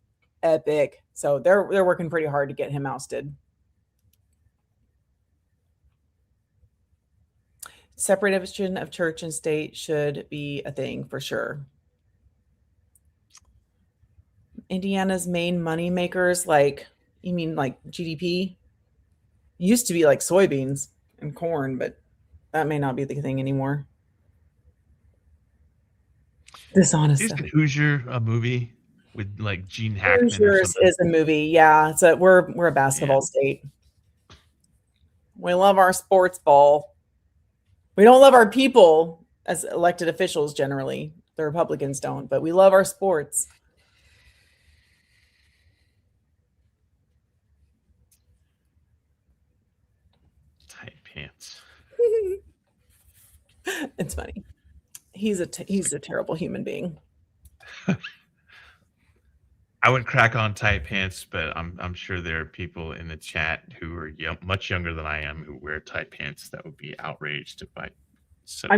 epic. So they're working pretty hard to get him ousted. Separation of church and state should be a thing for sure. Indiana's main money makers, you mean like GDP? Used to be like soybeans and corn, but that may not be the thing anymore. Dishonest. Isn't Hoosier a movie with like Gene Hackman? Hoosiers is a movie, yeah. So we're a basketball state. We love our sports ball. We don't love our people as elected officials generally. The Republicans don't, but we love our sports. Tight pants. It's funny. He's a terrible human being. I would crack on tight pants, but I'm sure there are people in the chat who are much younger than I am who wear tight pants that would be outraged if I said.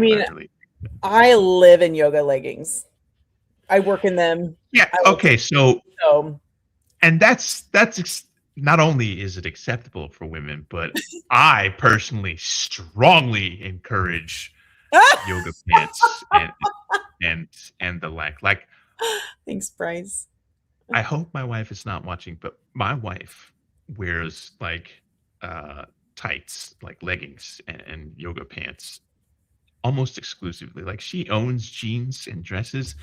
I live in yoga leggings. I work in them. Yeah. Okay. So, and that's not only is it acceptable for women, but I personally strongly encourage yoga pants and the like. Thanks, Bryce. I hope my wife is not watching, but my wife wears tights, like leggings and yoga pants almost exclusively. Like, she owns jeans and dresses,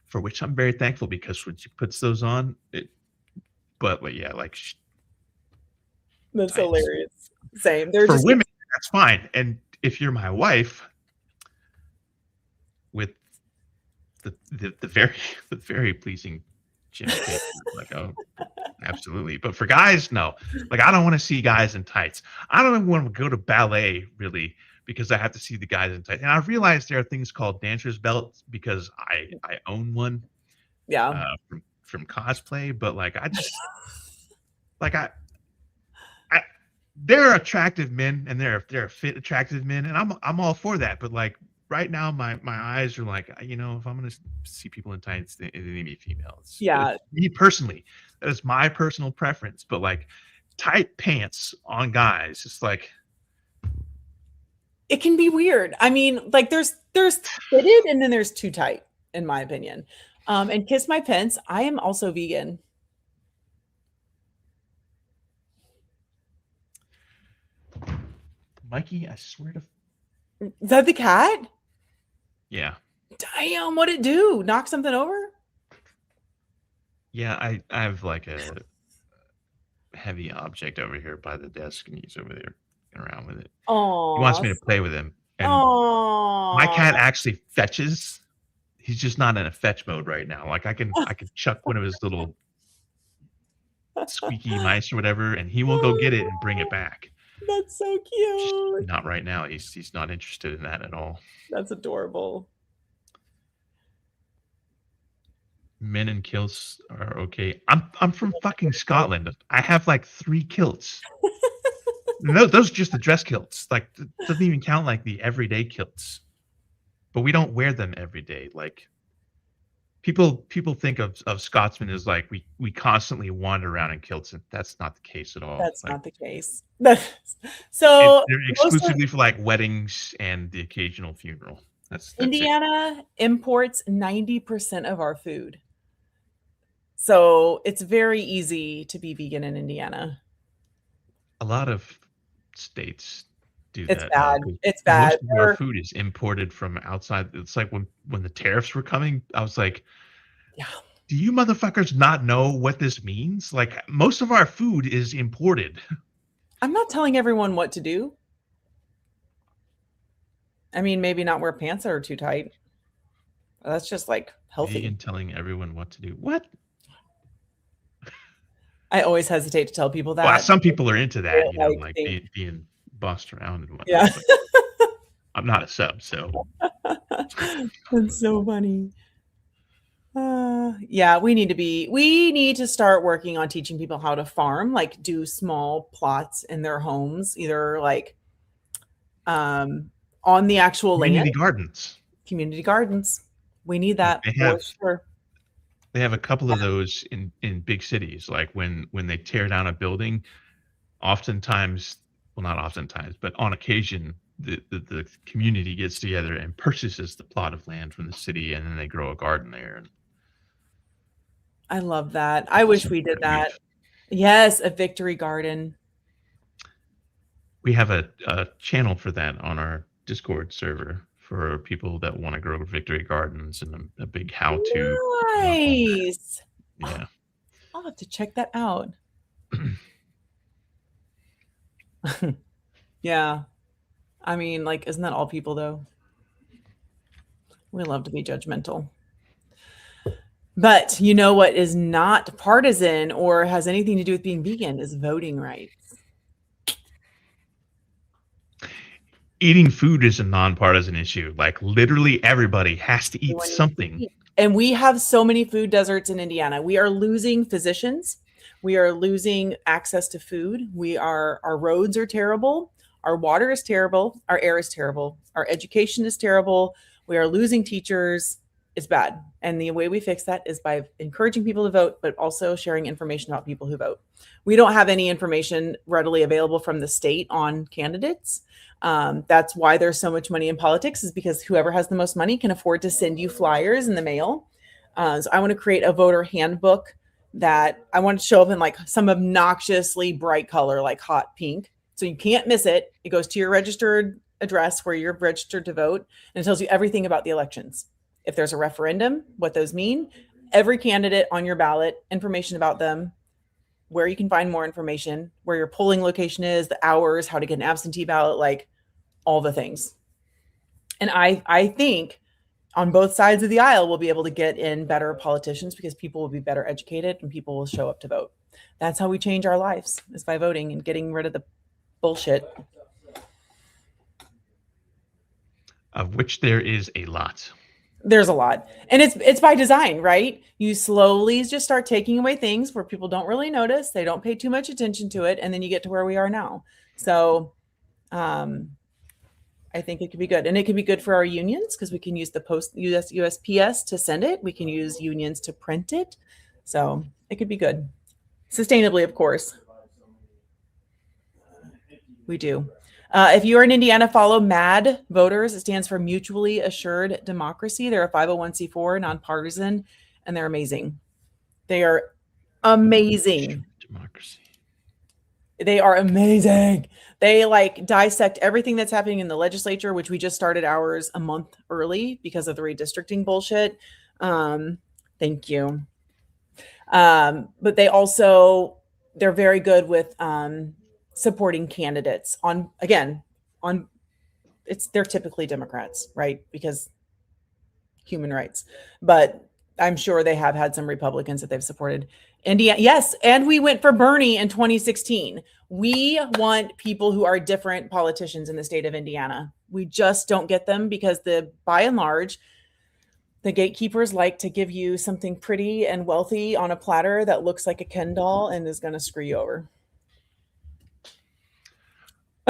for which I'm very thankful, because when she puts those on, that's tights. Hilarious. Same. For women, that's fine. And if you're my wife, with the very pleasing Jim Pitt, absolutely. But for guys, no. I don't want to see guys in tights. I don't even want to go to ballet, really, because I have to see the guys in tights. And I realized there are things called dancer's belts because I own one. Yeah. From cosplay, but I just they're attractive men, and they're fit, attractive men, and I'm all for that. But right now, my eyes are if I'm gonna see people in tights, they need to be females. Yeah. Me personally, that is my personal preference. But tight pants on guys, it's it can be weird. There's fitted and then there's too tight, in my opinion. And kiss my pants. I am also vegan. Mikey, I swear to. Is that the cat? Yeah. Damn, what'd it do? Knock something over? Yeah, I have a heavy object over here by the desk, and he's over there around with it. Oh. He wants me to play with him. And my cat actually fetches. He's just not in a fetch mode right now. I can chuck one of his little squeaky mice or whatever, and he will go get it and bring it back. That's so cute. Not right now. He's not interested in that at all. That's adorable. men in kilts are okay. I'm from fucking Scotland. I have like 3 kilts. No, those are just the dress kilts. Like, doesn't even count like the everyday kilts. But we don't wear them every day. Like, people think of Scotsmen as like we constantly wander around in kilts, and that's not the case at all. That's like, not the case. So they're exclusively for like weddings and the occasional funeral. That's Indiana imports 90% of our food. So it's very easy to be vegan in Indiana. A lot of states do It's that. bad. It's bad. Most of our food is imported from outside. It's like when the tariffs were coming, I was like, yeah. Do you motherfuckers not know what this means? Like, most of our food is imported. I'm not telling everyone what to do. I mean, maybe not wear pants that are too tight. That's just like healthy. Vegan telling everyone what to do. What? I always hesitate to tell people that. Well, some people are into that, you know, like being bossed around and whatnot. Yeah. I'm not a sub, so. That's so funny. Yeah, we need to start working on teaching people how to farm, like do small plots in their homes, either like on the actual Community land. gardens. Community gardens. We need that for sure. They have a couple of those in big cities. Like when they tear down a building, oftentimes, well, not oftentimes, but on occasion, the community gets together and purchases the plot of land from the city, and then they grow a garden there. I love that. I wish we did that. Yes, a victory garden. We have a channel for that on our Discord server for people that want to grow victory gardens and a big how-to. Nice. Yeah. I'll have to check that out. Yeah. I mean, like, isn't that all people though? We love to be judgmental. But you know what is not partisan or has anything to do with being vegan is voting rights. Eating food is a nonpartisan issue. Like, literally everybody has to eat something. And we have so many food deserts in Indiana. We are losing physicians. We are losing access to food. Our roads are terrible. Our water is terrible. Our air is terrible. Our education is terrible. We are losing teachers. It's bad. And the way we fix that is by encouraging people to vote, but also sharing information about people who vote. We don't have any information readily available from the state on candidates. That's why there's so much money in politics, is because whoever has the most money can afford to send you flyers in the mail. So I want to create a voter handbook that I want to show up in like some obnoxiously bright color, like hot pink. So you can't miss it. It goes to your registered address where you're registered to vote, and it tells you everything about the elections. If there's a referendum, what those mean, every candidate on your ballot, information about them, where you can find more information, where your polling location is, the hours, how to get an absentee ballot, like all the things. And I think on both sides of the aisle, we'll be able to get in better politicians because people will be better educated and people will show up to vote. That's how we change our lives, is by voting and getting rid of the bullshit. Of which there is a lot. There's a lot. And it's by design, right? You slowly just start taking away things where people don't really notice. They don't pay too much attention to it. And then you get to where we are now. So I think it could be good. And it could be good for our unions because we can use the USPS to send it. We can use unions to print it. So it could be good. Sustainably, of course. We do. If you are in Indiana, follow MAD Voters. It stands for Mutually Assured Democracy. They're a 501c4, nonpartisan, and they're amazing. They are amazing. Democracy. They are amazing. They like dissect everything that's happening in the legislature, which we just started ours a month early because of the redistricting bullshit. Thank you. But they're very good with supporting candidates they're typically Democrats, right? Because human rights, but I'm sure they have had some Republicans that they've supported. Indiana, yes, and we went for Bernie in 2016. We want people who are different politicians in the state of Indiana. We just don't get them because by and large, The gatekeepers like to give you something pretty and wealthy on a platter that looks like a Ken doll and is going to screw you over.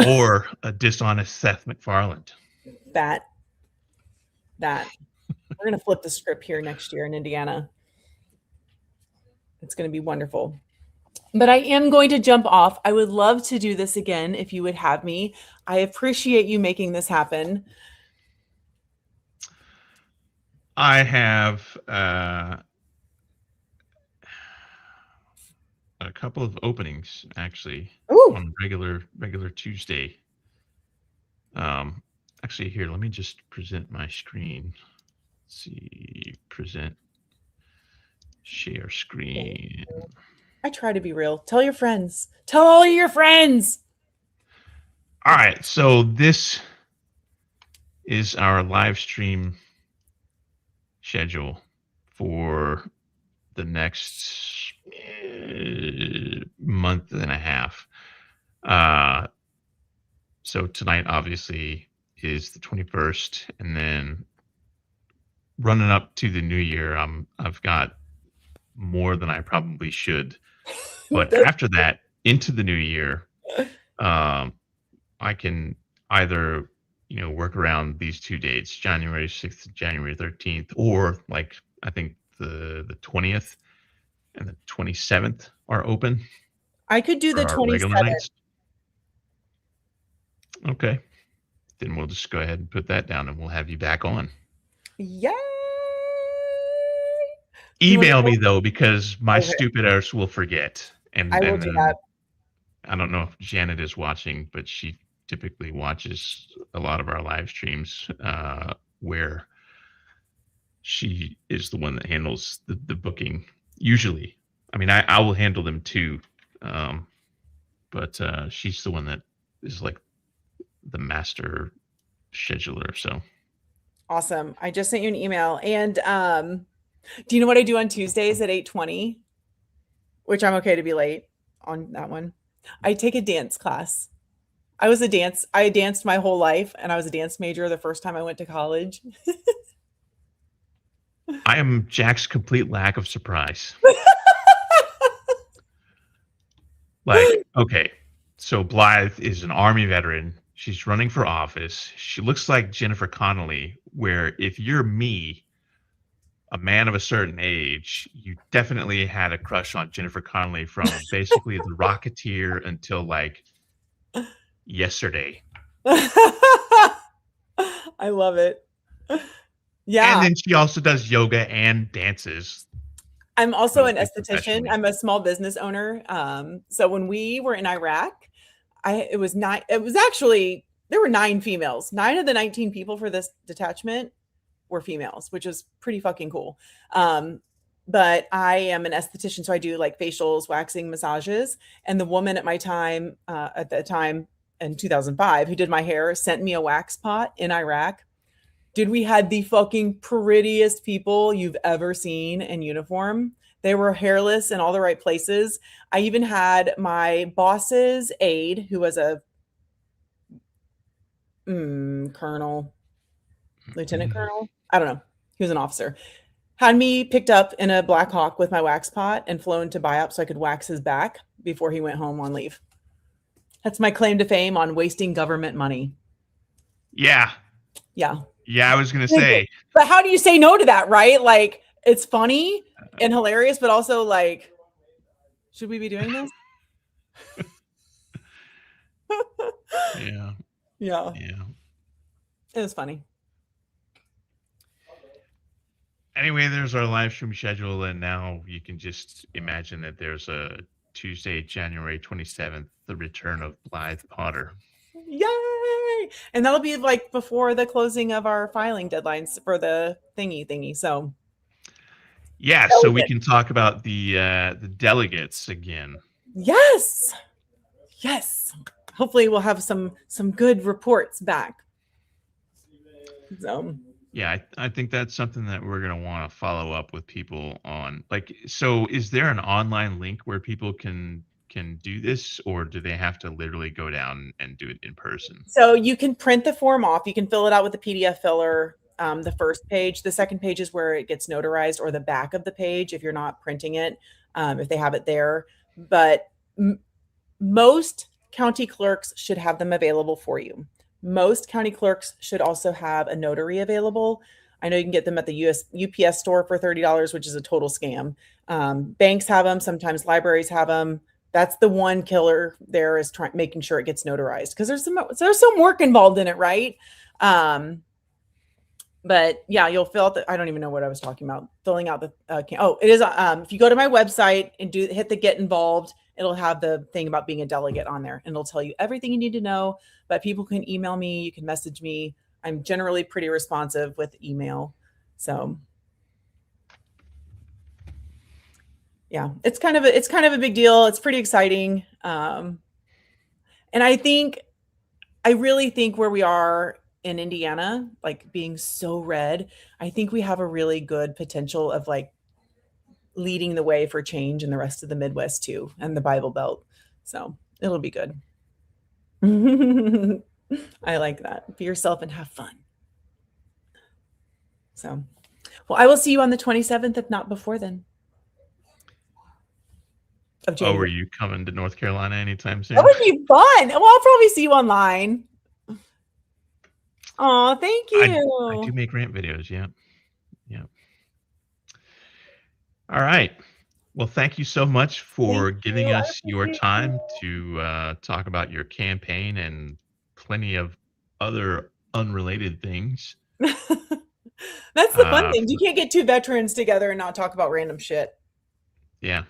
Or a dishonest Seth MacFarlane. That. We're going to flip the script here next year in Indiana. It's going to be wonderful. But I am going to jump off. I would love to do this again if you would have me. I appreciate you making this happen. I have a couple of openings actually. Ooh. On regular Tuesday. Actually, here, let me just present my screen. Let's see, present, share screen. I try to be real. Tell your friends. Tell all your friends. All right, so this is our live stream schedule for the next month and a half. So tonight, obviously, is the 21st, and then running up to the new year, I've got more than I probably should. But after that, into the new year, I can either work around these two dates, January 6th, January 13th, or like I think the 20th and the 27th are open. I could do the 27th. Okay. Then we'll just go ahead and put that down and we'll have you back on. Yay! Email me though, because my stupid ass will forget. And I will do that. I don't know if Janet is watching, but she typically watches a lot of our live streams where she is the one that handles the booking. Usually, I mean, I will handle them too, but she's the one that is like the master scheduler. So awesome. I just sent you an email. And do you know what I do on Tuesdays at 8:20? Which I'm okay to be late on that one. I take a dance class. I danced my whole life, and I was a dance major the first time I went to college. I am Jack's complete lack of surprise. Like, okay, so Blythe is an Army veteran. She's running for office. She looks like Jennifer Connelly, where if you're me, a man of a certain age, you definitely had a crush on Jennifer Connelly from basically The Rocketeer until like yesterday. I love it. Yeah. And then she also does yoga and dances. I'm also an esthetician. I'm a small business owner. So when we were in Iraq, there were 9 females. 9 of the 19 people for this detachment were females, which is pretty fucking cool. But I am an esthetician, so I do like facials, waxing, massages. And the woman at the time in 2005 who did my hair sent me a wax pot in Iraq. Dude, we had the fucking prettiest people you've ever seen in uniform. They were hairless in all the right places. I even had my boss's aide, who was a colonel, lieutenant colonel. I don't know. He was an officer. Had me picked up in a Black Hawk with my wax pot and flown to Biop so I could wax his back before he went home on leave. That's my claim to fame on wasting government money. Yeah. Yeah. Yeah, I was going to say. But how do you say no to that, right? Like, it's funny and hilarious, but also like, should we be doing this? Yeah. Yeah. Yeah. It was funny. Anyway, there's our live stream schedule, and now you can just imagine that there's a Tuesday, January 27th, the return of Blythe Potter. Yay! And that'll be like before the closing of our filing deadlines for the thingy. So yeah, so we can talk about the delegates again. Yes. Hopefully we'll have some good reports back. So yeah, I think that's something that we're going to want to follow up with people on. Like, so is there an online link where people can do this, or do they have to literally go down and do it in person? So you can print the form off. You can fill it out with a PDF filler. the first page. The second page is where it gets notarized, or the back of the page if you're not printing it, if they have it there. But most county clerks should have them available for you. Most county clerks should also have a notary available. I know you can get them at the UPS store for $30, which is a total scam. Banks have them. Sometimes libraries have them. That's the one killer there, is making sure it gets notarized, because there's some work involved in it, right? But yeah, you'll fill out I don't even know what I was talking about. Filling out the, it is, if you go to my website and hit the get involved, it'll have the thing about being a delegate on there, and it'll tell you everything you need to know. But people can email me, you can message me. I'm generally pretty responsive with email. So yeah, it's kind of a big deal. It's pretty exciting. And I really think where we are in Indiana, like being so red, I think we have a really good potential of like leading the way for change in the rest of the Midwest too, and the Bible Belt. So it'll be good. I like that. Be yourself and have fun. So, well, I will see you on the 27th, if not before then. Of January. Oh, are you coming to North Carolina anytime soon? That would be fun. Well, I'll probably see you online. Oh, thank you. I do make rant videos. Yeah. All right. Well, thank you so much for giving us your time to talk about your campaign and plenty of other unrelated things. That's the fun thing. You can't get two veterans together and not talk about random shit. Yeah.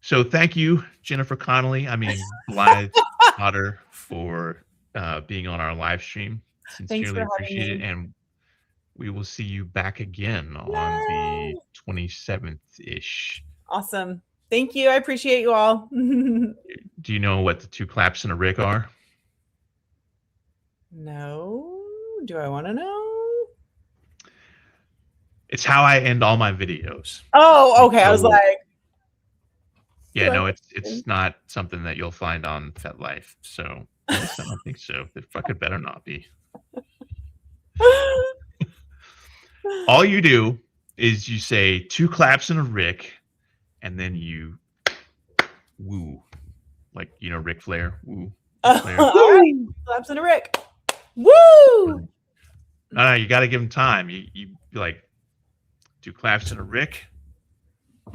So thank you, Jennifer Blythe Potter, for being on our live stream. Sincerely appreciate it. And we will see you back again on the 27th-ish. Awesome. Thank you. I appreciate you all. Do you know what the 2 claps and a Rick are? No. Do I want to know? It's how I end all my videos. Oh, okay. So, I was like, yeah, no, it's not something that you'll find on FetLife. So I don't think so. It fucking better not be. All you do is you say 2 claps and a Rick, and then you woo, like, Ric Flair. Woo. All right. Claps and a Rick. Woo! No, you got to give him time. You like 2 claps and a Rick,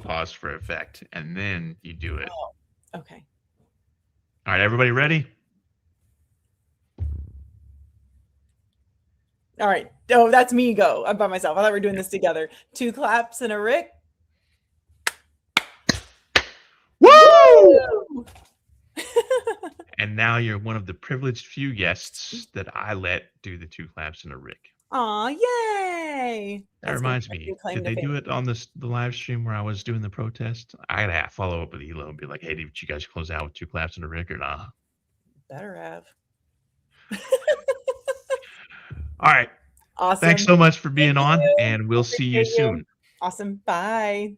pause for effect, and then you do it. Oh, okay. All right, everybody ready? All right. Oh, that's me. Go. I'm by myself. I thought we were doing this together. 2 claps and a Rick. Woo! And now you're one of the privileged few guests that I let do the 2 claps and a Rick. Aw, yay! That reminds me. Did they do it on the live stream where I was doing the protest? I gotta follow up with Elo and be like, hey, did you guys close out with 2 claps and a Rick or not? Better have. All right. Awesome. Thanks so much for being on, and we'll see you soon. Awesome. Bye.